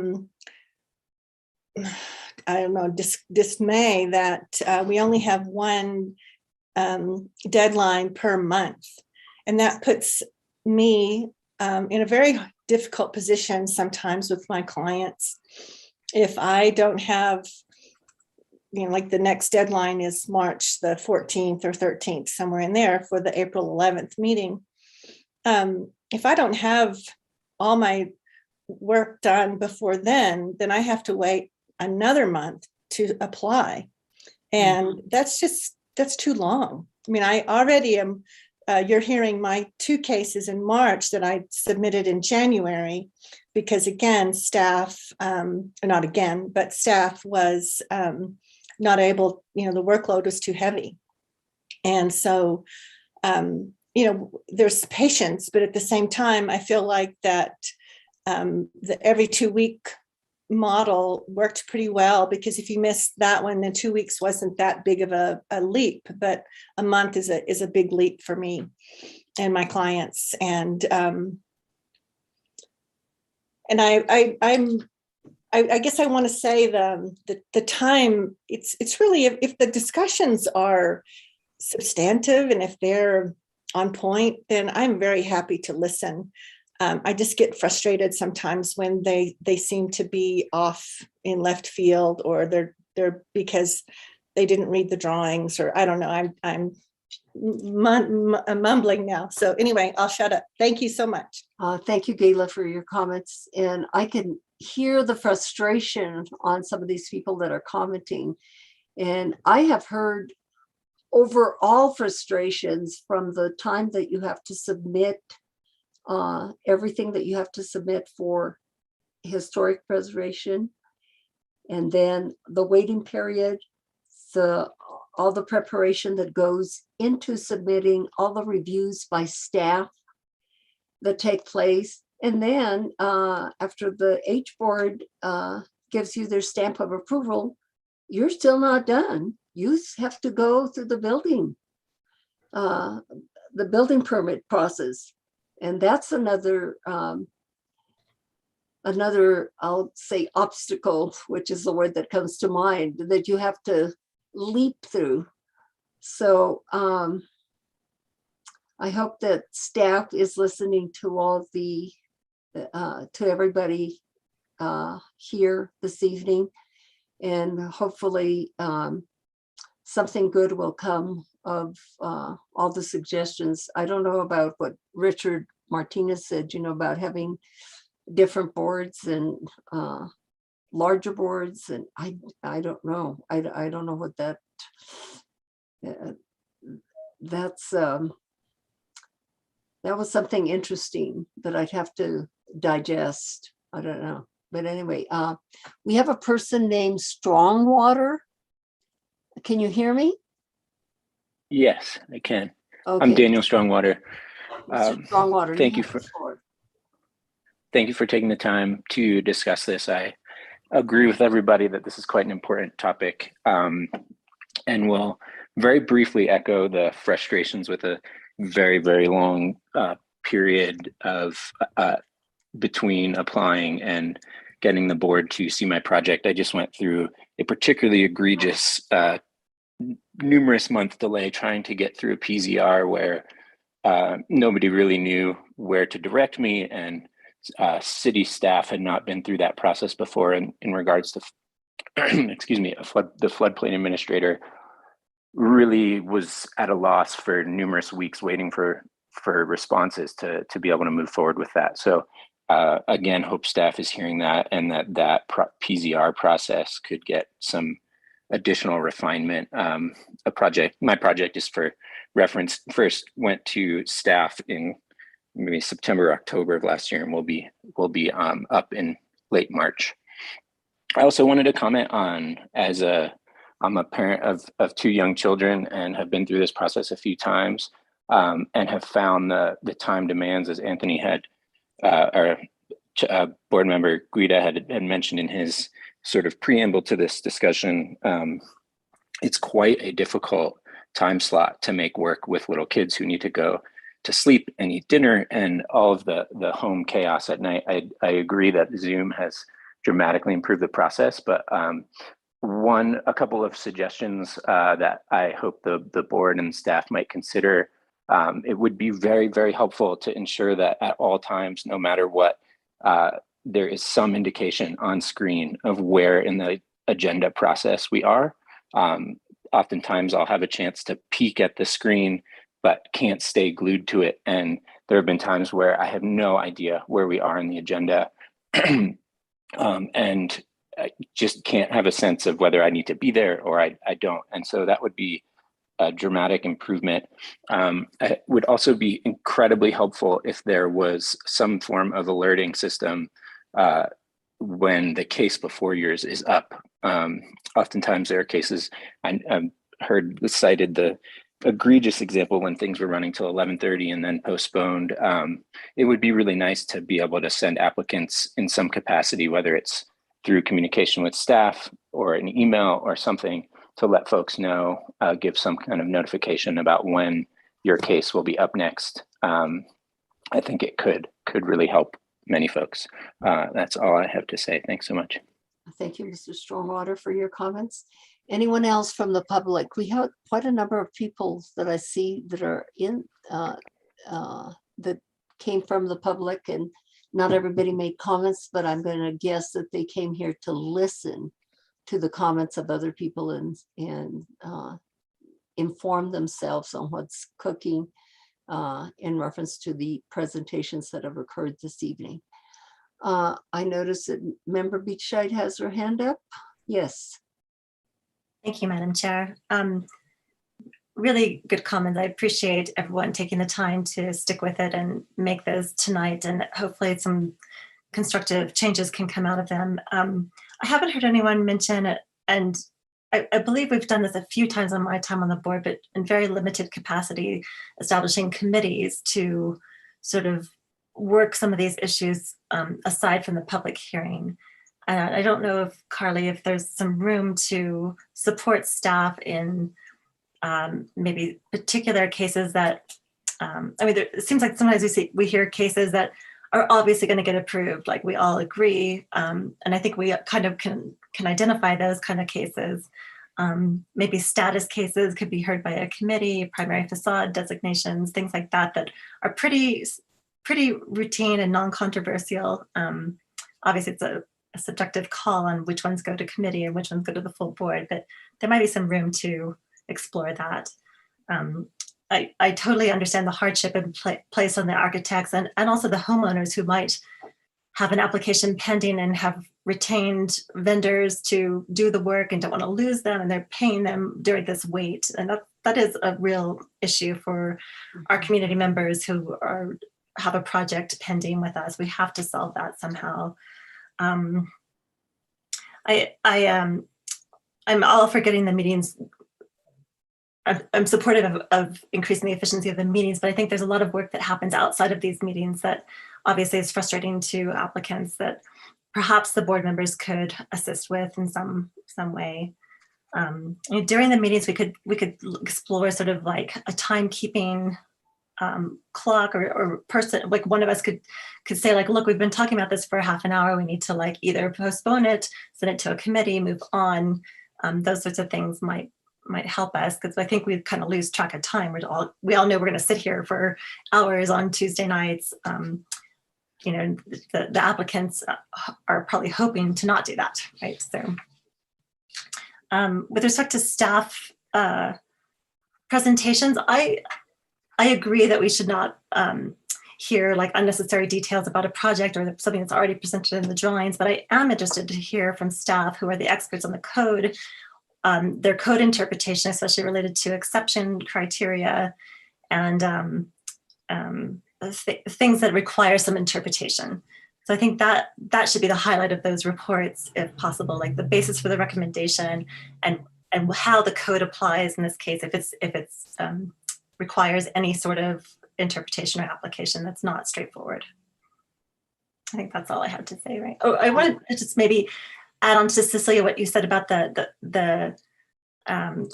don't know, dismay that we only have one deadline per month. And that puts me in a very difficult position sometimes with my clients. If I don't have, like the next deadline is March the 14th or 13th, somewhere in there for the April 11th meeting. If I don't have all my work done before then I have to wait another month to apply. And that's too long. I mean, I already am, you're hearing my 2 cases in March that I submitted in January, because again, staff, not again, but staff was not able, the workload was too heavy. And so, there's patience, but at the same time, I feel like that the every 2-week model worked pretty well, because if you missed that one, then 2 weeks wasn't that big of a leap, but a month is a big leap for me and my clients. And I guess I want to say the time, it's really, if the discussions are substantive and if they're on point, then I'm very happy to listen. I just get frustrated sometimes when they seem to be off in left field, or they're because they didn't read the drawings, or I don't know. I'm mumbling now. So anyway, I'll shut up. Thank you so much. Thank you, Gayla, for your comments. And I can hear the frustration on some of these people that are commenting. And I have heard overall frustrations from the time that you have to submit everything that you have to submit for historic preservation, and then the waiting period, all the preparation that goes into submitting, all the reviews by staff that take place. And then after the H board gives you their stamp of approval, you're still not done. You have to go through the building permit process. And that's another, I'll say, obstacle, which is the word that comes to mind, that you have to leap through. So I hope that staff is listening to all to everybody here this evening, and hopefully something good will come of all the suggestions. I don't know about what Richard Martinez said, about having different boards and larger boards, and I don't know. I don't know what that that was something interesting that I'd have to digest. I don't know. But anyway, we have a person named Strongwater. Can you hear me? Yes, I can. Okay. I'm Daniel Strongwater. Mr. Strongwater, thank you for taking the time to discuss this. I agree with everybody that this is quite an important topic, and will very briefly echo the frustrations with a very, very long period of between applying and getting the board to see my project. I just went through a particularly egregious numerous month delay trying to get through a PZR where nobody really knew where to direct me, and city staff had not been through that process before in regards to, excuse me, the floodplain administrator really was at a loss for numerous weeks waiting for responses to be able to move forward with that. So again, hope staff is hearing that, and that PZR process could get some additional refinement. My project is, for reference, first went to staff in maybe September, October of last year, and will be up in late March. I also wanted to comment on, I'm a parent of 2 young children and have been through this process a few times, and have found the time demands, as Anthony had, our board member Guida had mentioned in his sort of preamble to this discussion. It's quite a difficult time slot to make work with little kids who need to go to sleep and eat dinner and all of the home chaos at night. I agree that Zoom has dramatically improved the process, but a couple of suggestions that I hope the board and staff might consider. It would be very, very helpful to ensure that at all times, no matter what, there is some indication on screen of where in the agenda process we are. Oftentimes I'll have a chance to peek at the screen, but can't stay glued to it. And there have been times where I have no idea where we are in the agenda and I just can't have a sense of whether I need to be there or I don't. And so that would be a dramatic improvement. It would also be incredibly helpful if there was some form of alerting system when the case before yours is up. Oftentimes there are cases, I heard cited the egregious example when things were running till 11:30 and then postponed. It would be really nice to be able to send applicants in some capacity, whether it's through communication with staff or an email or something, to let folks know, give some kind of notification about when your case will be up next. I think it could really help many folks. That's all I have to say. Thanks so much. Thank you, Mr. Stormwater, for your comments. Anyone else from the public? We have quite a number of people that I see that are in, that came from the public, and not everybody made comments, but I'm going to guess that they came here to listen to the comments of other people and inform themselves on what's cooking in reference to the presentations that have occurred this evening. I noticed that Member Beachside has her hand up. Yes. Thank you, Madam Chair. Really good comments. I appreciate everyone taking the time to stick with it and make those tonight, and hopefully some constructive changes can come out of them. I haven't heard anyone mention it, and I believe we've done this a few times on my time on the board, but in very limited capacity, establishing committees to sort of work some of these issues aside from the public hearing. I don't know if, Carly, if there's some room to support staff in maybe particular cases that, I mean, it seems like sometimes we hear cases that are obviously going to get approved, like we all agree. And I think we kind of can identify those kind of cases. Maybe status cases could be heard by a committee, primary facade designations, things like that, that are pretty routine and non-controversial. Obviously, it's a subjective call on which ones go to committee and which ones go to the full board, but there might be some room to explore that. I totally understand the hardship and placed on the architects and also the homeowners who might have an application pending and have retained vendors to do the work and don't want to lose them, and they're paying them during this wait. And that is a real issue for our community members who have a project pending with us. We have to solve that somehow. I'm all for getting the meetings. I'm supportive of increasing the efficiency of the meetings, but I think there's a lot of work that happens outside of these meetings that obviously is frustrating to applicants that perhaps the board members could assist with in some way. During the meetings, we could explore sort of like a timekeeping clock or person, like one of us could say like, look, we've been talking about this for half an hour. We need to like either postpone it, send it to a committee, move on. Those sorts of things might help us, because I think we kind of lose track of time. We all know we're going to sit here for hours on Tuesday nights. The applicants are probably hoping to not do that, right? So with respect to staff presentations, I agree that we should not hear like unnecessary details about a project or something that's already presented in the drawings, but I am interested to hear from staff who are the experts on the code, their code interpretation, especially related to exception criteria and things that require some interpretation. So I think that should be the highlight of those reports, if possible, like the basis for the recommendation and how the code applies in this case, if it's requires any sort of interpretation or application that's not straightforward. I think that's all I had to say, right? Oh, I wanted to just maybe add on to Cecilia what you said about the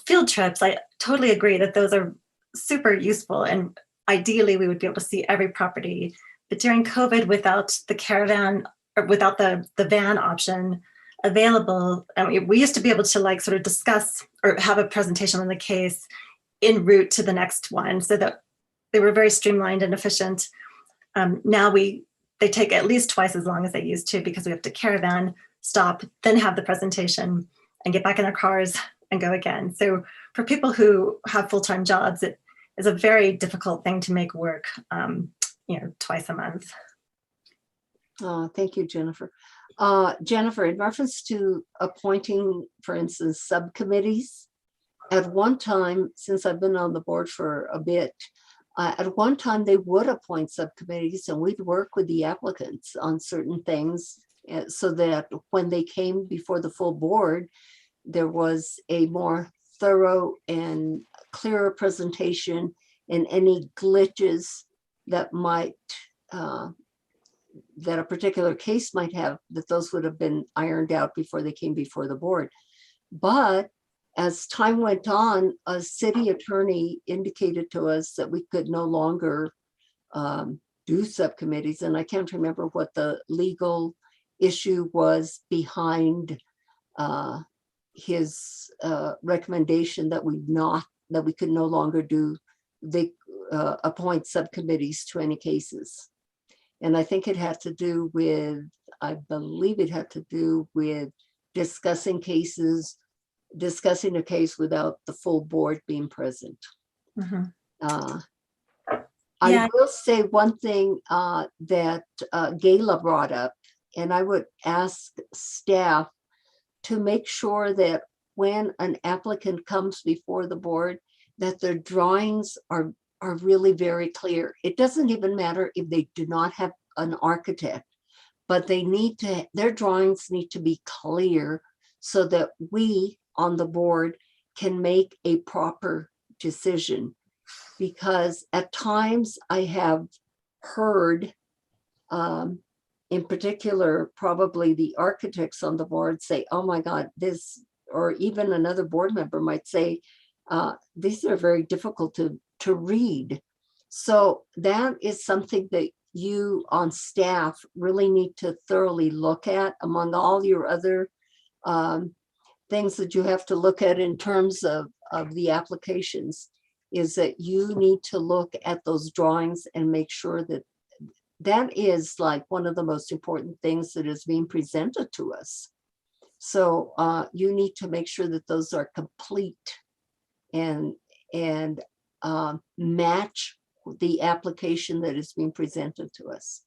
field trips. I totally agree that those are super useful, and ideally we would be able to see every property. But during COVID, without the caravan or without the van option available, we used to be able to like sort of discuss or have a presentation on the case en route to the next one, so that they were very streamlined and efficient. Now they take at least twice as long as they used to, because we have to caravan, stop, then have the presentation and get back in their cars and go again. So for people who have full-time jobs, it is a very difficult thing to make work, twice a month. Thank you, Jennifer. Jennifer, in reference to appointing, for instance, subcommittees, at one time, since I've been on the board for a bit, at one time they would appoint subcommittees and we'd work with the applicants on certain things so that when they came before the full board, there was a more thorough and clearer presentation, and any glitches that might, that a particular case might have, that those would have been ironed out before they came before the board. But as time went on, a city attorney indicated to us that we could no longer do subcommittees. And I can't remember what the legal issue was behind his recommendation that we could no longer do, they appoint subcommittees to any cases. And I think it had to do with, I believe it had to do with discussing a case without the full board being present. Mm-hmm. I will say one thing that Gayla brought up, and I would ask staff to make sure that when an applicant comes before the board, that their drawings are really very clear. It doesn't even matter if they do not have an architect, but their drawings need to be clear so that we on the board can make a proper decision. Because at times I have heard, in particular, probably the architects on the board say, oh my God, this, or even another board member might say, these are very difficult to read. So that is something that you on staff really need to thoroughly look at among all your other things that you have to look at in terms of the applications, is that you need to look at those drawings and make sure that that is like one of the most important things that is being presented to us. So you need to make sure that those are complete and match the application that is being presented to us.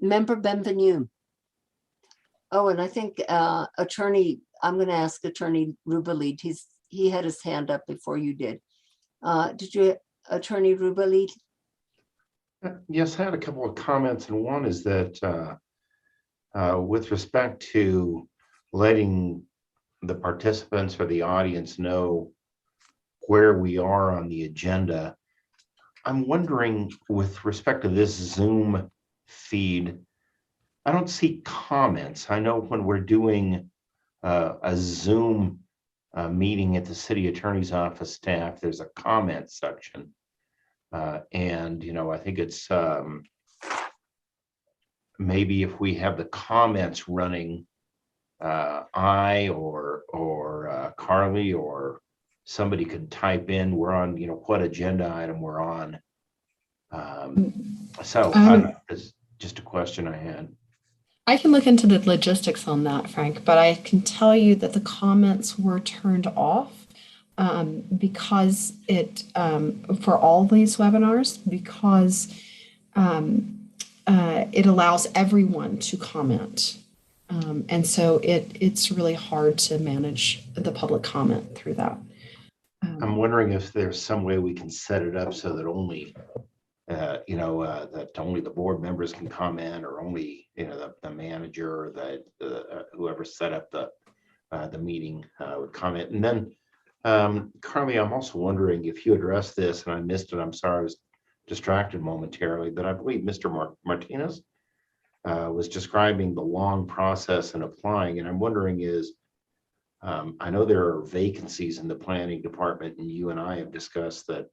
Member Benvenue. Oh, and I think I'm going to ask Attorney Rubalid. He had his hand up before you did. Did you, Attorney Rubalid? Yes, I had a couple of comments, and one is that with respect to letting the participants or the audience know where we are on the agenda, I'm wondering, with respect to this Zoom feed, I don't see comments. I know when we're doing a Zoom meeting at the city attorney's office staff, there's a comment section. And, I think it's maybe if we have the comments running, I or Carly or somebody could type in, we're on, what agenda item we're on. So it's just a question I had. I can look into the logistics on that, Frank, but I can tell you that the comments were turned off because for all these webinars, because it allows everyone to comment. And so it's really hard to manage the public comment through that. I'm wondering if there's some way we can set it up so that only, that only the board members can comment, or only, the manager or the whoever set up the meeting would comment. And then, Carly, I'm also wondering if you addressed this, and I missed it. I'm sorry, I was distracted momentarily, but I believe Mr. Martinez was describing the long process in applying, and I'm wondering is, I know there are vacancies in the planning department, and you and I have discussed that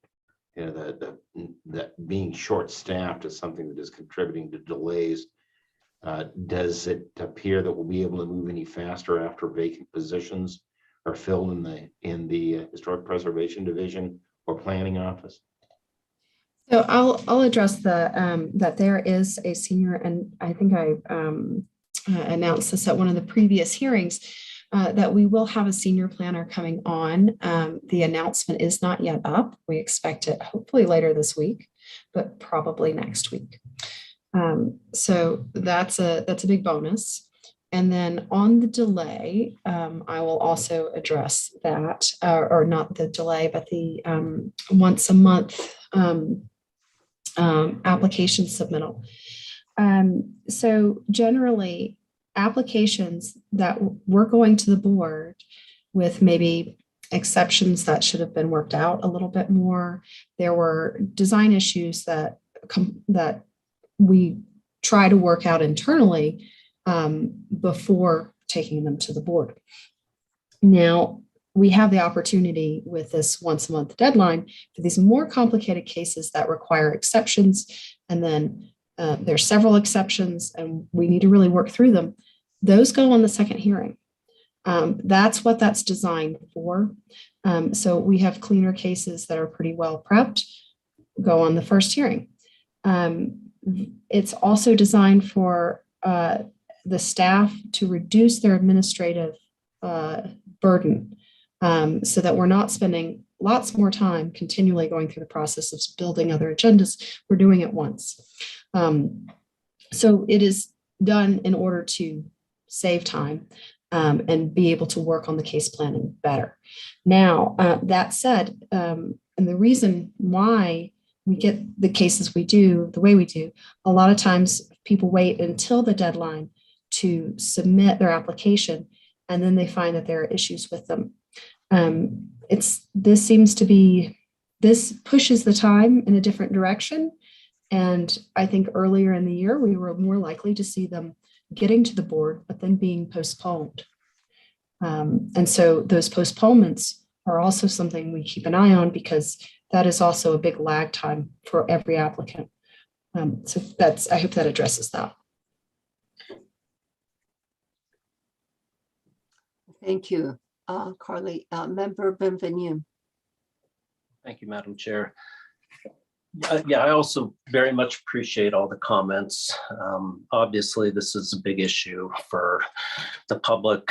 that being short-staffed is something that is contributing to delays. Does it appear that we'll be able to move any faster after vacant positions are filled in the Historic Preservation Division or Planning Office? So I'll address that there is a senior, and I think I announced this at one of the previous hearings, that we will have a senior planner coming on. The announcement is not yet up. We expect it hopefully later this week, but probably next week. So that's a big bonus. And then on the delay, I will also address that, or not the delay, but the once a month application submittal. So generally, applications that were going to the board with maybe exceptions that should have been worked out a little bit more. There were design issues that we try to work out internally before taking them to the board. Now, we have the opportunity with this once a month deadline for these more complicated cases that require exceptions, and then there's several exceptions and we need to really work through them. Those go on the second hearing. That's what that's designed for. So we have cleaner cases that are pretty well prepped, go on the first hearing. It's also designed for the staff to reduce their administrative burden, so that we're not spending lots more time continually going through the process of building other agendas. We're doing it once. So it is done in order to save time and be able to work on the case planning better. Now, that said, and the reason why we get the cases we do the way we do, a lot of times people wait until the deadline to submit their application, and then they find that there are issues with them. This pushes the time in a different direction. And I think earlier in the year, we were more likely to see them getting to the board, but then being postponed. And so those postponements are also something we keep an eye on, because that is also a big lag time for every applicant. So I hope that addresses that. Thank you, Carly. Member Benvenu. Thank you, Madam Chair. Yeah, I also very much appreciate all the comments. Obviously, this is a big issue for the public,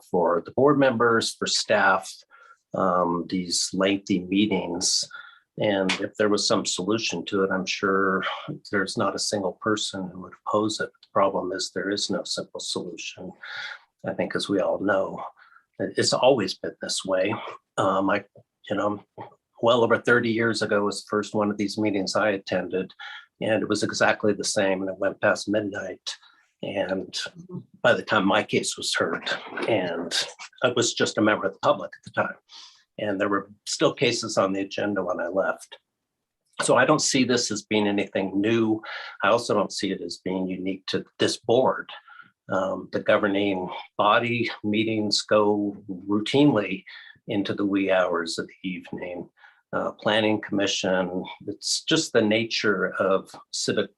for the board members, for staff, these lengthy meetings. And if there was some solution to it, I'm sure there's not a single person who would oppose it. The problem is there is no simple solution. I think, as we all know, it's always been this way. Well over 30 years ago was the first one of these meetings I attended, and it was exactly the same, and it went past midnight. And by the time my case was heard, and I was just a member of the public at the time, and there were still cases on the agenda when I left. So I don't see this as being anything new. I also don't see it as being unique to this board. The governing body meetings go routinely into the wee hours of the evening. Planning Commission, it's just the nature of civic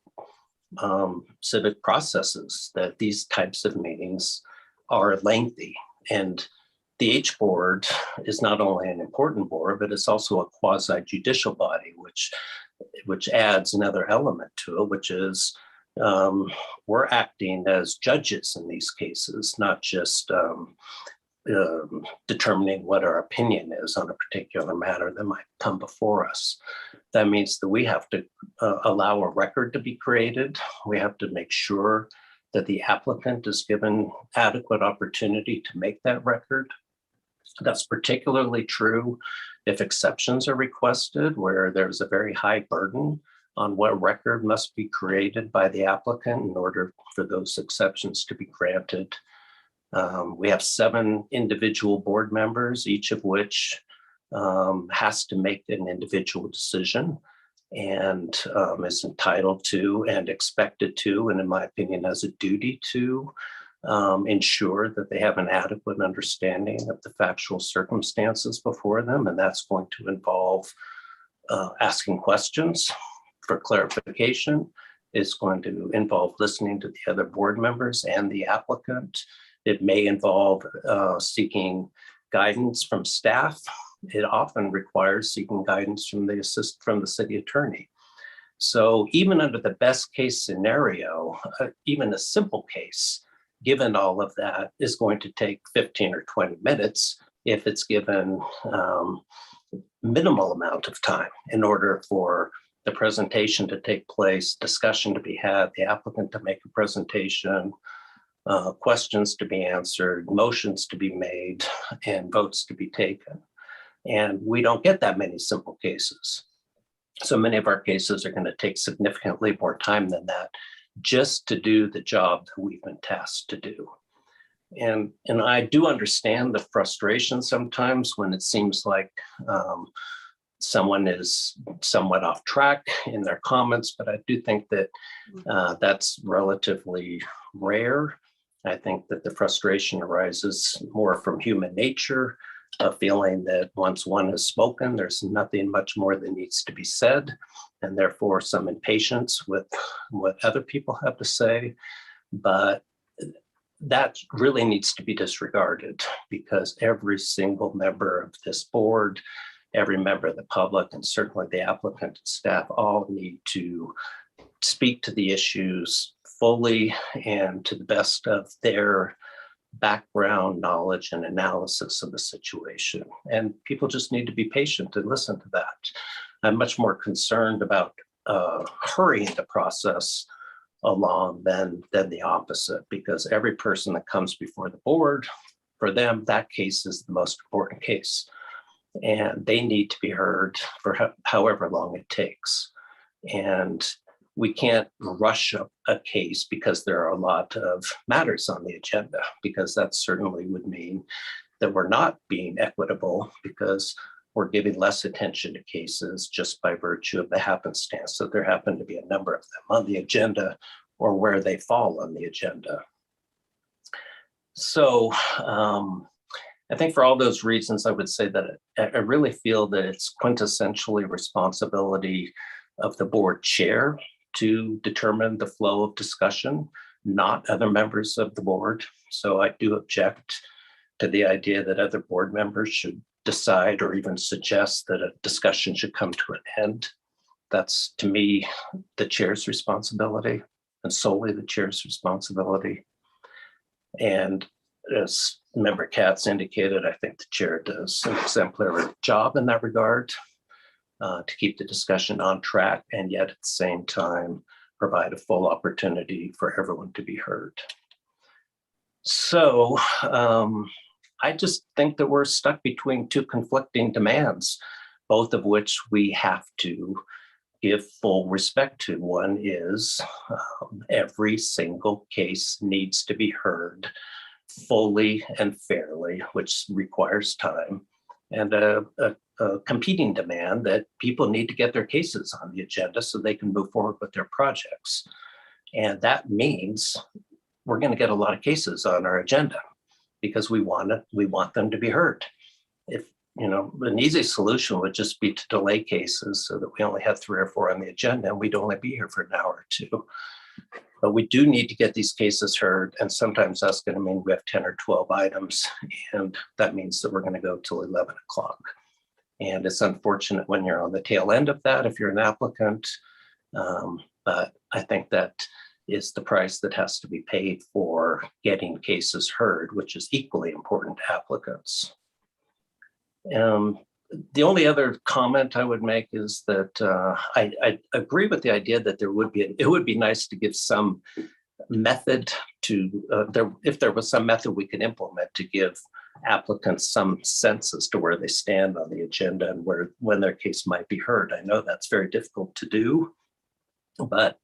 processes that these types of meetings are lengthy. And the H board is not only an important board, but it's also a quasi-judicial body, which adds another element to it, which is we're acting as judges in these cases, not just determining what our opinion is on a particular matter that might come before us. That means that we have to allow a record to be created. We have to make sure that the applicant is given adequate opportunity to make that record. That's particularly true if exceptions are requested, where there's a very high burden on what record must be created by the applicant in order for those exceptions to be granted. We have 7 individual board members, each of which has to make an individual decision and is entitled to and expected to, and in my opinion, has a duty to ensure that they have an adequate understanding of the factual circumstances before them. And that's going to involve asking questions for clarification. It's going to involve listening to the other board members and the applicant. It may involve seeking guidance from staff. It often requires seeking guidance from the city attorney. So even under the best case scenario, even a simple case, given all of that, is going to take 15 or 20 minutes if it's given minimal amount of time in order for the presentation to take place, discussion to be had, the applicant to make a presentation, questions to be answered, motions to be made, and votes to be taken. And we don't get that many simple cases. So many of our cases are going to take significantly more time than that just to do the job that we've been tasked to do. And I do understand the frustration sometimes when it seems like someone is somewhat off track in their comments, but I do think that that's relatively rare. I think that the frustration arises more from human nature, a feeling that once one has spoken, there's nothing much more that needs to be said, and therefore some impatience with what other people have to say. But that really needs to be disregarded, because every single member of this board, every member of the public, and certainly the applicant and staff all need to speak to the issues fully and to the best of their background knowledge and analysis of the situation. And people just need to be patient and listen to that. I'm much more concerned about hurrying the process along than the opposite, because every person that comes before the board, for them, that case is the most important case. And they need to be heard for however long it takes. And we can't rush a case because there are a lot of matters on the agenda, because that certainly would mean that we're not being equitable, because we're giving less attention to cases just by virtue of the happenstance that there happen to be a number of them on the agenda or where they fall on the agenda. So I think for all those reasons, I would say that I really feel that it's quintessentially responsibility of the board chair to determine the flow of discussion, not other members of the board. So I do object to the idea that other board members should decide or even suggest that a discussion should come to an end. That's, to me, the chair's responsibility, and solely the chair's responsibility. And as Member Katz indicated, I think the chair does an exemplary job in that regard, to keep the discussion on track, and yet at the same time provide a full opportunity for everyone to be heard. So I just think that we're stuck between two conflicting demands, both of which we have to give full respect to. One is every single case needs to be heard fully and fairly, which requires time, and a competing demand that people need to get their cases on the agenda so they can move forward with their projects. And that means we're going to get a lot of cases on our agenda because we want them to be heard. If, you know, an easy solution would just be to delay cases so that we only have 3 or 4 on the agenda and we'd only be here for an hour or 2. But we do need to get these cases heard, and sometimes that's going to mean we have 10 or 12 items, and that means that we're going to go till 11 o'clock. And it's unfortunate when you're on the tail end of that if you're an applicant, but I think that is the price that has to be paid for getting cases heard, which is equally important to applicants. The only other comment I would make is that I agree with the idea that it would be nice to give some method to, if there was some method we could implement to give applicants some sense as to where they stand on the agenda and when their case might be heard. I know that's very difficult to do, but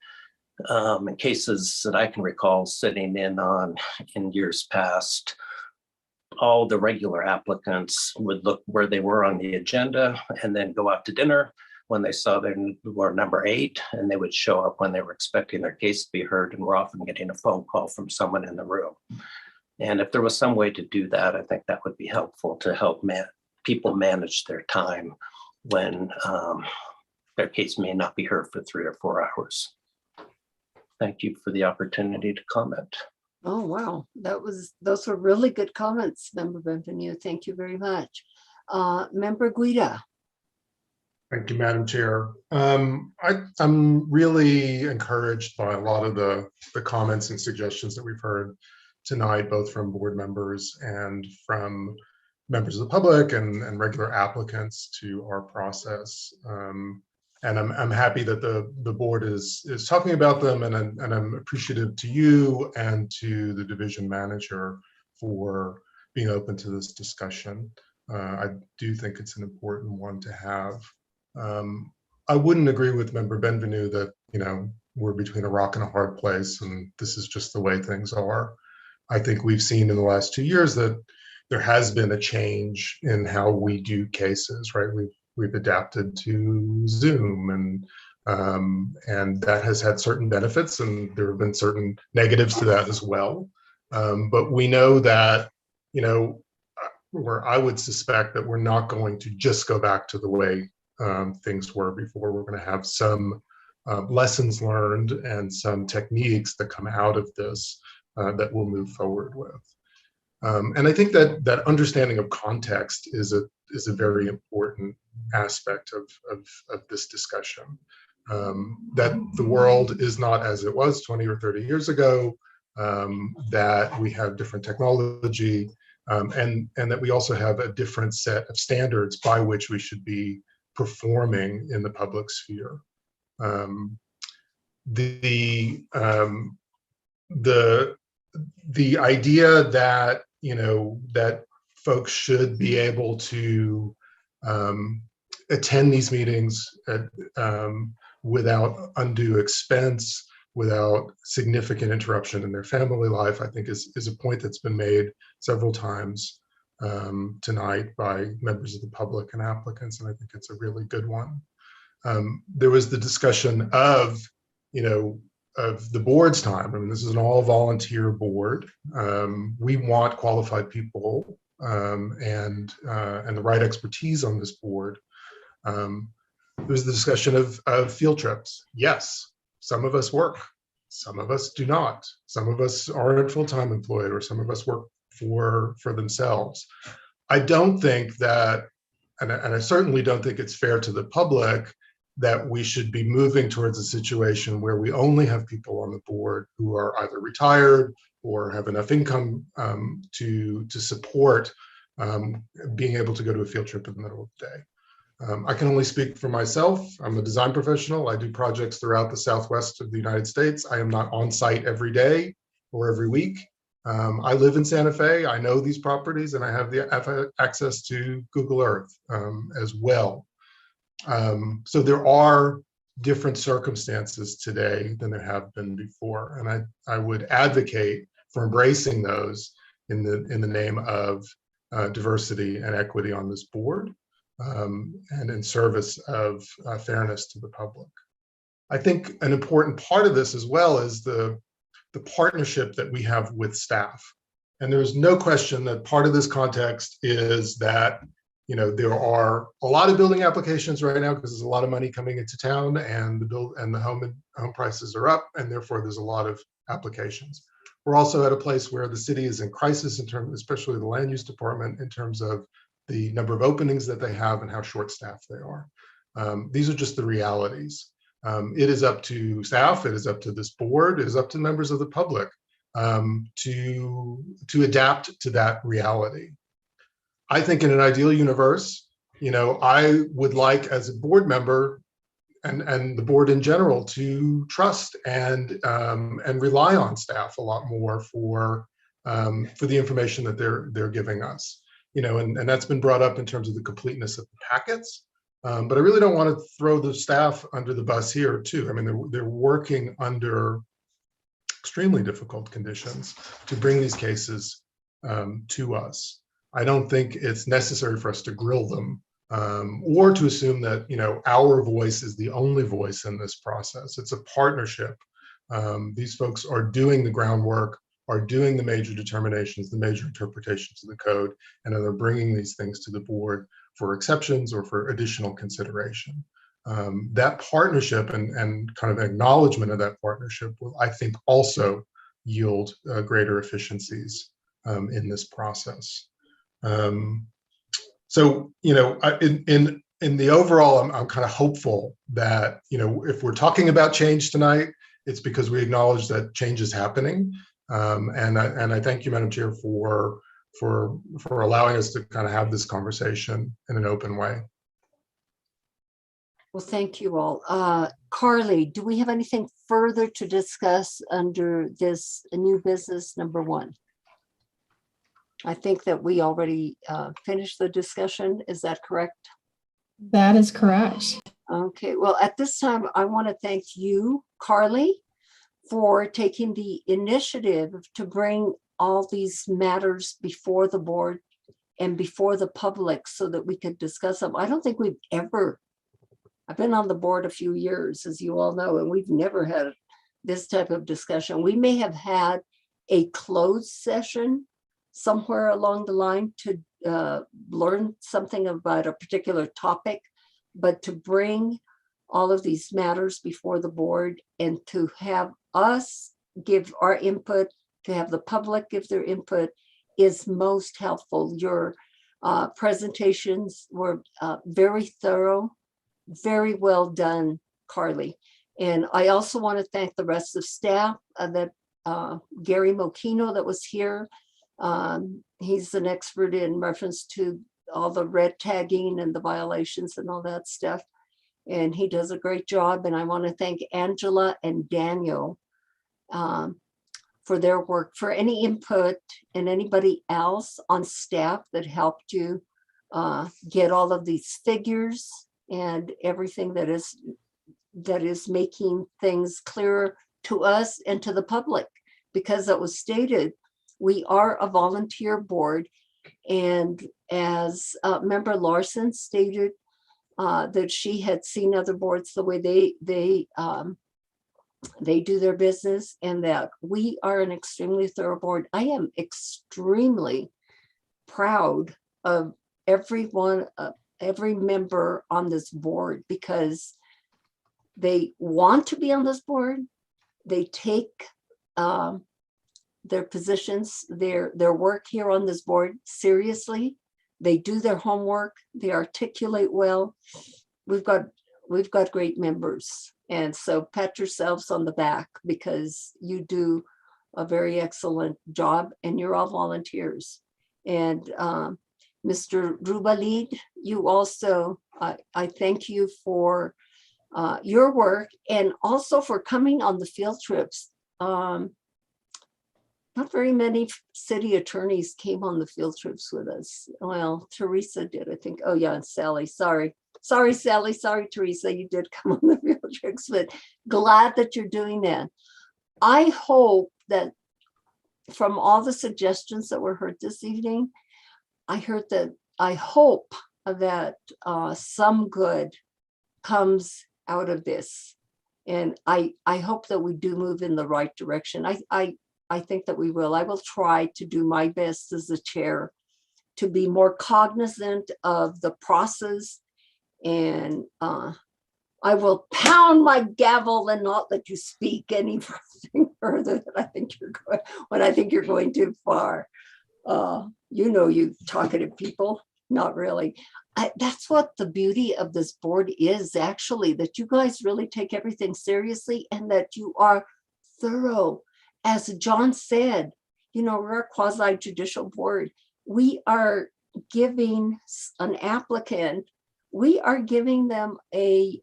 in cases that I can recall sitting in on in years past, all the regular applicants would look where they were on the agenda and then go out to dinner when they saw they were number 8, and they would show up when they were expecting their case to be heard, and we're often getting a phone call from someone in the room. And if there was some way to do that, I think that would be helpful to help people manage their time when their case may not be heard for 3 or 4 hours. Thank you for the opportunity to comment. Oh, wow. Those were really good comments, Member Benvenue. Thank you very much. Member Guida. Thank you, Madam Chair. I'm really encouraged by a lot of the comments and suggestions that we've heard tonight, both from board members and from members of the public and regular applicants to our process. And I'm happy that the board is talking about them, and I'm appreciative to you and to the division manager for being open to this discussion. I do think it's an important one to have. I wouldn't agree with Member Benvenue that, we're between a rock and a hard place and this is just the way things are. I think we've seen in the last 2 years that there has been a change in how we do cases, right? We've adapted to Zoom, and that has had certain benefits, and there have been certain negatives to that as well. But we know that, where I would suspect that we're not going to just go back to the way things were before. We're going to have some lessons learned and some techniques that come out of this that we'll move forward with. And I think that understanding of context is a very important aspect of this discussion. That the world is not as it was 20 or 30 years ago, that we have different technology, and that we also have a different set of standards by which we should be performing in the public sphere. The idea that that folks should be able to attend these meetings without undue expense, without significant interruption in their family life, I think is a point that's been made several times tonight by members of the public and applicants, and I think it's a really good one. There was the discussion of the board's time. I mean, this is an all-volunteer board. We want qualified people and the right expertise on this board. There was the discussion of field trips. Yes, some of us work, some of us do not. Some of us aren't full-time employed, or some of us work for themselves. I don't think that, and I certainly don't think it's fair to the public that we should be moving towards a situation where we only have people on the board who are either retired or have enough income to support being able to go to a field trip in the middle of the day. I can only speak for myself. I'm a design professional. I do projects throughout the Southwest of the United States. I am not on site every day or every week. I live in Santa Fe. I know these properties, and I have access to Google Earth as well. So there are different circumstances today than there have been before, and I would advocate for embracing those in the name of diversity and equity on this board, and in service of fairness to the public. I think an important part of this as well is the partnership that we have with staff. And there's no question that part of this context is that there are a lot of building applications right now because there's a lot of money coming into town, and the home prices are up, and therefore there's a lot of applications. We're also at a place where the city is in crisis in terms, especially the land use department, in terms of the number of openings that they have and how short-staffed they are. These are just the realities. It is up to staff, it is up to this board, it is up to members of the public to adapt to that reality. I think in an ideal universe, I would like, as a board member and the board in general, to trust and rely on staff a lot more for the information that they're giving us. And that's been brought up in terms of the completeness of the packets. But I really don't want to throw the staff under the bus here too. I mean, they're working under extremely difficult conditions to bring these cases to us. I don't think it's necessary for us to grill them or to assume that our voice is the only voice in this process. It's a partnership. These folks are doing the groundwork, are doing the major determinations, the major interpretations of the code, and they're bringing these things to the board for exceptions or for additional consideration. that partnership and kind of acknowledgement of that partnership will, I think, also yield greater efficiencies in this process. So, you know, in the overall, I'm kind of hopeful that, you know, if we're talking about change tonight, it's because we acknowledge that change is happening. And I thank you, Madam Chair, for allowing us to kind of have this conversation in an open way. Well, thank you all. Carly, do we have anything further to discuss under this new business number 1? I think that we already finished the discussion. Is that correct? That is correct. Okay, well, at this time, I want to thank you, Carly, for taking the initiative to bring all these matters before the board and before the public so that we could discuss them. I don't think we've ever, I've been on the board a few years, as you all know, and we've never had this type of discussion. We may have had a closed session somewhere along the line to learn something about a particular topic, but to bring all of these matters before the board and to have us give our input, to have the public give their input is most helpful. Your presentations were very thorough, very well done, Carly. And I also want to thank the rest of staff, that Gary Mokino that was here. He's an expert in reference to all the red tagging and the violations and all that stuff. And he does a great job. And I want to thank Angela and Daniel for their work, for any input, and anybody else on staff that helped you get all of these figures and everything that is making things clearer to us and to the public, because it was stated, we are a volunteer board. And as Member Larson stated, that she had seen other boards the way they do their business, and that we are an extremely thorough board. I am extremely proud of everyone, every member on this board, because they want to be on this board. They take their positions, their work here on this board seriously. They do their homework. They articulate well. We've got great members. And so pat yourselves on the back, because you do a very excellent job and you're all volunteers. And Mr. Rubalid, you also, I thank you for your work and also for coming on the field trips. Not very many city attorneys came on the field trips with us. Well, Teresa did, I think. Oh yeah, and Sally, sorry, Sally, sorry, Teresa, you did come on the field trips, but glad that you're doing that. I hope that from all the suggestions that were heard this evening, I hope that some good comes out of this. And I hope that we do move in the right direction. I think that we will. I will try to do my best as the chair to be more cognizant of the process, and I will pound my gavel and not let you speak any further than I think you're going, when I think you're going too far. You know, you talkative people, not really. That's what the beauty of this board is, actually, that you guys really take everything seriously and that you are thorough. As John said, you know, we're a quasi-judicial board. We are giving an applicant, we are giving them a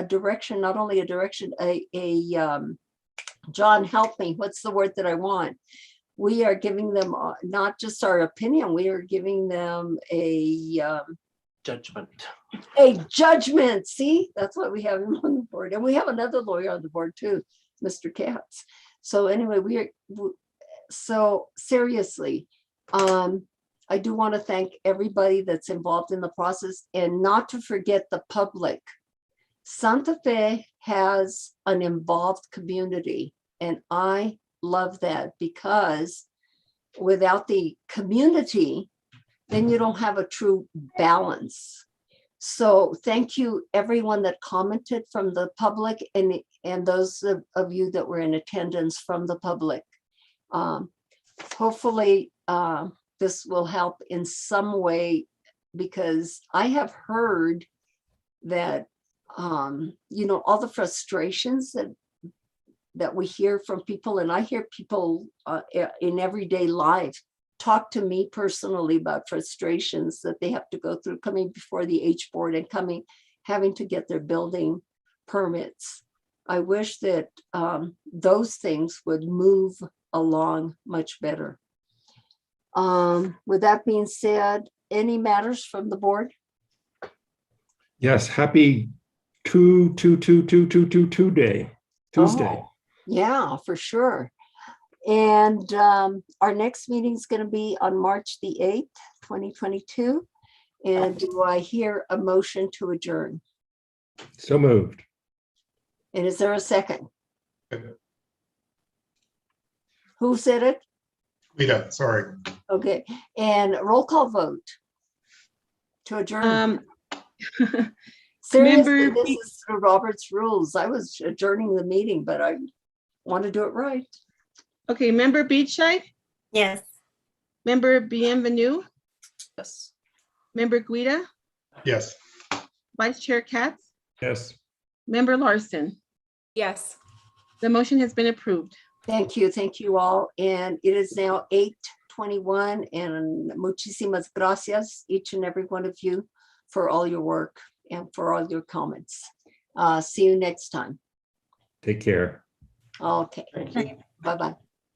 direction, not only a direction, John, help me, what's the word that I want? We are giving them not just our opinion, we are giving them a judgment. A judgment, see, that's why we have him on the board. And we have another lawyer on the board too, Mr. Katz. So anyway, so seriously, I do want to thank everybody that's involved in the process, and not to forget the public. Santa Fe has an involved community, and I love that, because without the community, then you don't have a true balance. So thank you, everyone that commented from the public and those of you that were in attendance from the public. Hopefully this will help in some way, because I have heard that, you know, all the frustrations that we hear from people, and I hear people in everyday life talk to me personally about frustrations that they have to go through coming before the H board and having to get their building permits. I wish that those things would move along much better. With that being said, any matters from the board? Yes, happy Tuesday. Oh, yeah, for sure. And our next meeting is going to be on March the 8th, 2022. And do I hear a motion to adjourn? So moved. And is there a second? Who said it? Rita, sorry. Okay, and roll call vote to adjourn. Seriously, Member this is through Robert's rules. I was adjourning the meeting, but I want to do it right. Okay, Member Beachside, Yes. Member Bienvenue, Yes. Member Guida, Yes. Vice Chair Katz, Yes. Member Larson. Yes. The motion has been approved. Thank you all. And it is now 8:21, and muchísimas gracias, each and every one of you, for all your work and for all your comments. See you next time. Take care. Okay, Thank you. bye-bye.